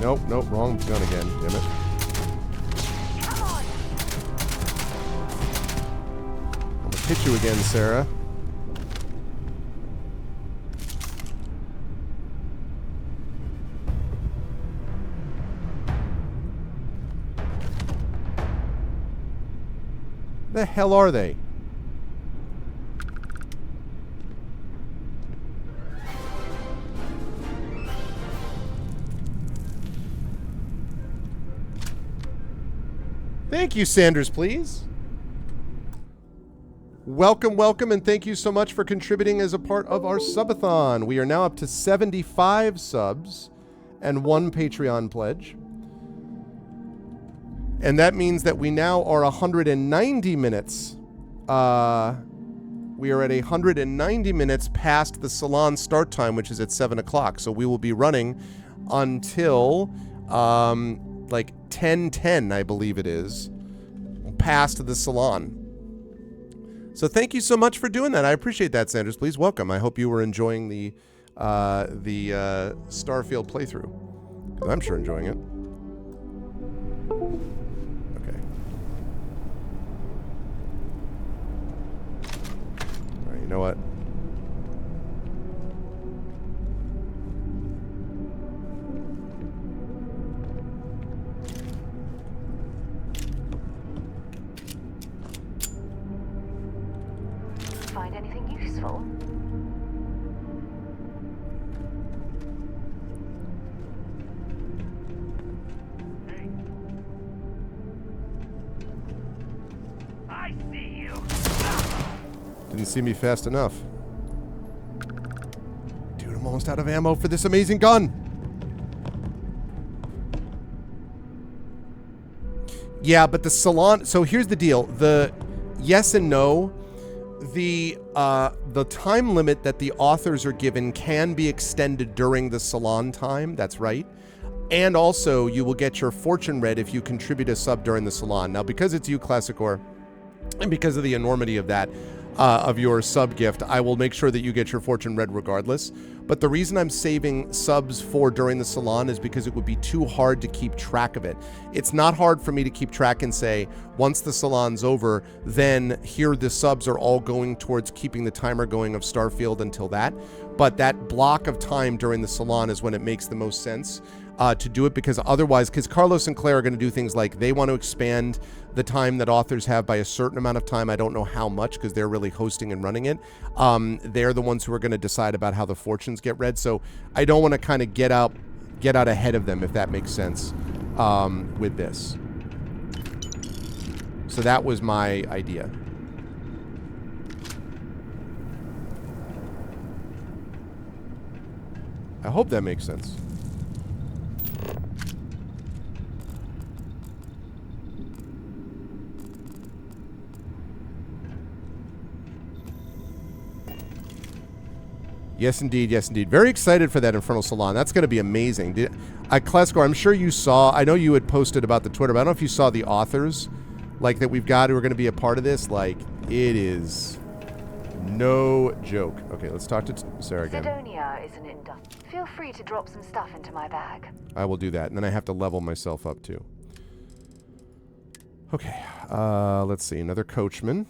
Nope, nope, wrong gun again, damn it. Hit you again, Sarah. The hell are they? Thank you, Sanders, please. Welcome, welcome, and thank you so much for contributing as a part of our subathon. We are now up to 75 subs and 1 Patreon pledge. And that means that we now are 190 minutes. We are at 190 minutes past the salon start time, which is at 7 o'clock. So we will be running until like 10:10, I believe it is, past the salon. So thank you so much for doing that. I appreciate that, Sanders. Please welcome. I hope you were enjoying the Starfield playthrough, because I'm sure enjoying it. Okay. All right. You know what? Find anything useful? I see you. Didn't see me fast enough. Dude, I'm almost out of ammo for this amazing gun. Yeah, but the salon... So here's the deal. The yes and no. The time limit that the authors are given can be extended during the salon time. That's right. And also, you will get your fortune read if you contribute a sub during the salon. Now, because it's you, Classicor, and because of the enormity of that, of your sub gift, I will make sure that you get your fortune read regardless. But the reason I'm saving subs for during the salon is because it would be too hard to keep track of it. It's not hard for me to keep track and say, once the salon's over, then here the subs are all going towards keeping the timer going of Starfield until that. But that block of time during the salon is when it makes the most sense to do it, because otherwise, because Carlos and Claire are going to do things like they want to expand the time that authors have by a certain amount of time. I don't know how much, because they're really hosting and running it. They're the ones who are going to decide about how the fortunes get read. So I don't want to kind of get out ahead of them, if that makes sense, with this. So that was my idea. I hope that makes sense. Yes, indeed. Yes, indeed. Very excited for that Infernal Salon. That's going to be amazing. Classico, I'm sure you saw, I know you had posted about the Twitter, but I don't know if you saw the authors, like, that we've got who are going to be a part of this. Like, it is no joke. Okay, let's talk to Sarah again. Sidonia is an industry. Feel free to drop some stuff into my bag. I will do that. And then I have to level myself up, too. Okay, let's see. Another coachman.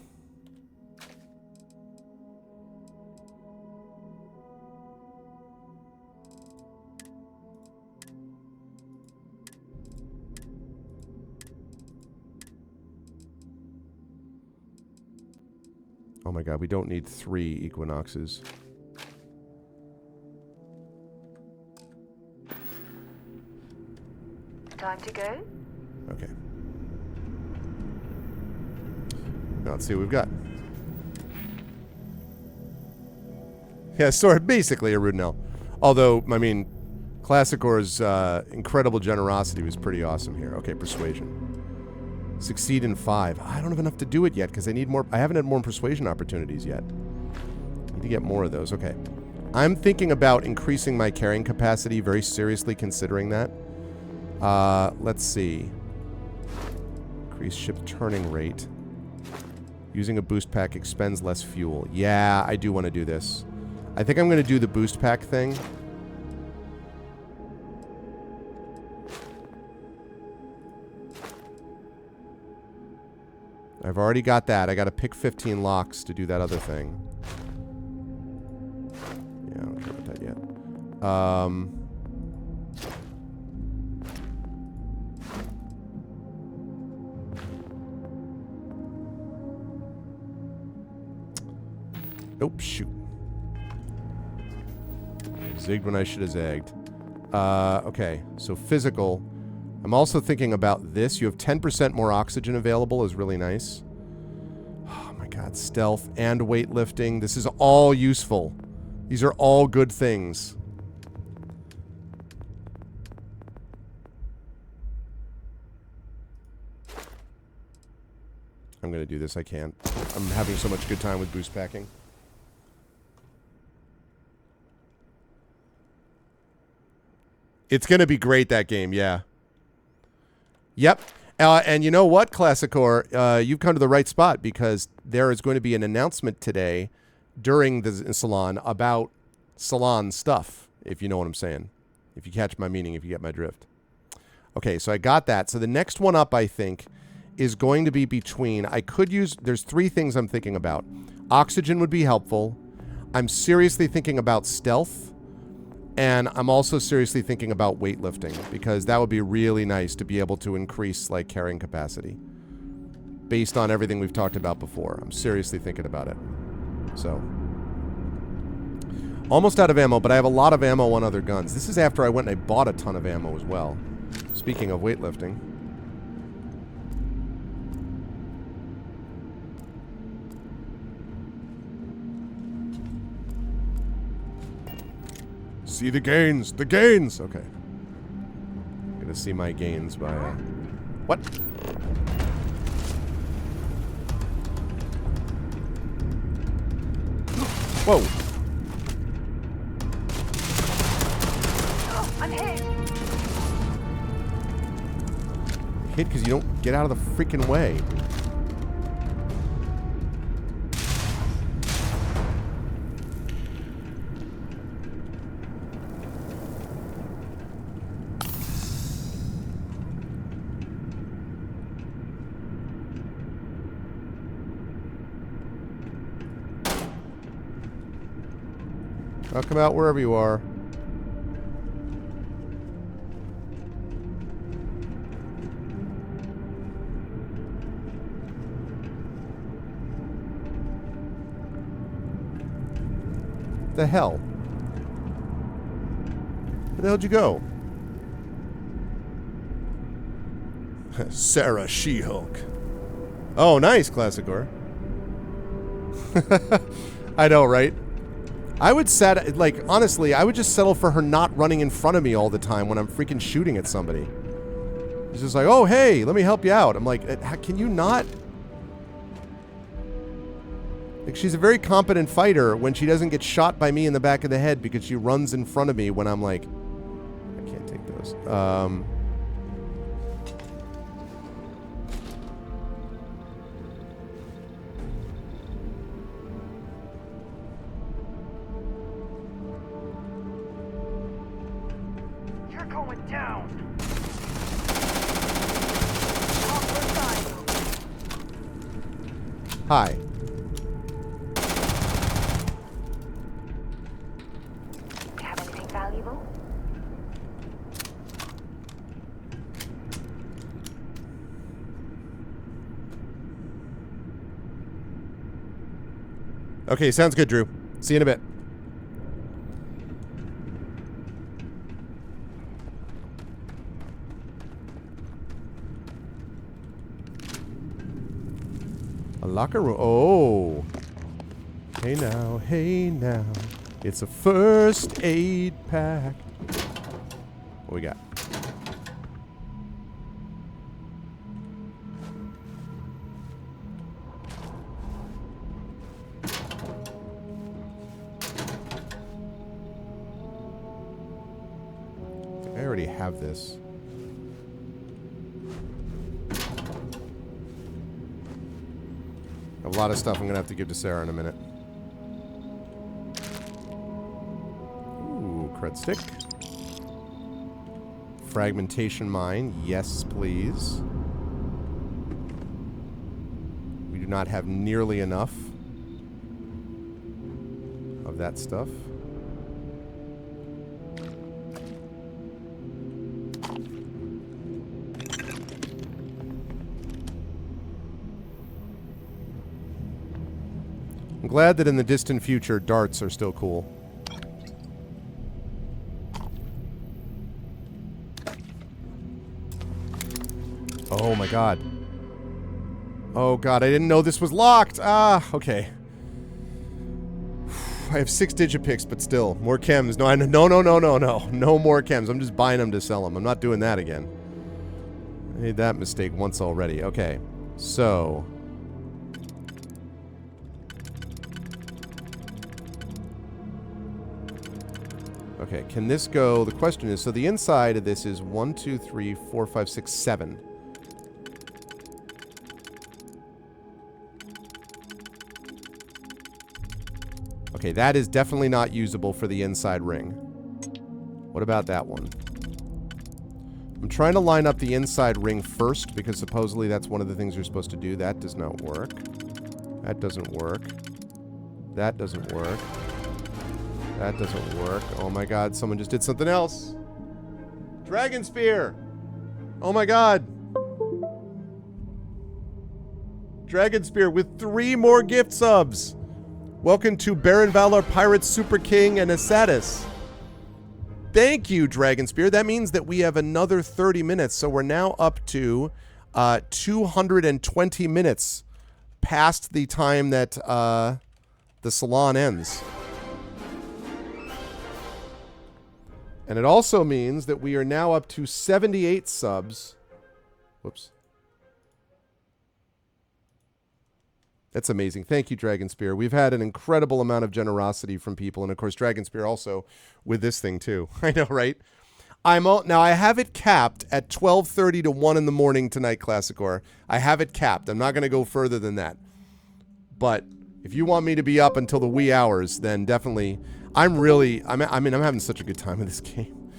Oh my god, we don't need 3 equinoxes. Time to go? Okay. Now let's see what we've got. Yeah, sort of basically a Rudnell. Although, I mean, Classicor's incredible generosity was pretty awesome here. Okay, persuasion. Succeed in 5. I don't have enough to do it yet because I need more. I haven't had more persuasion opportunities yet. Need to get more of those. Okay. I'm thinking about increasing my carrying capacity, very seriously considering that. Let's see. Increase ship turning rate. Using a boost pack expends less fuel. Yeah, I do want to do this. I think I'm going to do the boost pack thing. I've already got that. I got to pick 15 locks to do that other thing. Yeah, I don't care about that yet. Nope, shoot. Zigged when I should have zagged. Okay, so physical. I'm also thinking about this. You have 10% more oxygen available is really nice. Oh my god, stealth and weightlifting. This is all useful. These are all good things. I'm going to do this. I can't. I'm having so much good time with boost packing. It's going to be great, that game, yeah. Yep. And you know what, Classicor? You've come to the right spot because there is going to be an announcement today during the salon about salon stuff, if you know what I'm saying. If you catch my meaning, if you get my drift. Okay, so I got that. So the next one up, I think, is going to be between... I could use... There's three things I'm thinking about. Oxygen would be helpful. I'm seriously thinking about stealth. And I'm also seriously thinking about weightlifting, because that would be really nice to be able to increase, like, carrying capacity. Based on everything we've talked about before. I'm seriously thinking about it. So... Almost out of ammo, but I have a lot of ammo on other guns. This is after I went and I bought a ton of ammo as well. Speaking of weightlifting... See the gains! The gains! Okay. I'm gonna see my gains by, What? Whoa! I'm hit! Hit because you don't get out of the freaking way. I'll come out wherever you are. The hell? Where the hell'd you go? Sarah She-Hulk. Oh, nice, Classicor. I know, right? I would honestly, I would just settle for her not running in front of me all the time when I'm freaking shooting at somebody. It's just like, oh, hey, let me help you out. I'm like, can you not? Like, she's a very competent fighter when she doesn't get shot by me in the back of the head because she runs in front of me when I'm like, I can't take those. You're going down! Hi. Have anything valuable? Okay, sounds good, Drew. See you in a bit. A locker room. Oh. Hey now, hey now. It's a first aid pack. What we got? I already have this. A lot of stuff I'm going to have to give to Sarah in a minute. Ooh, cred stick. Fragmentation mine. Yes, please. We do not have nearly enough of that stuff. I'm glad that in the distant future, darts are still cool. Oh my god. Oh god, I didn't know this was locked. Ah, okay. I have 6 digipicks, but still. More chems. No, no. No more chems. I'm just buying them to sell them. I'm not doing that again. I made that mistake once already. Okay. So. Okay, can this go? The question is, so the inside of this is 1, 2, 3, 4, 5, 6, 7. Okay, that is definitely not usable for the inside ring. What about that one? I'm trying to line up the inside ring first because supposedly that's one of the things you're supposed to do. That does not work. That doesn't work. That doesn't work. That doesn't work. Oh my god, someone just did something else. Dragon Spear! Oh my god. Dragon Spear with 3 more gift subs. Welcome to Baron Valor, Pirate Super King, and Asatis. Thank you, Dragon Spear. That means that we have another 30 minutes, so we're now up to 220 minutes past the time that the salon ends. And it also means that we are now up to 78 subs. Whoops. That's amazing. Thank you, Dragon Spear. We've had an incredible amount of generosity from people. And, of course, Dragon Spear also with this thing, too. I know, right? Now, I have it capped at 12:30 to 1 in the morning tonight, Classicor. I have it capped. I'm not going to go further than that. But if you want me to be up until the wee hours, then definitely. I'm having such a good time with this game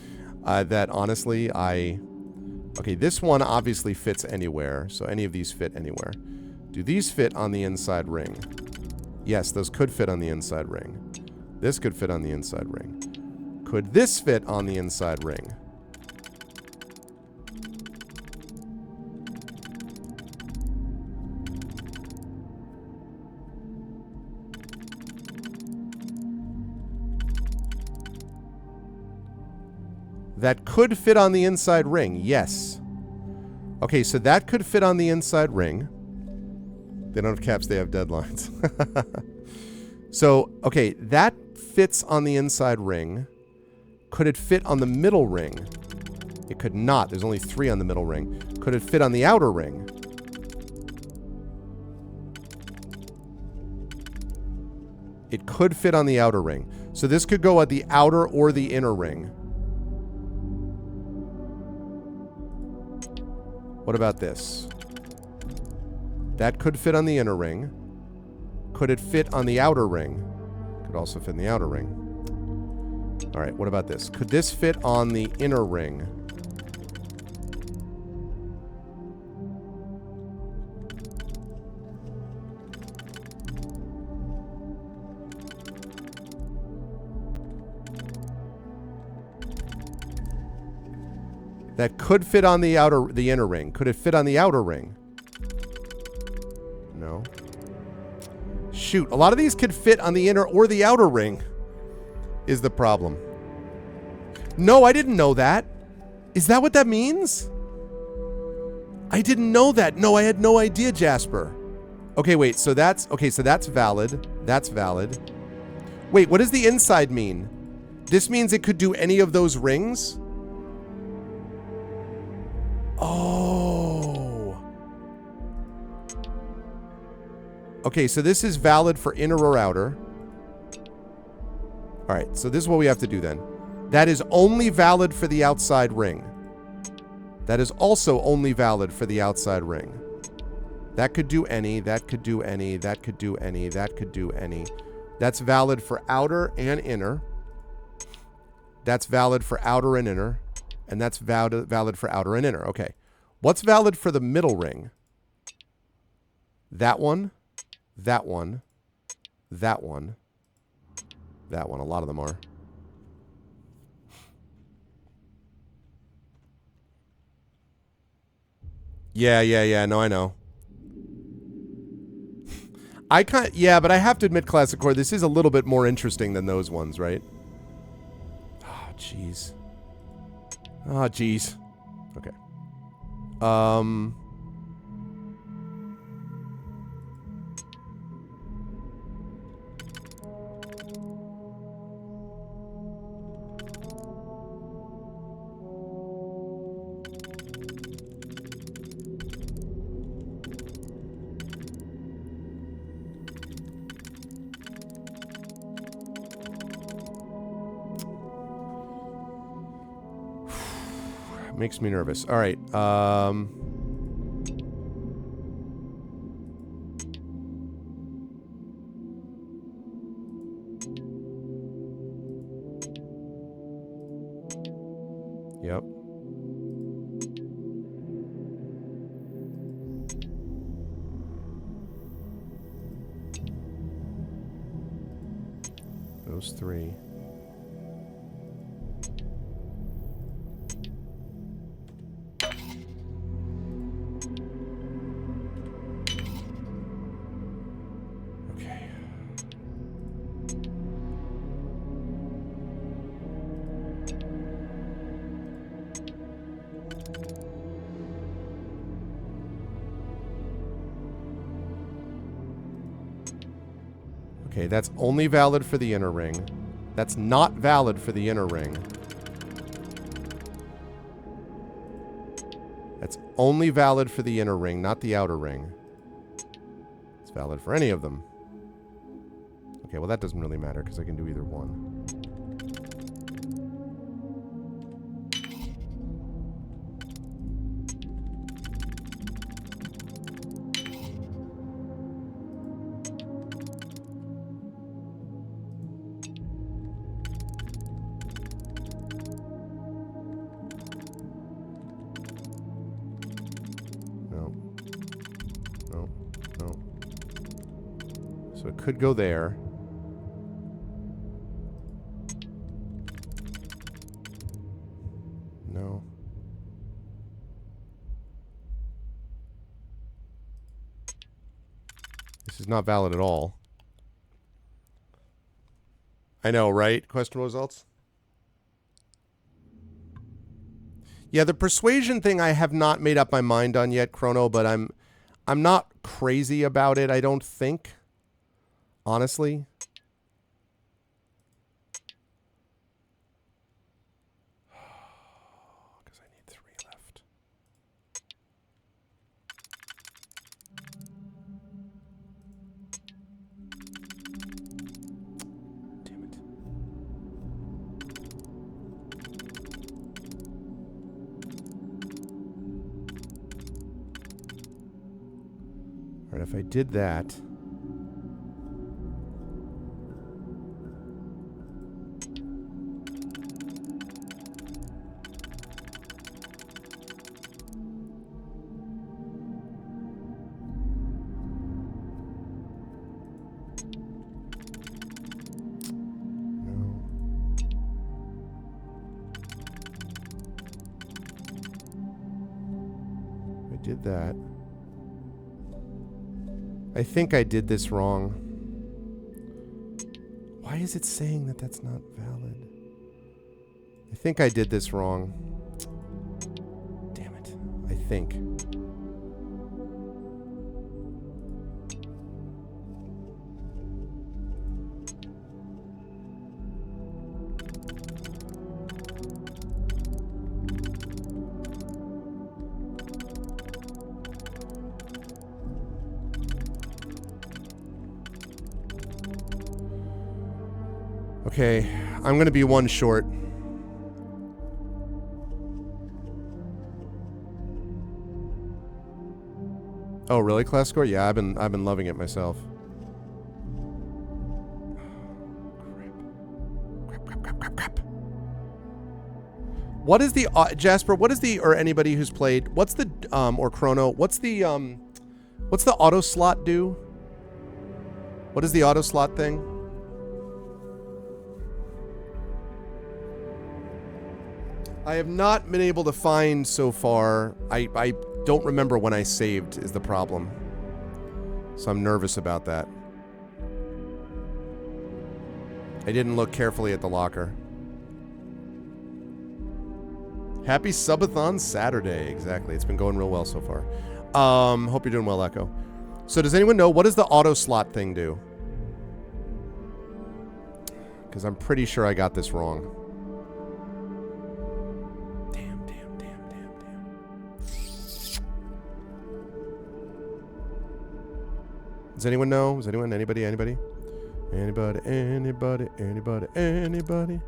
that, honestly, Okay, this one obviously fits anywhere. So any of these fit anywhere. Do these fit on the inside ring? Yes, those could fit on the inside ring. This could fit on the inside ring. Could this fit on the inside ring? That could fit on the inside ring, yes. Okay, so that could fit on the inside ring. They don't have caps, they have deadlines. So, okay, that fits on the inside ring. Could it fit on the middle ring? It could not. There's only 3 on the middle ring. Could it fit on the outer ring? It could fit on the outer ring. So this could go at the outer or the inner ring. What about this? That could fit on the inner ring. Could it fit on the outer ring? Could also fit in the outer ring. All right, what about this? Could this fit on the inner ring? That could fit on the inner ring. Could it fit on the outer ring? No. Shoot, a lot of these could fit on the inner or the outer ring is the problem. No, I didn't know that. Is that what that means? I didn't know that. No, I had no idea, Jasper. Okay, wait, so that's valid. That's valid. Wait, what does the inside mean? This means it could do any of those rings? Oh. Okay, so this is valid for inner or outer. All right, so this is what we have to do then. That is only valid for the outside ring. That is also only valid for the outside ring. That could do any, that could do any, that could do any, that could do any. That's valid for outer and inner. That's valid for outer and inner. And that's valid for outer and inner. Okay. What's valid for the middle ring? That one, that one, that one, that one. A lot of them are. Yeah. No, I know. I can't. Yeah, but I have to admit, Classic Core, this is a little bit more interesting than those ones, right? Oh, jeez. Oh, jeez. Okay. Makes me nervous. All right. Yep. Those three. Okay. Okay, that's only valid for the inner ring. That's not valid for the inner ring. That's only valid for the inner ring, not the outer ring. It's valid for any of them. Okay, well that doesn't really matter because I can do either one. So it could go there. No. This is not valid at all. I know, right? Question results? Yeah, the persuasion thing I have not made up my mind on yet, Chrono, but I'm not crazy about it, I don't think. Honestly. Because I need 3 left. Damn it. All right, if I did that... did that. I think I did this wrong. Why is it saying that that's not valid? I think I did this wrong. Damn it. I think. Okay, I'm going to be 1 short. Oh, really, class score? Yeah, I've been loving it myself. Crap. What is the Jasper, what is the, or anybody who's played, what's the or Chrono, what's the auto slot do? What is the auto slot thing? I have not been able to find so far. I don't remember when I saved is the problem. So I'm nervous about that. I didn't look carefully at the locker. Happy subathon Saturday. Exactly. It's been going real well so far. Hope you're doing well, Echo. So does anyone know, what does the auto slot thing do? Because I'm pretty sure I got this wrong. Does anyone know? Does anyone? Anybody? Anybody? Anybody? Anybody? Anybody? Anybody?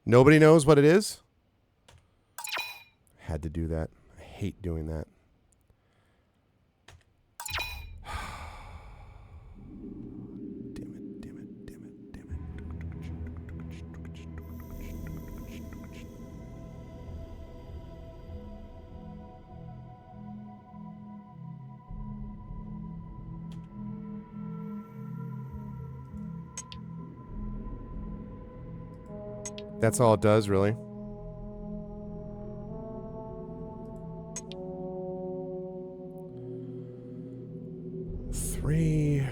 Nobody knows what it is? Had to do that. I hate doing that. That's all it does, really. Three.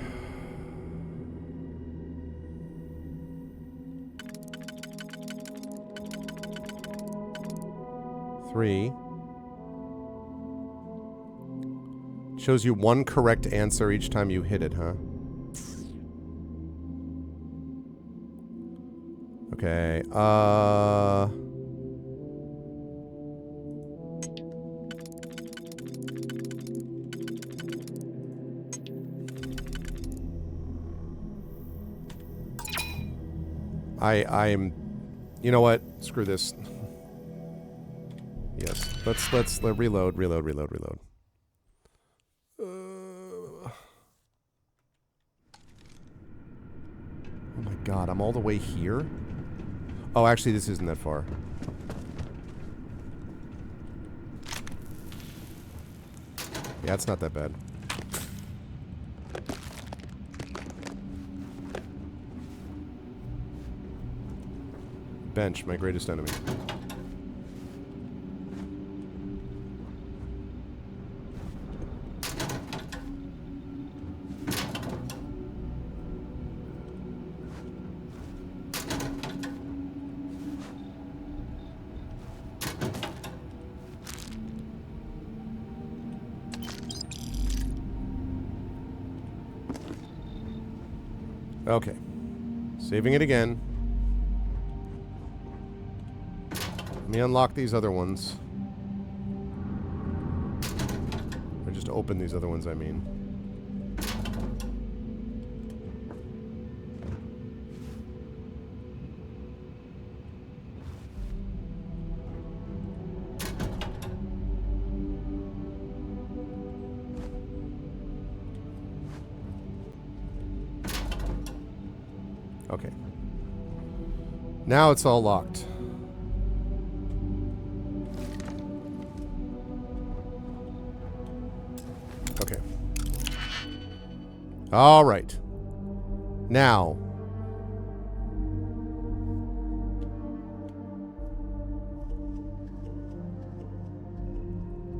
Shows you one correct answer each time you hit it, huh? Okay, I'm, you know what? Screw this. Yes, let's reload. Oh my god, I'm all the way here? Oh, actually, this isn't that far. Yeah, it's not that bad. Bench, my greatest enemy. Okay. Saving it again. Let me unlock these other ones. Or just open these other ones, I mean. Okay. Now it's all locked. Okay. All right. Now.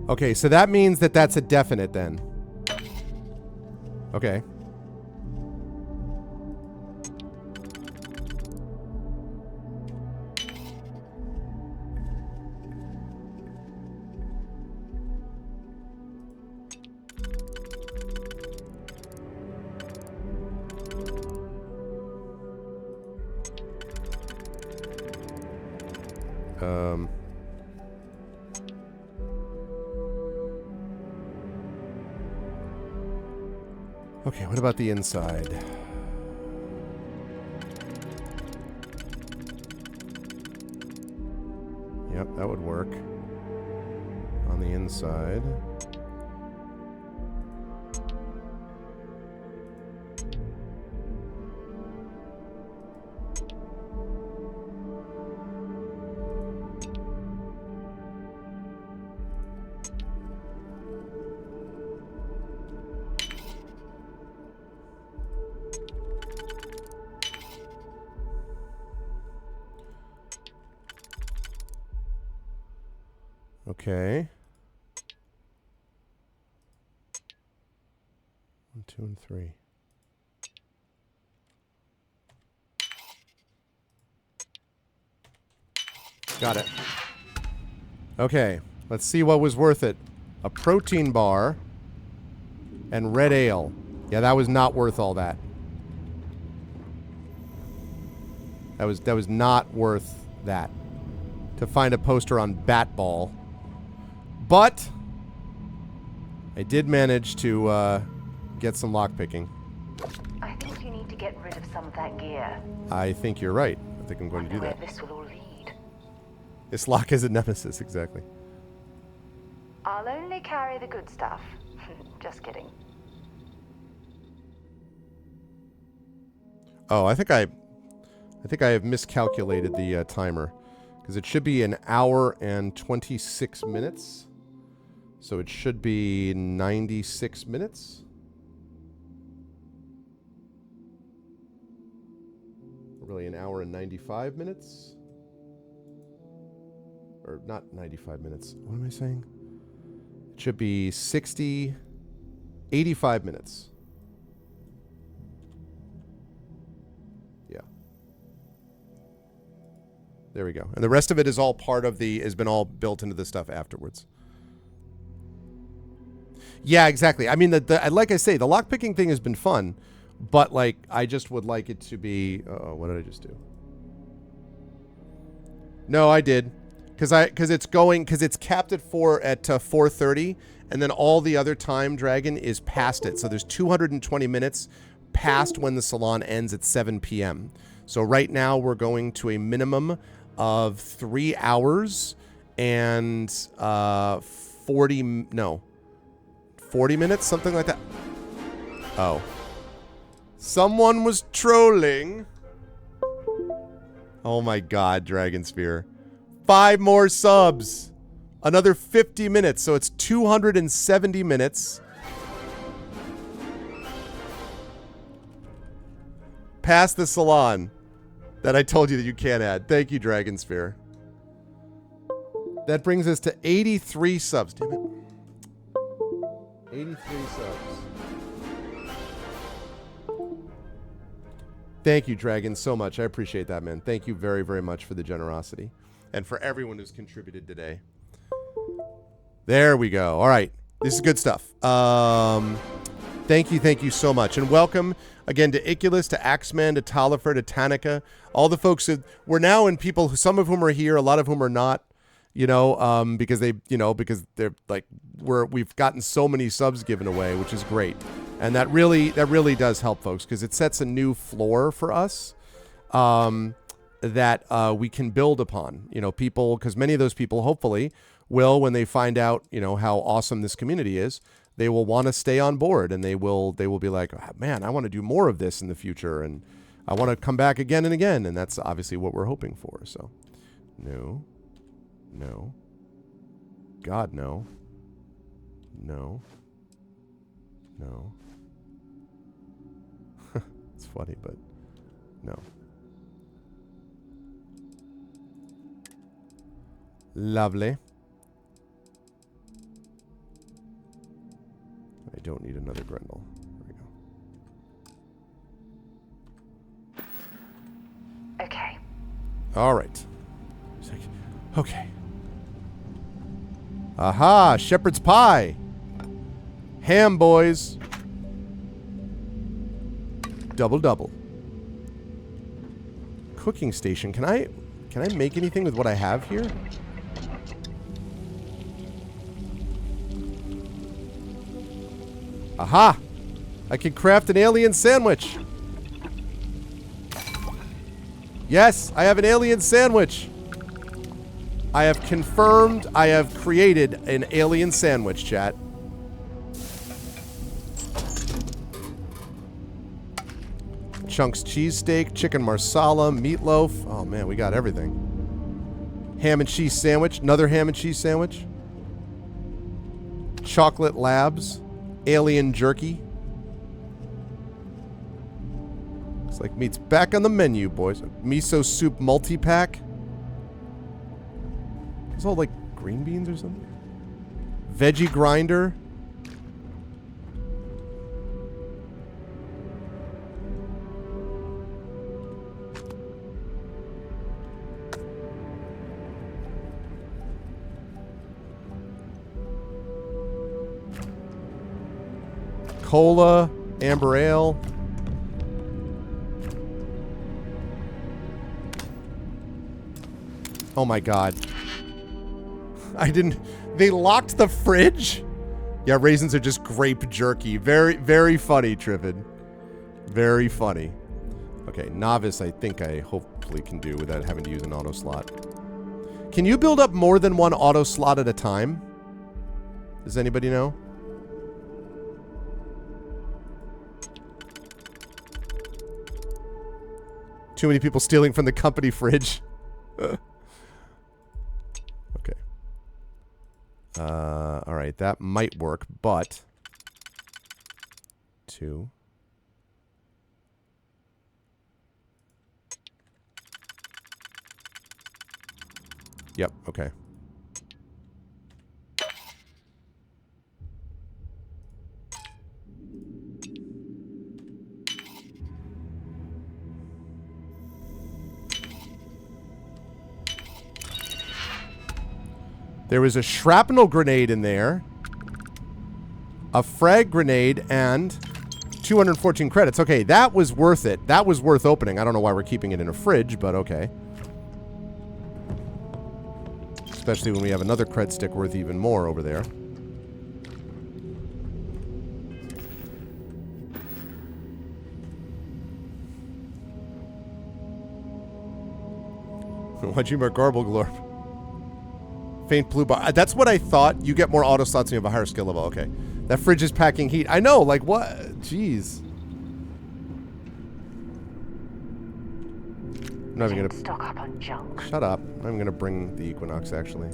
Okay, so that means that that's a definite then. Okay. Okay, what about the inside? Yep, that would work. On the inside. Okay. 1, 2, and 3. Got it. Okay, let's see what was worth it. A protein bar and red ale. Yeah, that was not worth all that. That was not worth that. To find a poster on Bat Ball. But I did manage to get some lockpicking. I think you need to get rid of some of that gear. I think you're right. I think I'm going to do that. Where this will all lead. Miss Locke is a nemesis, exactly. I'll only carry the good stuff. Just kidding. Oh, I think I have miscalculated the timer, because it should be an hour and 26 minutes. So it should be 96 minutes. Really, an hour and 95 minutes? Or not 95 minutes. What am I saying? It should be 85 minutes. Yeah. There we go. And the rest of it is all part of has been all built into the stuff afterwards. Yeah, exactly. I mean, like I say, the lockpicking thing has been fun, but like, I just would like it to be. What did I just do? No, I did, because it's capped at 4:30, and then all the other time, Dragon, is past it. So there's 220 minutes past when the salon ends at 7 p.m. So right now we're going to a minimum of 3 hours and 40 minutes, something like that. Oh. Someone was trolling. Oh my god, Dragon Spear. 5 more subs. Another 50 minutes, so it's 270 minutes. Past the salon that I told you that you can't add. Thank you, Dragon Spear. That brings us to 83 subs. Damn it. 83 subs. Thank you, Dragon, so much. I appreciate that, man. Thank you very, very much for the generosity. And for everyone who's contributed today. There we go. All right. This is good stuff. Thank you so much. And welcome again to Iculus, to Axeman, to Talifer, to Tanika. All the folks that we're now in, people, some of whom are here, a lot of whom are not. Because they're like, we've gotten so many subs given away, which is great. And that really does help folks, because it sets a new floor for us that we can build upon. People, because many of those people hopefully will, when they find out, how awesome this community is, they will want to stay on board, and they will be like, oh, man, I want to do more of this in the future, and I want to come back again and again. And that's obviously what we're hoping for. So, no. God, no. No. It's funny, but no. Lovely. I don't need another Grendel. There we go. Okay. All right. Okay. Aha! Shepherd's pie! Ham, boys! Double. Cooking station. Can I make anything with what I have here? Aha! I can craft an alien sandwich! Yes, I have an alien sandwich! I have confirmed I have created an alien sandwich, chat. Chunks cheesesteak, chicken marsala, meatloaf. Oh man, we got everything. Ham and cheese sandwich, another ham and cheese sandwich. Chocolate Labs, alien jerky. Looks like meat's back on the menu, boys. Miso soup multi-pack. It's all like green beans or something. Veggie grinder. Cola, amber ale. Oh my god. They locked the fridge? Yeah, raisins are just grape jerky. Very, very funny, Trivid. Very funny. Okay, novice I think I hopefully can do without having to use an auto slot. Can you build up more than one auto slot at a time? Does anybody know? Too many people stealing from the company fridge. Okay. All right, that might work, but 2. Yep, okay. There was a shrapnel grenade in there, a frag grenade, and 214 credits. Okay, that was worth it. That was worth opening. I don't know why we're keeping it in a fridge, but okay. Especially when we have another cred stick worth even more over there. Watching my garble glorp. Faint blue bar. That's what I thought. You get more auto slots when you have a higher skill level. Okay. That fridge is packing heat. I know, like what? Jeez. I'm not even gonna stock up on junk. Shut up. I'm even gonna bring the Equinox actually.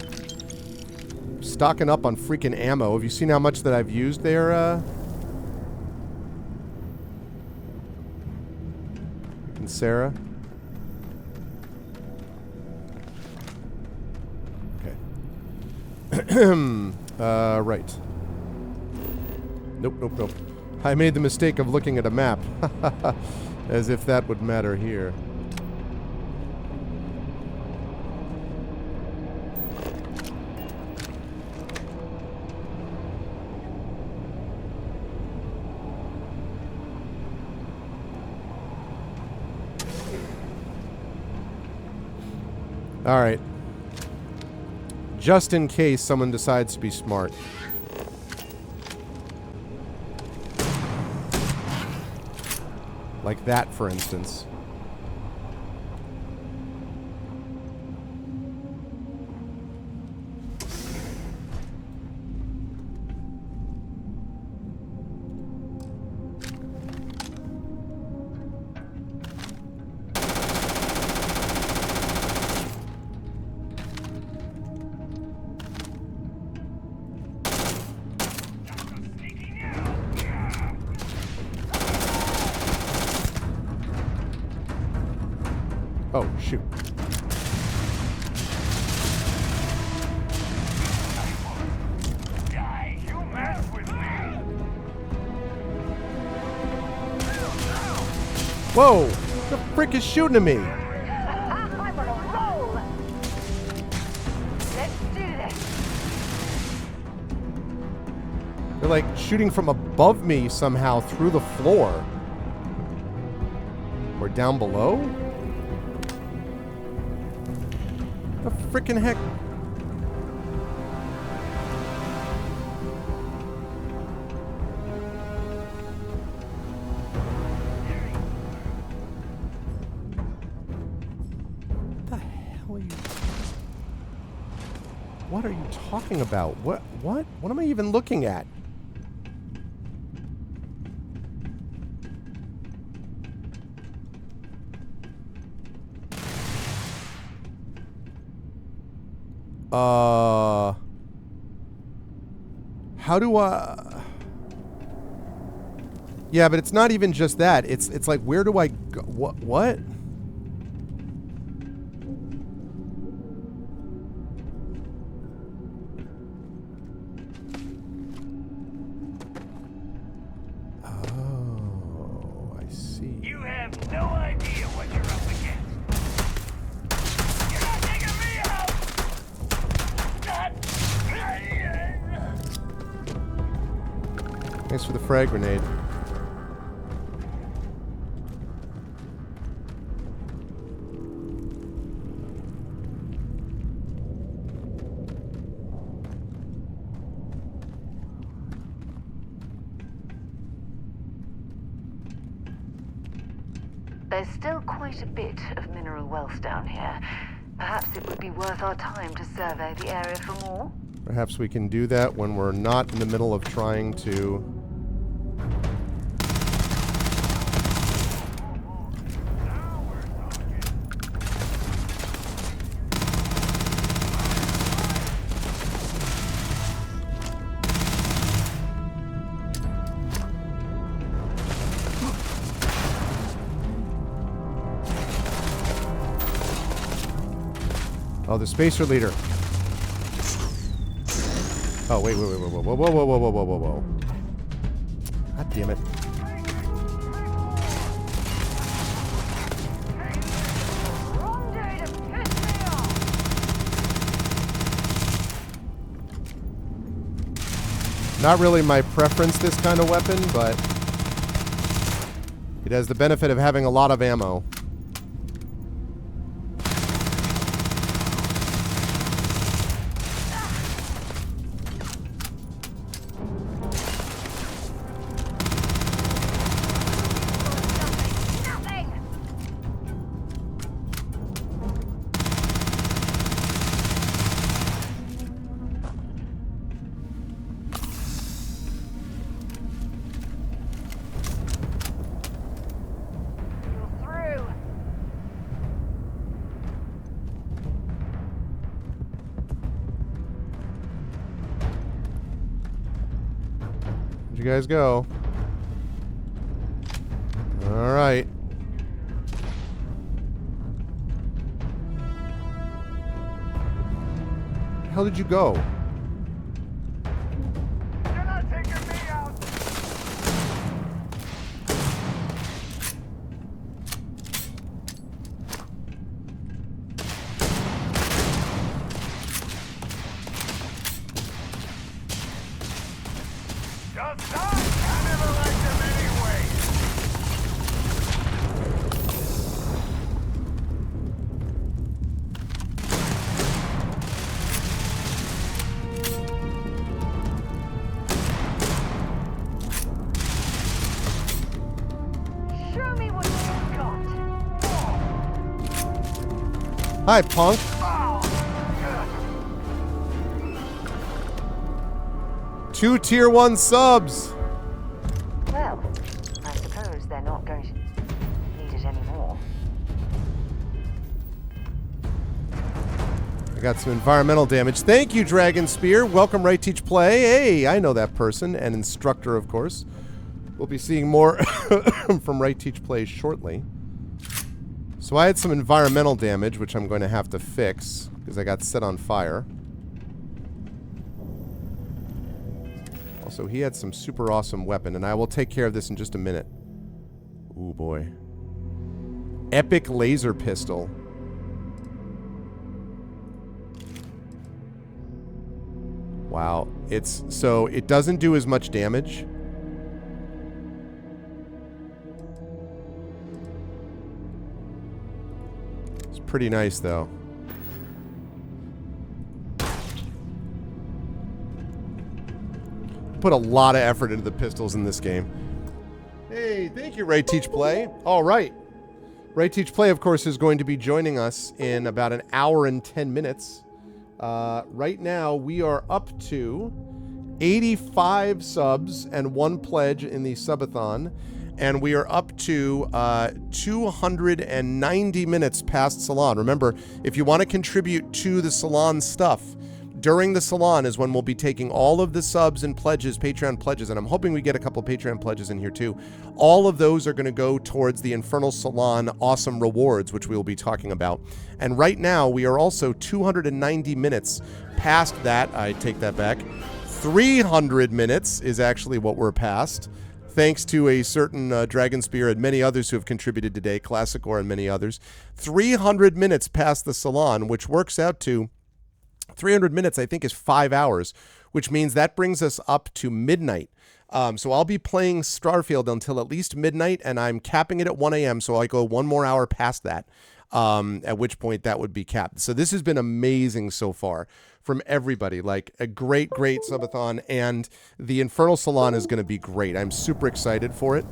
Stocking up on freaking ammo. Have you seen how much that I've used there, and Sarah? Right. Nope, nope, nope. I made the mistake of looking at a map. As if that would matter here. All right. Just in case someone decides to be smart. Like that, for instance. Oh, shoot. Whoa! The frick is shooting at me? I'm on a roll. Let's do this. They're like shooting from above me somehow through the floor. Or down below? The frickin' heck? What are you talking about? What am I even looking at? How do I... Yeah, but it's not even just that. It's like, where do I go? What? Oh, I see. You have no idea what you're up against. You're not taking me out! Thanks for the frag grenade. There's still quite a bit of mineral wealth down here. Perhaps Perhaps it would be worth our time to survey the area for more. Perhaps we can do that when we're not in the middle of trying to... Oh, the spacer leader. Oh, wait, whoa, whoa, whoa, whoa, whoa, whoa, whoa, whoa, whoa. God damn it. Not really my preference, this kind of weapon, but it has the benefit of having a lot of ammo. Where'd you guys go? All right. Where the hell did you go? Hi, punk. Two tier 1 subs. Well, I suppose they're not going to need it anymore. I got some environmental damage. Thank you, Dragon Spear. Welcome, Right Teach Play. Hey, I know that person. And instructor, of course. We'll be seeing more from Right Teach Play shortly. So I had some environmental damage, which I'm going to have to fix, because I got set on fire. Also, he had some super awesome weapon, and I will take care of this in just a minute. Ooh, boy. Epic laser pistol. Wow. So it doesn't do as much damage. It's pretty nice, though. Put a lot of effort into the pistols in this game. Hey, thank you, Right Teach Play. All right. Right Teach Play, of course, is going to be joining us in about an hour and 10 minutes. Right now, we are up to 85 subs and 1 pledge in the subathon. And we are up to 290 minutes past Salon. Remember, if you want to contribute to the Salon stuff, during the Salon is when we'll be taking all of the subs and pledges, Patreon pledges, and I'm hoping we get a couple Patreon pledges in here too. All of those are going to go towards the Infernal Salon awesome rewards, which we will be talking about. And right now, we are also 290 minutes past that. I take that back. 300 minutes is actually what we're past. Thanks to a certain Dragon Spear and many others who have contributed today, Classicor and many others. 300 minutes past the Salon, which works out to 300 minutes, I think, is 5 hours, which means that brings us up to midnight. So I'll be playing Starfield until at least midnight, and I'm capping it at 1 a.m., so I go 1 more hour past that, at which point that would be capped. So this has been amazing so far from everybody. Like, a great, great subathon, and the Infernal Salon is going to be great. I'm super excited for it.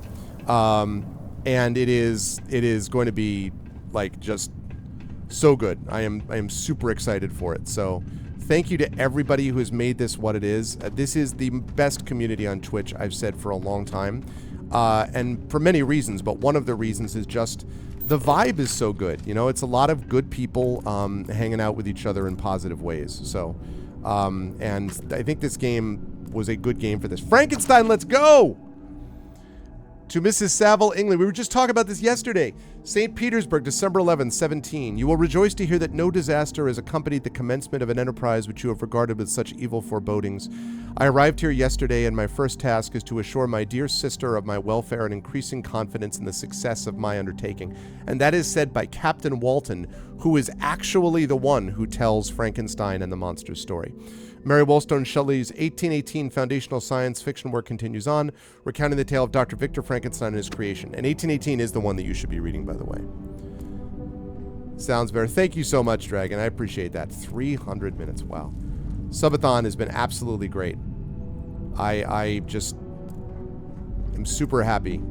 And it is going to be, like, just So good. I am super excited for it. So thank you to everybody who has made this what it is. This is the best community on Twitch, I've said for a long time. And for many reasons, but one of the reasons is just the vibe is so good. You know, it's a lot of good people hanging out with each other in positive ways. So, and I think this game was a good game for this. Frankenstein, let's go! To Mrs. Saville England, we were just talking about this yesterday. St. Petersburg, December 11, 17. You will rejoice to hear that no disaster has accompanied the commencement of an enterprise which you have regarded with such evil forebodings. I arrived here yesterday, and my first task is to assure my dear sister of my welfare and increasing confidence in the success of my undertaking. And that is said by Captain Walton, who is actually the one who tells Frankenstein and the monster story. Mary Wollstone Shelley's 1818 foundational science fiction work continues on, recounting the tale of Dr. Victor Frankenstein and his creation. And 1818 is the one that you should be reading, by the way. Sounds better. Thank you so much, Dragon. I appreciate that. 300 minutes. Wow. Subathon has been absolutely great. I just am super happy.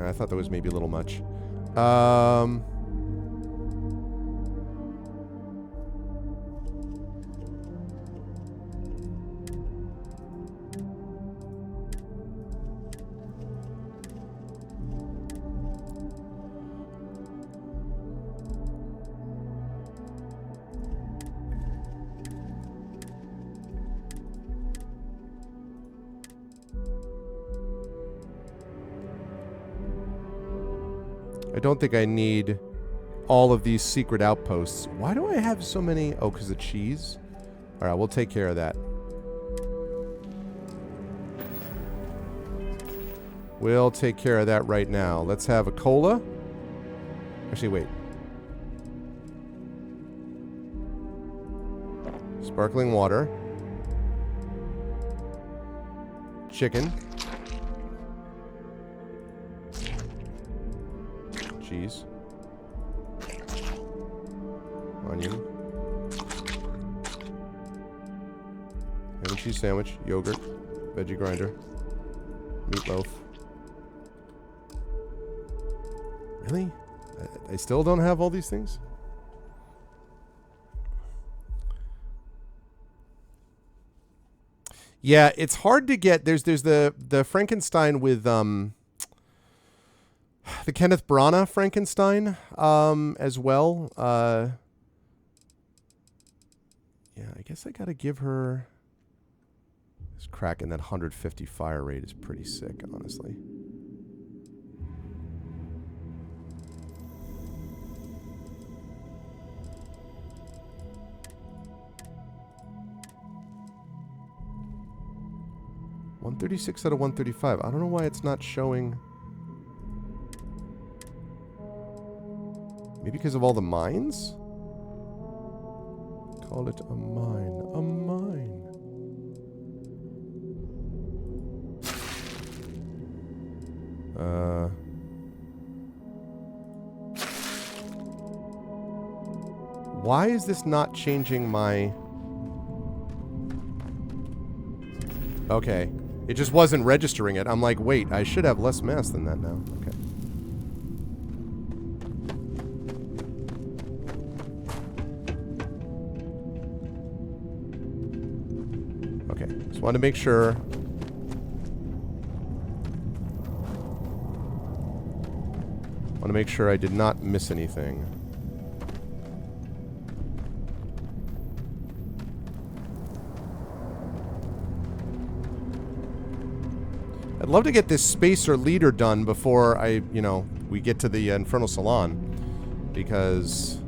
I thought that was maybe a little much. I don't think I need all of these secret outposts. Why do I have so many? Oh, because of cheese? All right, we'll take care of that. We'll take care of that right now. Let's have a cola. Actually, wait. Sparkling water. Chicken. Cheese. Onion. Ham and cheese sandwich. Yogurt. Veggie grinder. Meatloaf. Really? I still don't have all these things? Yeah, it's hard to get. There's the Frankenstein with the Kenneth Branagh Frankenstein as well. Yeah, I guess I gotta give her this crack, and that 150 fire rate is pretty sick, honestly. $136 out of 135. I don't know why it's not showing. Maybe because of all the mines? Call it a mine. A mine. Why is this not changing my... Okay. It just wasn't registering it. I'm like, wait, I should have less mass than that now. Okay. Okay, just wanted to make sure. Want to make sure I did not miss anything. I'd love to get this spacer leader done before we get to the Infernal Salon, because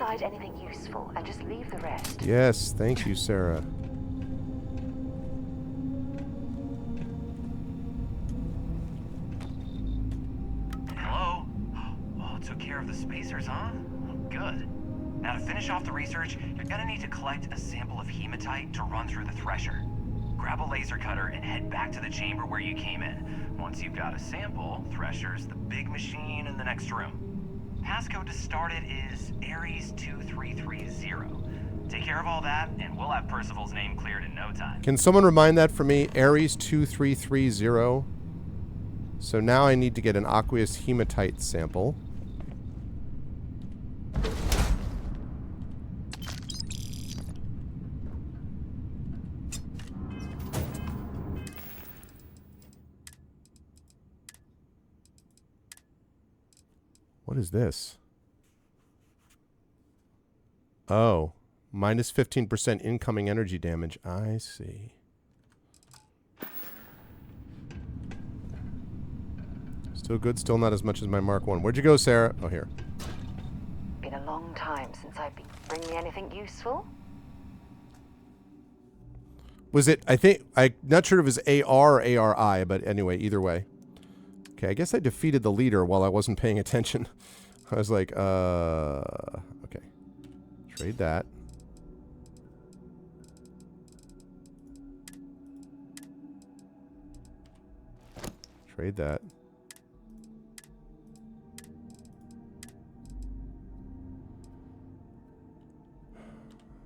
Decide anything useful and just leave the rest. Yes, thank you, Sarah. Hello? Oh, took care of the space huh? Oh, good. Now to finish off the research, you're gonna need to collect a sample of hematite to run through the thresher. Grab a laser cutter and head back to the chamber where you came in. Once you've got a sample, Thresher's the big machine in the next room. Passcode to start it is Ares 2330. Take care of all that, and we'll have Percival's name cleared in no time. Can someone remind that for me? Ares 2330. So now I need to get an aqueous hematite sample. What is this? Oh, minus 15% incoming energy damage. I see. Still good, still not as much as my Mark 1. Where'd you go, Sarah? Oh, here. Been a long time since I've been. Bring me anything useful? Was it, I'm not sure if it was AR or ARI, but anyway, either way. Okay, I guess I defeated the leader while I wasn't paying attention. I was like, okay. Trade that. Trade that.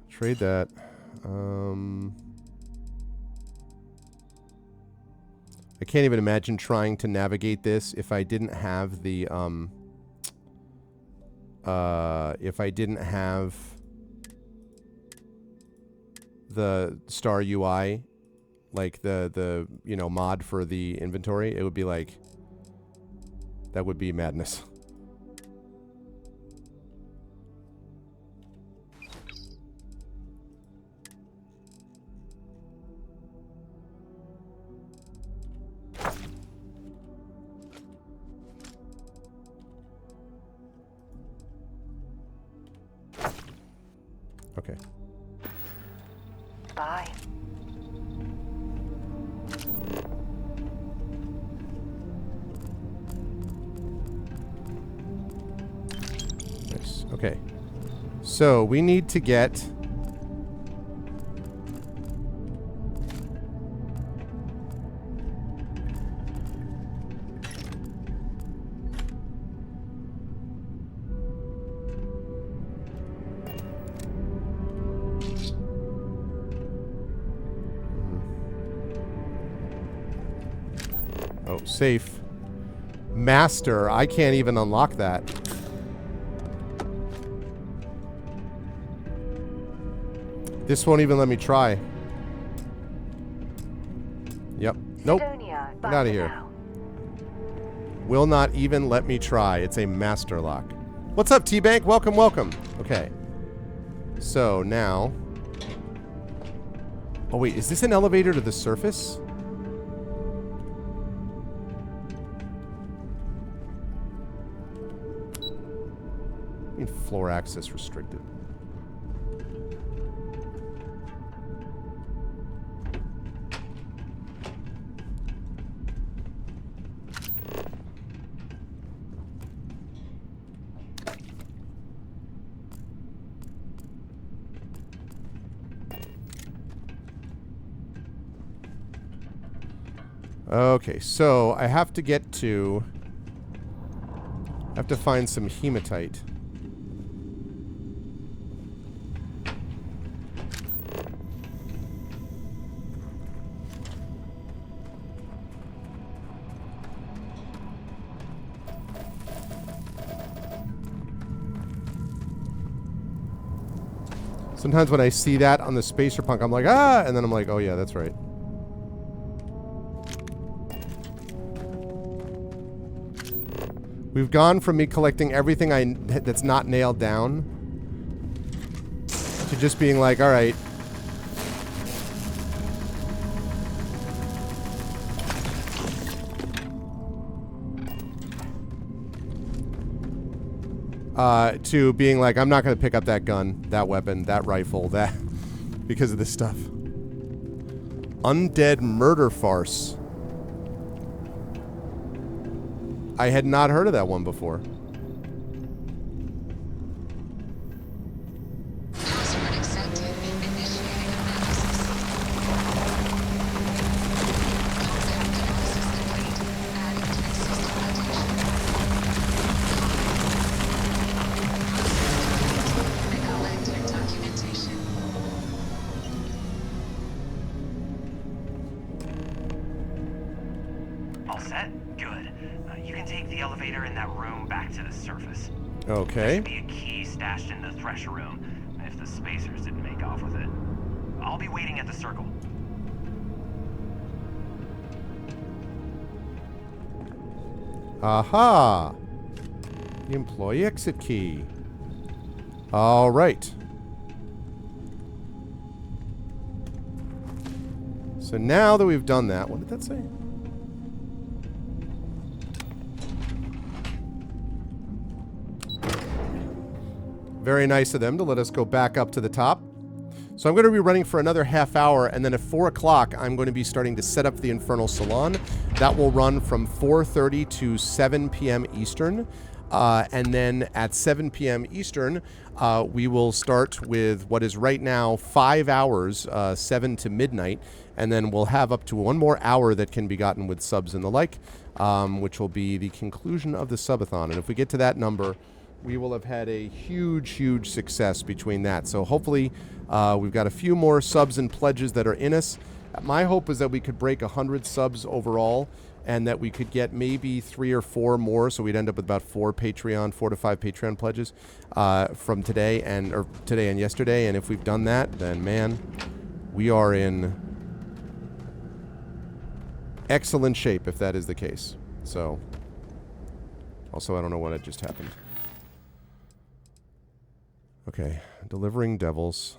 Trade that. I can't even imagine trying to navigate this if I didn't have the if I didn't have the Star UI, like the you know, mod for the inventory. It would be like, that would be madness. Okay. Bye. Nice. Okay. So we need to get safe. Master. I can't even unlock that. This won't even let me try. Yep. Nope. Get out of here. Will not even let me try. It's a master lock. What's up, T-Bank? Welcome, welcome. Okay. So now... Oh, wait. Is this an elevator to the surface? I mean, floor access restricted. Okay, so I have to get to... I have to find some hematite. Sometimes when I see that on the Spacer Punk, I'm like, ah! And then I'm like, oh yeah, that's right. We've gone from me collecting everything that's not nailed down to just being like, all right. To being like, I'm not going to pick up that gun, that weapon, that rifle, that... because of this stuff. Undead murder farce. I had not heard of that one before. You can take the elevator in that room back to the surface. Okay. There should be a key stashed in the Thresher room if the spacers didn't make off with it. I'll be waiting at the circle. Aha! The employee exit key. All right. So now that we've done that, what did that say? Very nice of them to let us go back up to the top. So I'm going to be running for another half hour, and then at 4 o'clock, I'm going to be starting to set up the Infernal Salon. That will run from 4:30 to 7 p.m. Eastern. And then at 7 p.m. Eastern, we will start with what is right now 5 hours, 7 to midnight. And then we'll have up to 1 more hour that can be gotten with subs and the like, which will be the conclusion of the subathon. And if we get to that number, we will have had a huge, huge success between that. So hopefully we've got a few more subs and pledges that are in us. My hope is that we could break 100 subs overall, and that we could get maybe 3 or 4 more, so we'd end up with about 4 to 5 Patreon pledges from today and yesterday. And if we've done that, then man, we are in excellent shape if that is the case. So, also I don't know when it just happened. Okay, delivering devils.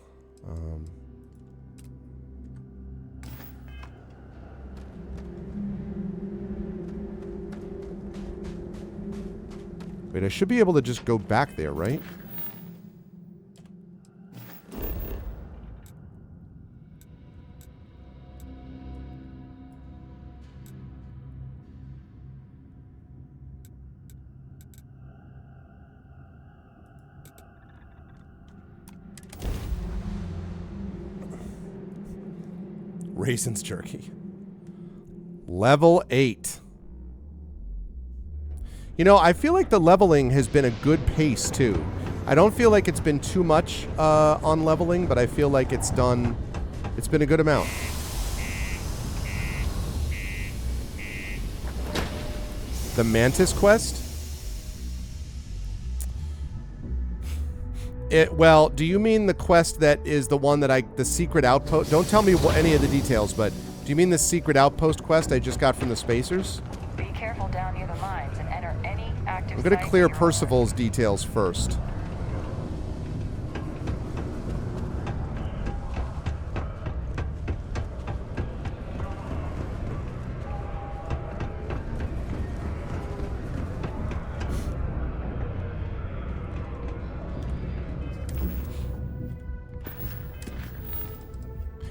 Wait, I should be able to just go back there, right? Raisins jerky. Level 8. You know, I feel like the leveling has been a good pace, too. I don't feel like it's been too much on leveling, but I feel like it's been a good amount. The Mantis quest? Well, do you mean the quest that is the one that the secret outpost? Don't tell me any of the details, but do you mean the secret outpost quest I just got from the spacers? Be careful down near the mines and enter any active I'm going to sites clear in your Percival's details first.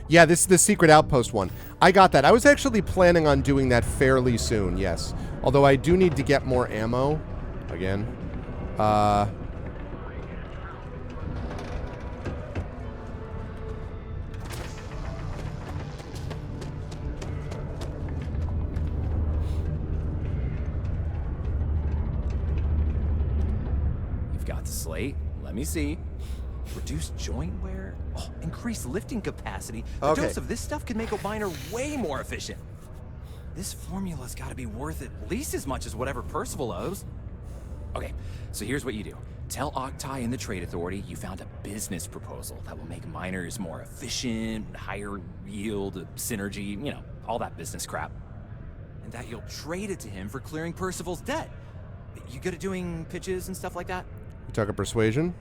Yeah, this is the secret outpost one. I got that. I was actually planning on doing that fairly soon, yes. Although I do need to get more ammo. Again. You've got the slate. Let me see. Reduced joint wear? Oh, increased lifting capacity. A dose of this stuff could make a miner way more efficient. This formula's got to be worth at least as much as whatever Percival owes. Okay, so here's what you do. Tell Octai and the Trade Authority you found a business proposal that will make miners more efficient, higher yield, synergy, you know, all that business crap. And that you'll trade it to him for clearing Percival's debt. You good at doing pitches and stuff like that? You talking persuasion?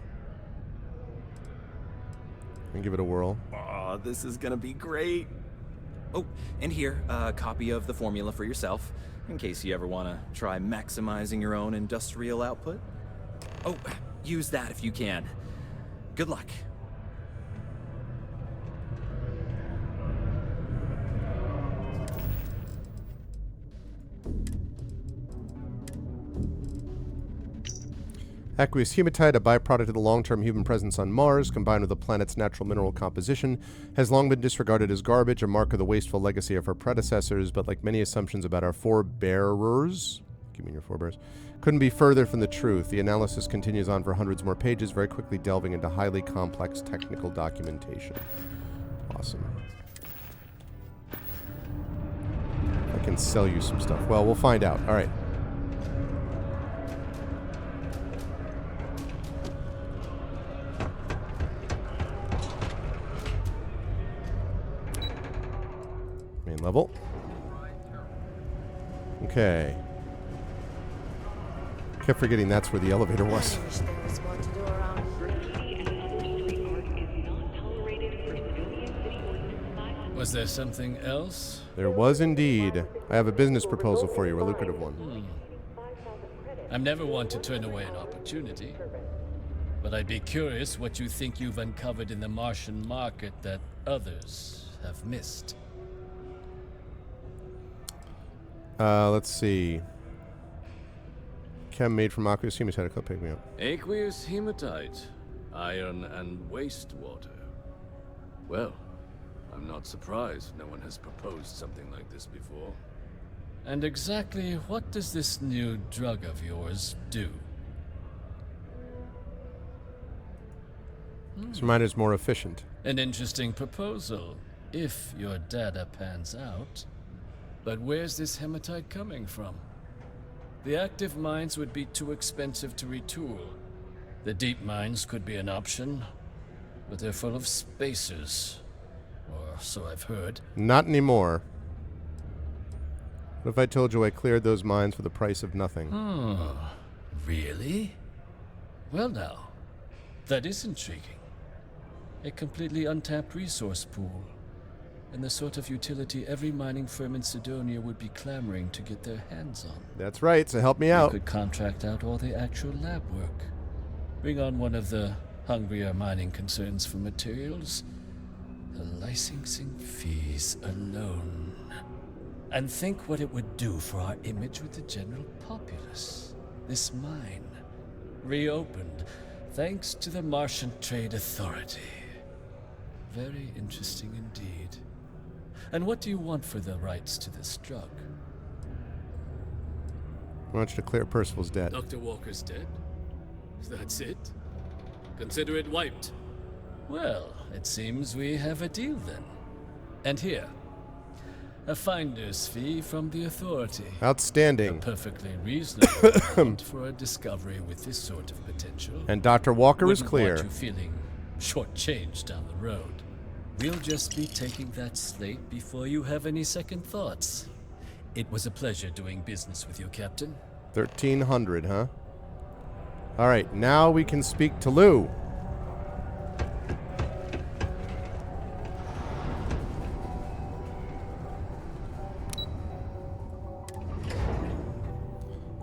And give it a whirl. Oh, this is gonna be great. Oh, and here, a copy of the formula for yourself, in case you ever want to try maximizing your own industrial output. Oh, use that if you can. Good luck. Aqueous hematite, a byproduct of the long-term human presence on Mars, combined with the planet's natural mineral composition, has long been disregarded as garbage, a mark of the wasteful legacy of our predecessors, but like many assumptions about our forebearers, couldn't be further from the truth. The analysis continues on for hundreds more pages, very quickly delving into highly complex technical documentation. Awesome. I can sell you some stuff. Well, we'll find out. All right. level. Okay. Kept forgetting that's where the elevator was. Was there something else? There was indeed. I have a business proposal for you, a lucrative one. I'm never one to turn away an opportunity. But I'd be curious what you think you've uncovered in the Martian market that others have missed. Let's see. Chem made from aqueous hematite. Come pick me up. Aqueous hematite, iron and wastewater. Well, I'm not surprised no one has proposed something like this before. And exactly what does this new drug of yours do? This reminder's more efficient. An interesting proposal, if your data pans out. But where's this hematite coming from? The active mines would be too expensive to retool. The deep mines could be an option, but they're full of spacers. Or so I've heard. Not anymore. What if I told you I cleared those mines for the price of nothing? Oh, really? Well now, that is intriguing. A completely untapped resource pool, and the sort of utility every mining firm in Sidonia would be clamoring to get their hands on. That's right, so help me out. You could contract out all the actual lab work. Bring on one of the hungrier mining concerns for materials. The licensing fees alone. And think what it would do for our image with the general populace. This mine, reopened, thanks to the Martian Trade Authority. Very interesting indeed. And what do you want for the rights to this drug? I want you to clear Percival's debt. Dr. Walker's dead? That's it? Consider it wiped. Well, it seems we have a deal then. And here, a finder's fee from the Authority. Outstanding. A perfectly reasonable amount for a discovery with this sort of potential. And Dr. Walker is Wouldn't clear. Want you feeling shortchanged down the road. We'll just be taking that slate before you have any second thoughts. It was a pleasure doing business with you, Captain. 1,300, huh? All right, now we can speak to Lou.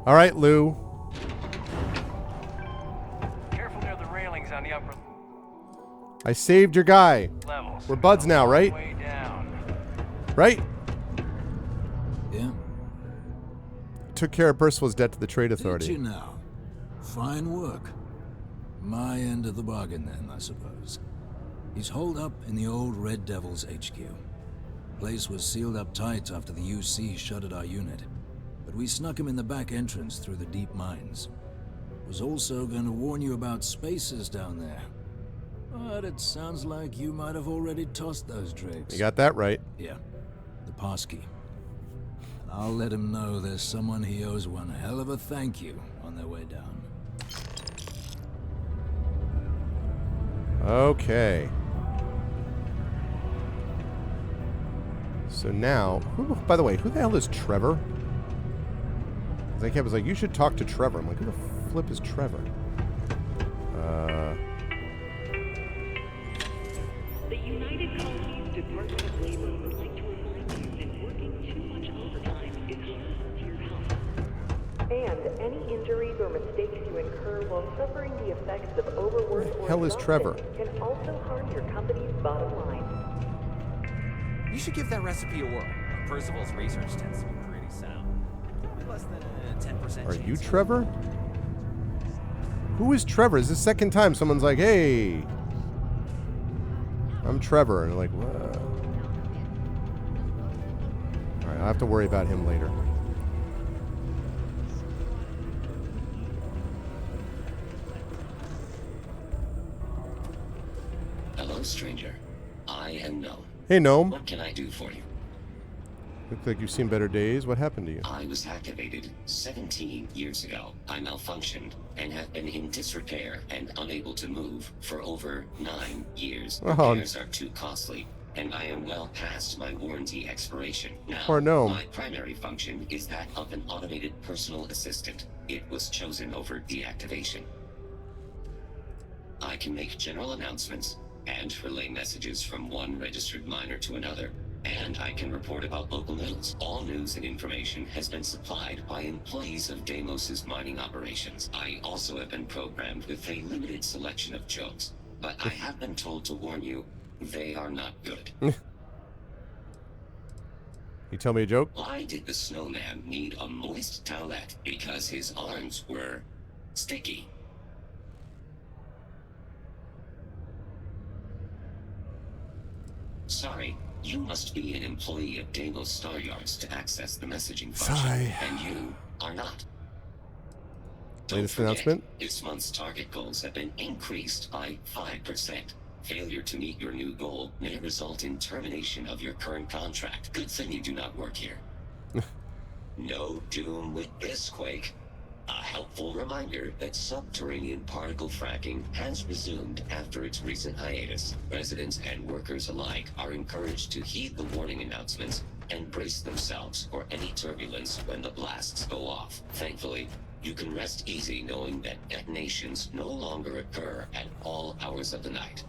All right, Lou. Careful near the railings on the upper I saved your guy. levels. We're buds now, right? Way down. Right? Yeah. Took care of Percival's debt to the Trade Authority. Did you now? Fine work. My end of the bargain then, I suppose. He's holed up in the old Red Devil's HQ. Place was sealed up tight after the UC shuttered our unit. But we snuck him in the back entrance through the deep mines. Was also going to warn you about spacers down there. But it sounds like you might have already tossed those drakes. You got that right. Yeah. The passkey. I'll let him know there's someone he owes one hell of a thank you on their way down. Okay. So now, by the way, who the hell is Trevor? I was like, you should talk to Trevor. I'm like, who the flip is Trevor? The United Colonies Department of Labor would like to remind you that working too much overtime is harmful to your health. And any injuries or mistakes you incur while suffering the effects of overwork or hell is Trevor? exhaustion can also harm your company's bottom line. You should give that recipe a whirl. Percival's research tends to be pretty sound. Probably less than a 10% Are chance. you Trevor? Who is Trevor? Is this the second time someone's like, hey, I'm Trevor. And they're like, what? All right, I'll have to worry about him later. Hello, stranger. I am Gnome. Hey, Gnome. What can I do for you? Looks like you've seen better days. What happened to you? I was activated 17 years ago. I malfunctioned and have been in disrepair and unable to move for over 9 years. Oh. Repairs are too costly. and I am well past my warranty expiration. Now, Poor gnome. my primary function is that of an automated personal assistant. It was chosen over deactivation. I can make general announcements and relay messages from one registered miner to another, and I can report about local news. All news and information has been supplied by employees of Deimos's mining operations. I also have been programmed with a limited selection of jokes, but I have been told to warn you, they are not good. You tell me a joke? Why did the snowman need a moist towelette? Because his arms were sticky. Sorry, you must be an employee of Deimos Star Yards to access the messaging function, Sigh. and you are not. Latest announcement? This month's target goals have been increased by 5%. Failure to meet your new goal may result in termination of your current contract. Good thing you do not work here. No doom with this quake. A helpful reminder that subterranean particle fracking has resumed after its recent hiatus. Residents and workers alike are encouraged to heed the warning announcements and brace themselves for any turbulence when the blasts go off. Thankfully, you can rest easy knowing that detonations no longer occur at all hours of the night.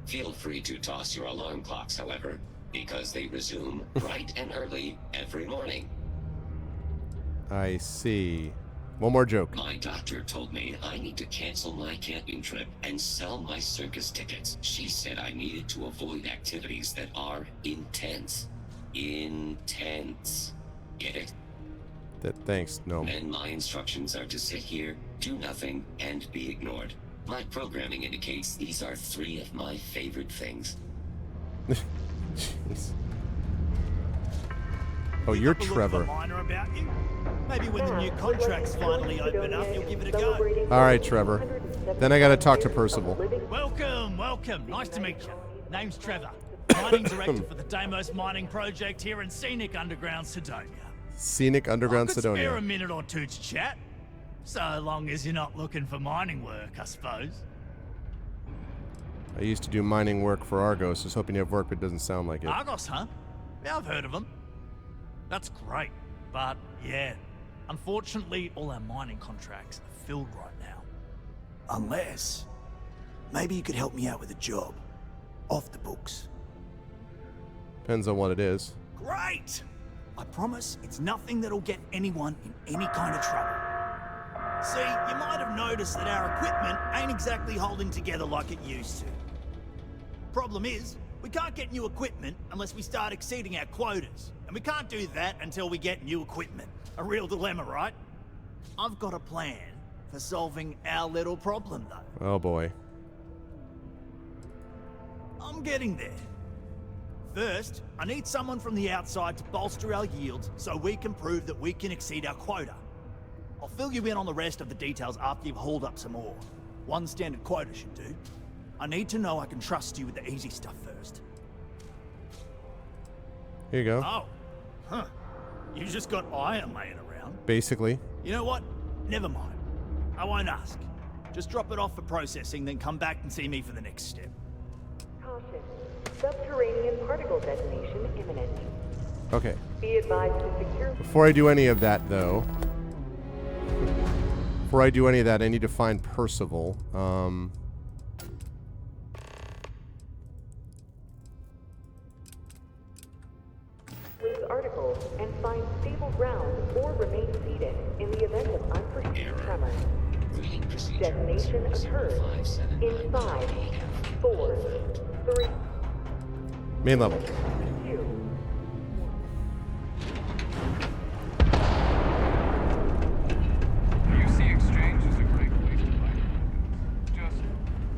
Feel free to toss your alarm clocks, however, because they resume bright and early every morning. I see. One more joke. My doctor told me I need to cancel my camping trip and sell my circus tickets. She said I needed to avoid activities that are intense. Intense. Get it? Thanks, gnome. And my instructions are to sit here, do nothing, and be ignored. My programming indicates these are 3 of my favorite things. Jeez. Oh, you're Trevor. About you. Maybe when the new contracts finally open up, you'll give it a go. All right, Trevor. Then I got to talk to Percival. Welcome, welcome. Nice to meet you. Name's Trevor. Mining director for the Deimos mining project here in scenic underground Sidonia. Scenic underground Spare a Sidonia. minute or two to chat. So long as you're not looking for mining work, I suppose. I used to do mining work for Argos. Just hoping you have work, but it doesn't sound like it. Argos, huh? Yeah, I've heard of them. That's great, but yeah, unfortunately, all our mining contracts are filled right now. Unless, maybe you could help me out with a job. Off the books. Depends on what it is. Great! I promise it's nothing that'll get anyone in any kind of trouble. See, you might have noticed that our equipment ain't exactly holding together like it used to. Problem is, we can't get new equipment unless we start exceeding our quotas. And we can't do that until we get new equipment. A real dilemma, right? I've got a plan for solving our little problem, though. Oh, boy. I'm getting there. First, I need someone from the outside to bolster our yields so we can prove that we can exceed our quota. I'll fill you in on the rest of the details after you've hauled up some ore. One standard quota should do. I need to know I can trust you with the easy stuff first. Here you go. Oh. Huh. You just got iron laying around. Basically. You know what? Never mind. I won't ask. Just drop it off for processing, then come back and see me for the next step. Caution. Subterranean particle detonation imminent. Okay. Be advised to secure... Before I do any of that, though... Before I do any of that, I need to find Percival. Loose articles and find stable ground or remain seated in the event of unforeseen tremor. Detonation occurs in 5, 4, 3, Main level. 2. UC Exchange is a great place to buy. Just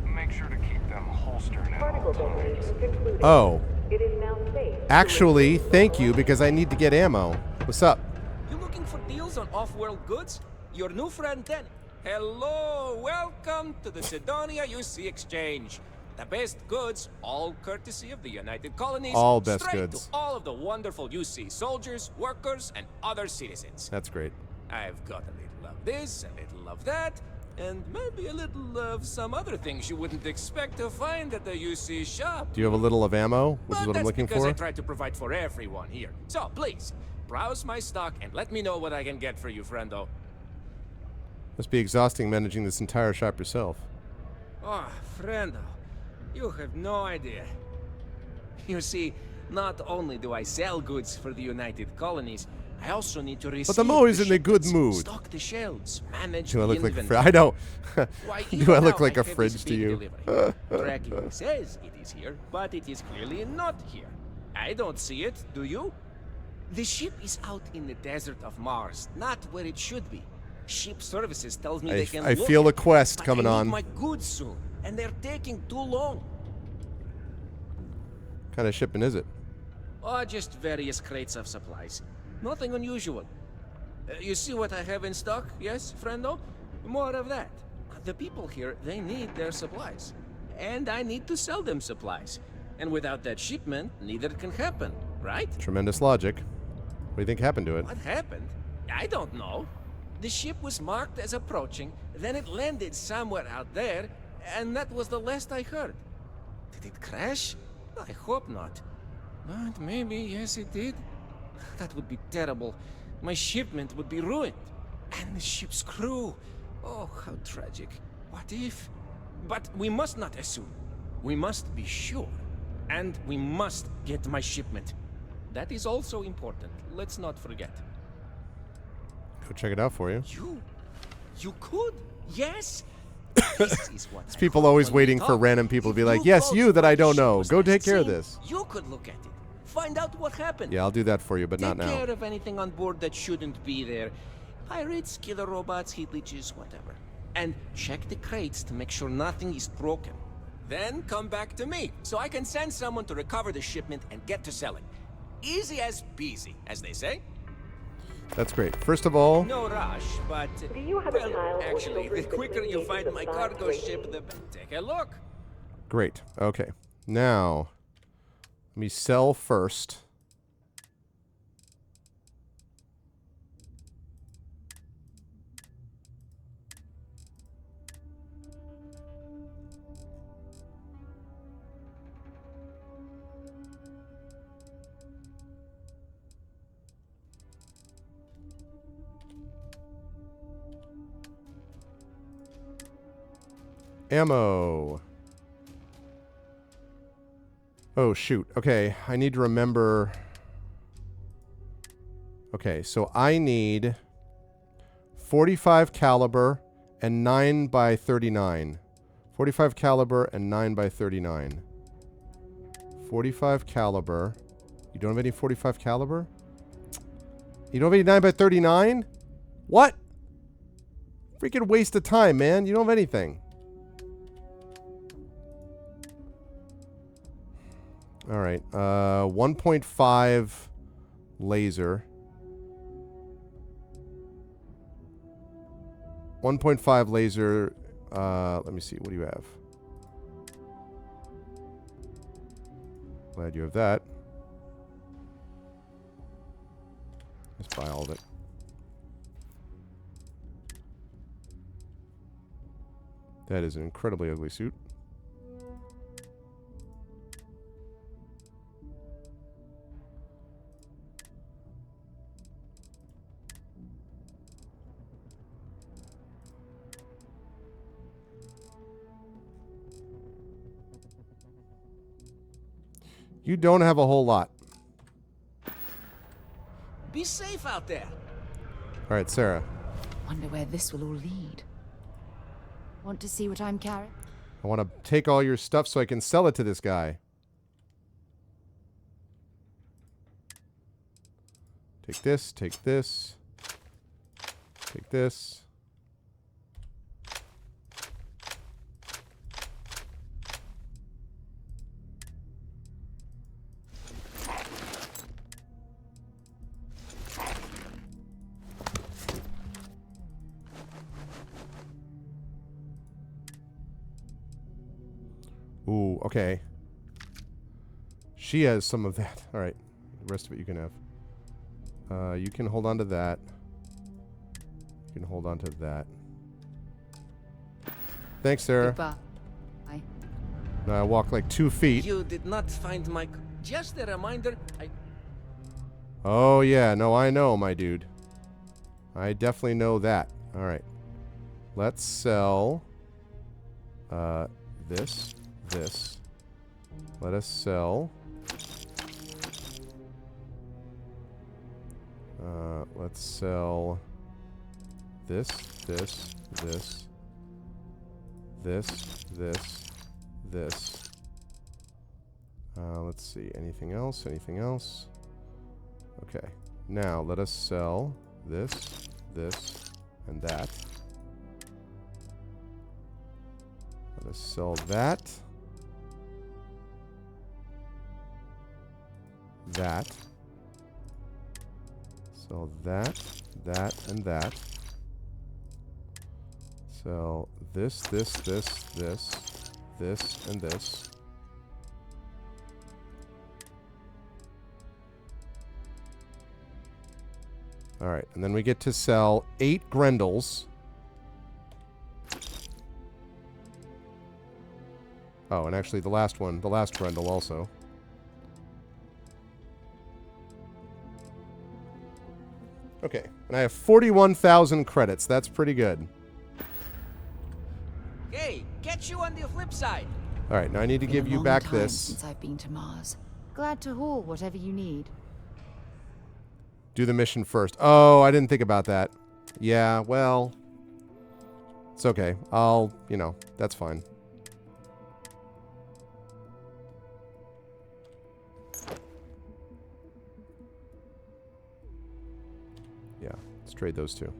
make sure to keep them holstered at all times. Oh. It is now safe. Actually, thank you, because I need to get ammo. What's up? You looking for deals on off-world goods? Your new friend Danny. Hello, welcome to the Sidonia UC Exchange. The best goods, all courtesy of the United Colonies. All best straight goods. to all of the wonderful UC soldiers, workers, and other citizens. That's great. I've got a little of this, a little of that, and maybe a little of some other things you wouldn't expect to find at the UC shop. Do you have a little of ammo, which is But what I'm that's looking because for? I try to provide for everyone here. So please, browse my stock and let me know what I can get for you, friendo. Must be exhausting managing this entire shop yourself. Oh, friendo, you have no idea. You see, not only do I sell goods for the United Colonies, I also need to receive. But I'm always the in a good shipments, mood. stock the shelves, manage Do I the look like a inventory. I know. Why, Do even I look now, like a have this fridge to big you? delivery. Tracking says it is here, but it is clearly not here. I don't see it, do you? The ship is out in the desert of Mars, not where it should be. Ship services tells me they can I look feel a at it, quest but coming I need on. my goods soon, and they're taking too long. What kind of shipment is it? Oh, just various crates of supplies. Nothing unusual. You see what I have in stock, yes, friendo? More of that. The people here, they need their supplies. And I need to sell them supplies. And without that shipment, neither can happen, right? Tremendous logic. What do you think happened to it? What happened? I don't know. The ship was marked as approaching, then it landed somewhere out there, and that was the last I heard. Did it crash? I hope not. But maybe, yes, it did. That would be terrible. My shipment would be ruined. And the ship's crew. Oh, how tragic. What if? But we must not assume. We must be sure. And we must get my shipment. That is also important. Let's not forget. Go check it out for you. You could? Yes? This is what It's I people hope always when we waiting for talk. random people to be If like, you yes, go you to that where I the don't ship know. was Go last take care of seen, this. You could look at it. Find out what happened. Yeah, I'll do that for you, but Take not now. care of anything on board that shouldn't be there. Pirates, killer robots, heat leeches, whatever. And check the crates to make sure nothing is broken. Then come back to me, so I can send someone to recover the shipment and get to selling. Easy as peasy, as they say. That's great. First of all, No rush, but well, actually, the quicker you find my cargo ship, the better. Take a look. great. Okay. Now, let me sell first. Ammo. Oh, shoot. Okay, I need to remember. Okay, so I need 45 caliber and 9x39. 45 caliber and 9x39. 45 caliber. You don't have any 45 caliber? You don't have any 9x39? What? Freaking waste of time, man. You don't have anything. All right. 1.5 laser. 1.5 laser. Let me see. What do you have? Glad you have that. Let's buy all of it. That is an incredibly ugly suit. You don't have a whole lot. Be safe out there. All right, Sarah. Wonder where this will all lead. Want to see what I'm carrying? I want to take all your stuff so I can sell it to this guy. Take this, take this. Take this. Ooh, okay. She has some of that. All right. The rest of it you can have. You can hold on to that. You can hold on to that. Thanks, Sarah. Goodbye. I walk like 2 feet. You did not find my... Just a reminder, Oh, yeah. No, I know, my dude. I definitely know that. All right. Let's sell this. Let us sell... let's sell this. Let's see. Anything else? Okay. Now, let us sell this, and that. Let us sell that. Sell that, and that. Sell this, and this. All right, and then we get to sell 8 Grendels. Oh, and actually the last Grendel also. Okay, and I have 41,000 credits. That's pretty good. Hey, catch you on the flip side. All right, now I need to give you back this. Since I've been to Mars. Glad to haul whatever you need. Do the mission first. Oh, I didn't think about that. Yeah, well, it's okay. That's fine. Yeah, let's trade those two.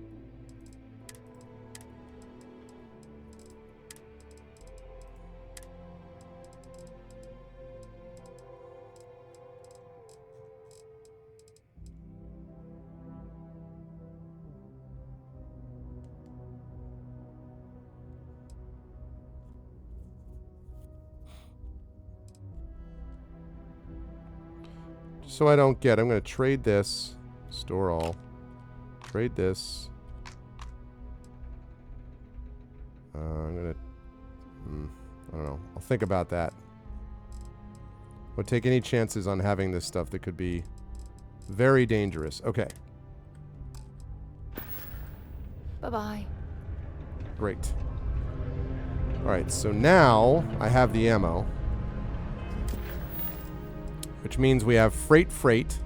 So I don't get, I'm going to trade this, store all, trade this. I'm going to, I don't know. I'll think about that. Would take any chances on having this stuff that could be very dangerous. Okay. Bye-bye. Great. All right, so now I have the ammo. Which means we have freight,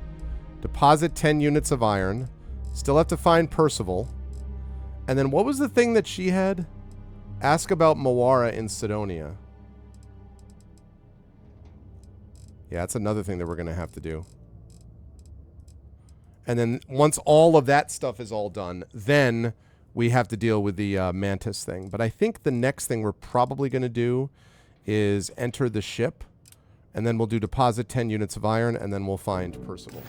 deposit 10 units of iron, still have to find Percival, and then what was the thing that she had? Ask about Moara in Sidonia. Yeah, that's another thing that we're going to have to do. And then once all of that stuff is all done, then we have to deal with the Mantis thing. But I think the next thing we're probably going to do is enter the ship. And then we'll do deposit 10 units of iron, and then we'll find Percival.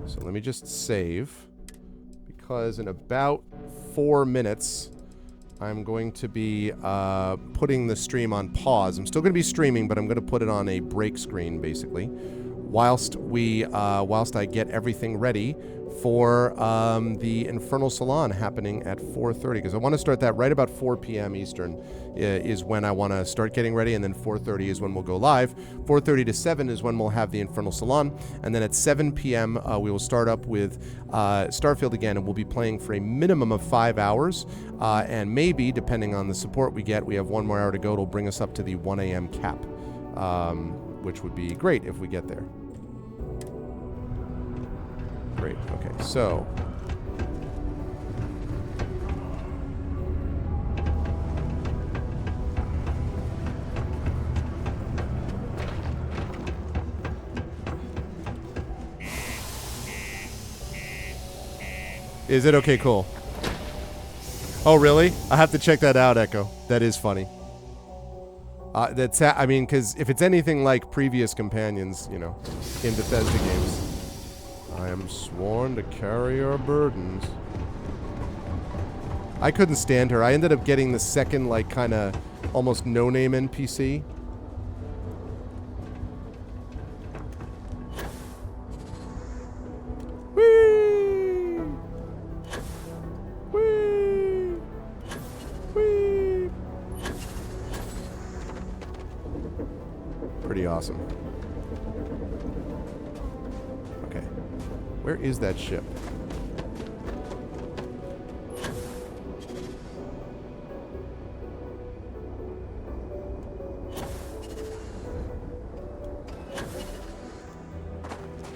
So let me just save. Because in about 4 minutes, I'm going to be putting the stream on pause. I'm still going to be streaming, but I'm going to put it on a break screen, basically. Whilst I get everything ready for the Infernal Salon happening at 4:30, because I want to start that right about 4 p.m. Eastern is when I want to start getting ready, and then 4:30 is when we'll go live. 4:30 to 7 is when we'll have the Infernal Salon, and then at 7 p.m. We will start up with Starfield again, and we'll be playing for a minimum of 5 hours, and maybe, depending on the support we get, we have 1 more hour to go. It'll bring us up to the 1 a.m. cap, which would be great if we get there. Great. Okay, so is it okay? Cool. Oh, really? I have to check that out, Echo. That is funny. I mean, because if it's anything like previous companions, in Bethesda games. I am sworn to carry our burdens. I couldn't stand her. I ended up getting the second, kind of almost no-name NPC. Whee! Whee! Pretty awesome. Okay. Where is that ship?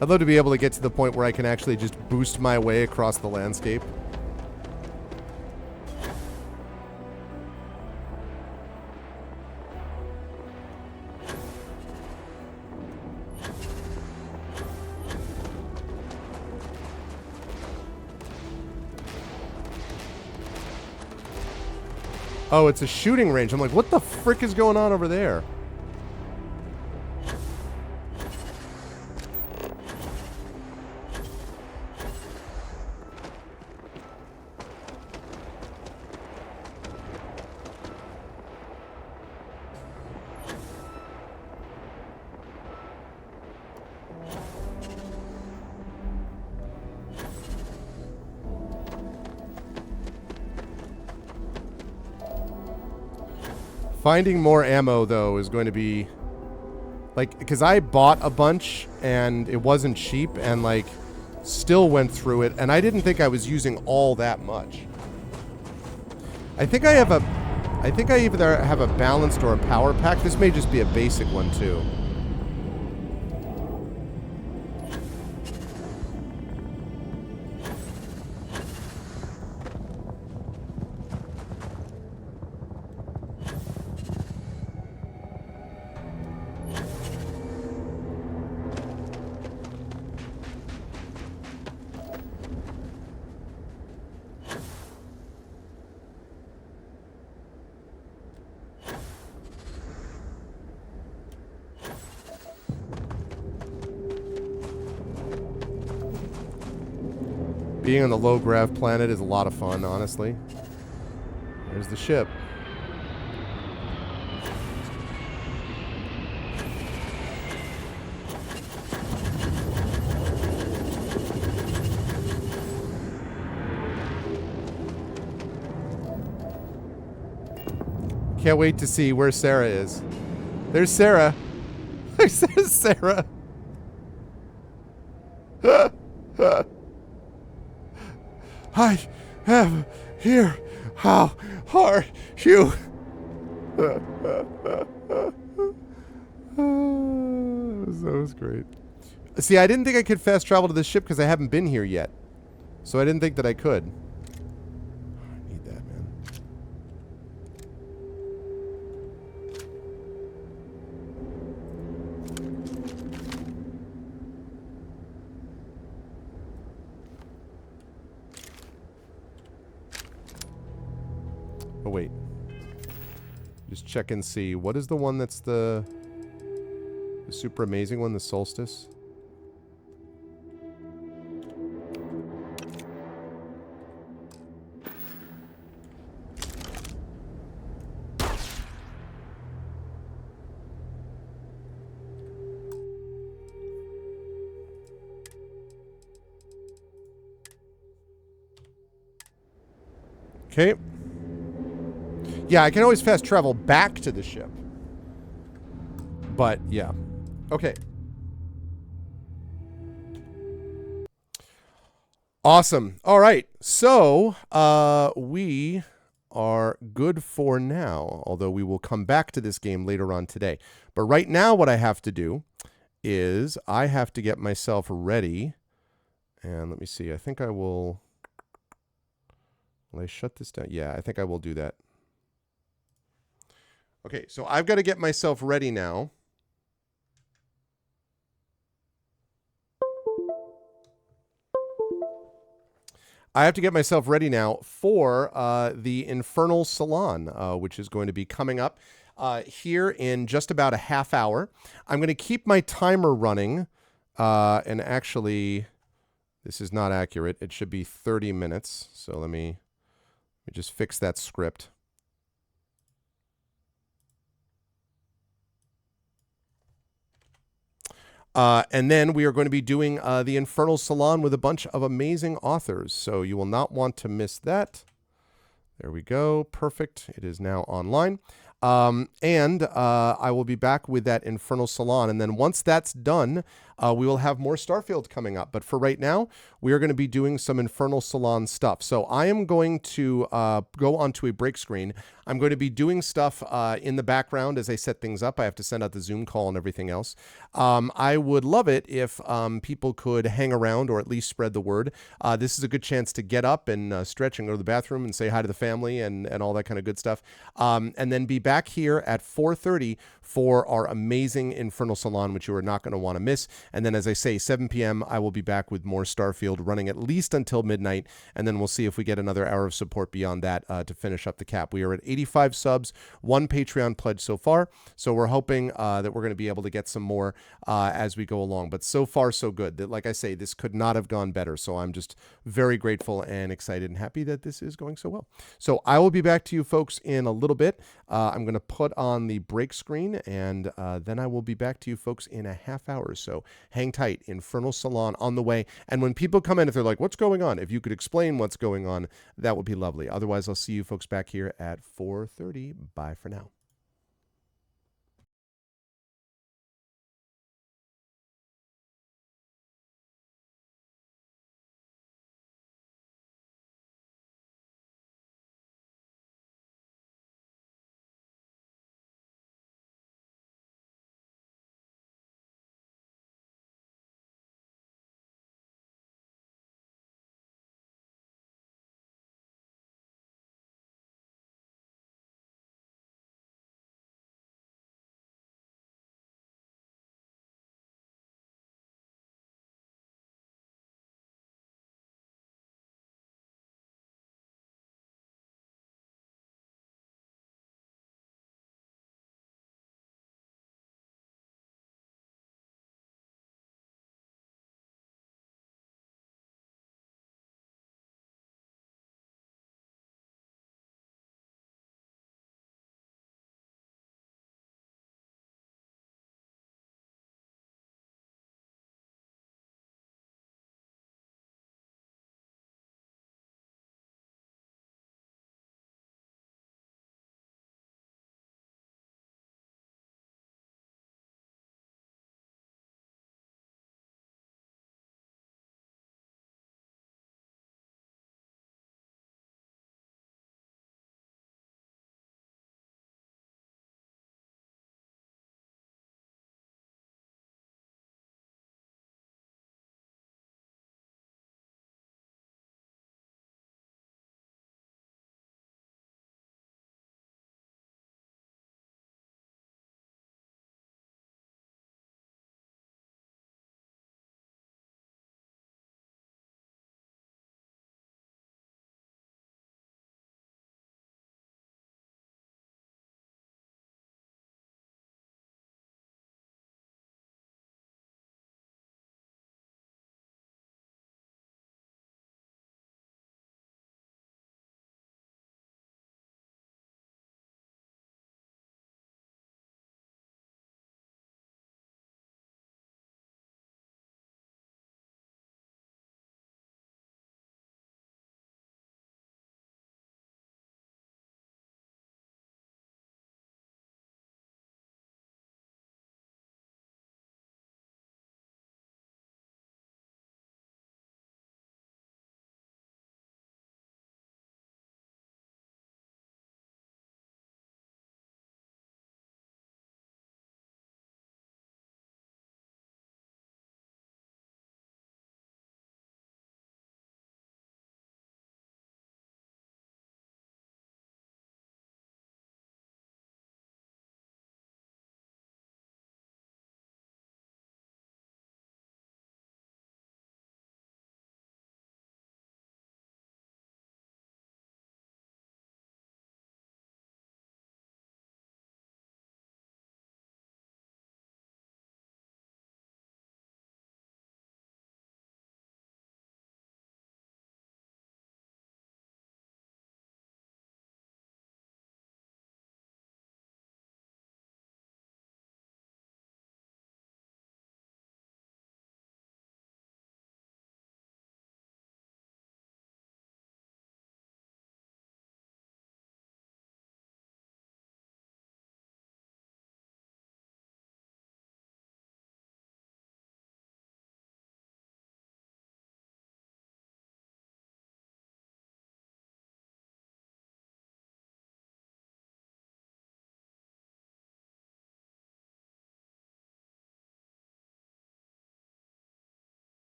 I'd love to be able to get to the point where I can actually just boost my way across the landscape. Oh, it's a shooting range. I'm like, what the frick is going on over there? Finding more ammo, though, is going to be... Like, because I bought a bunch, and it wasn't cheap, and, like, still went through it, and I didn't think I was using all that much. I think I have a... I think I either have a balanced or a power pack. This may just be a basic one, too. Being on the low-grav planet is a lot of fun, honestly. There's the ship. Can't wait to see where Sarah is. There's Sarah. There's Sarah. I am here. How are you? That was great. See, I didn't think I could fast travel to this ship because I haven't been here yet. So I didn't think that I could. I need that, man. Oh, wait. Just check and see. What is the one that's the super amazing one, the Solstice? Okay. Yeah, I can always fast travel back to the ship. But, yeah. Okay. Awesome. All right. So, we are good for now, although we will come back to this game later on today. But right now, what I have to do is I have to get myself ready. And let me see. I think I will... Will I shut this down? Yeah, I think I will do that. Okay, so I've got to get myself ready now. I have to get myself ready now for the Infernal Salon, which is going to be coming up here in just about a half hour. I'm going to keep my timer running, and actually, this is not accurate. It should be 30 minutes. So let me just fix that script. And then we are going to be doing the Infernal Salon with a bunch of amazing authors. So you will not want to miss that. There we go. Perfect. It is now online. And I will be back with that Infernal Salon. And then once that's done, we will have more Starfield coming up. But for right now, we are going to be doing some Infernal Salon stuff. So I am going to go onto a break screen. I'm going to be doing stuff in the background as I set things up. I have to send out the Zoom call and everything else. I would love it if people could hang around or at least spread the word. This is a good chance to get up and stretch and go to the bathroom and say hi to the family and all that kind of good stuff. And then be back here at 4:30 for our amazing Infernal Salon, which you are not going to want to miss. And then, as I say, 7 p.m., I will be back with more Starfield running at least until midnight. And then we'll see if we get another hour of support beyond that to finish up the cap. We are at 85 subs, 1 Patreon pledge so far. So we're hoping that we're going to be able to get some more as we go along. But so far, so good. Like I say, this could not have gone better. So I'm just very grateful and excited and happy that this is going so well. So I will be back to you folks in a little bit. I'm going to put on the break screen, and then I will be back to you folks in a half hour. So hang tight. Infernal Salon on the way. And when people come in, if they're like, what's going on? If you could explain what's going on, that would be lovely. Otherwise, I'll see you folks back here at 4:30. Bye for now.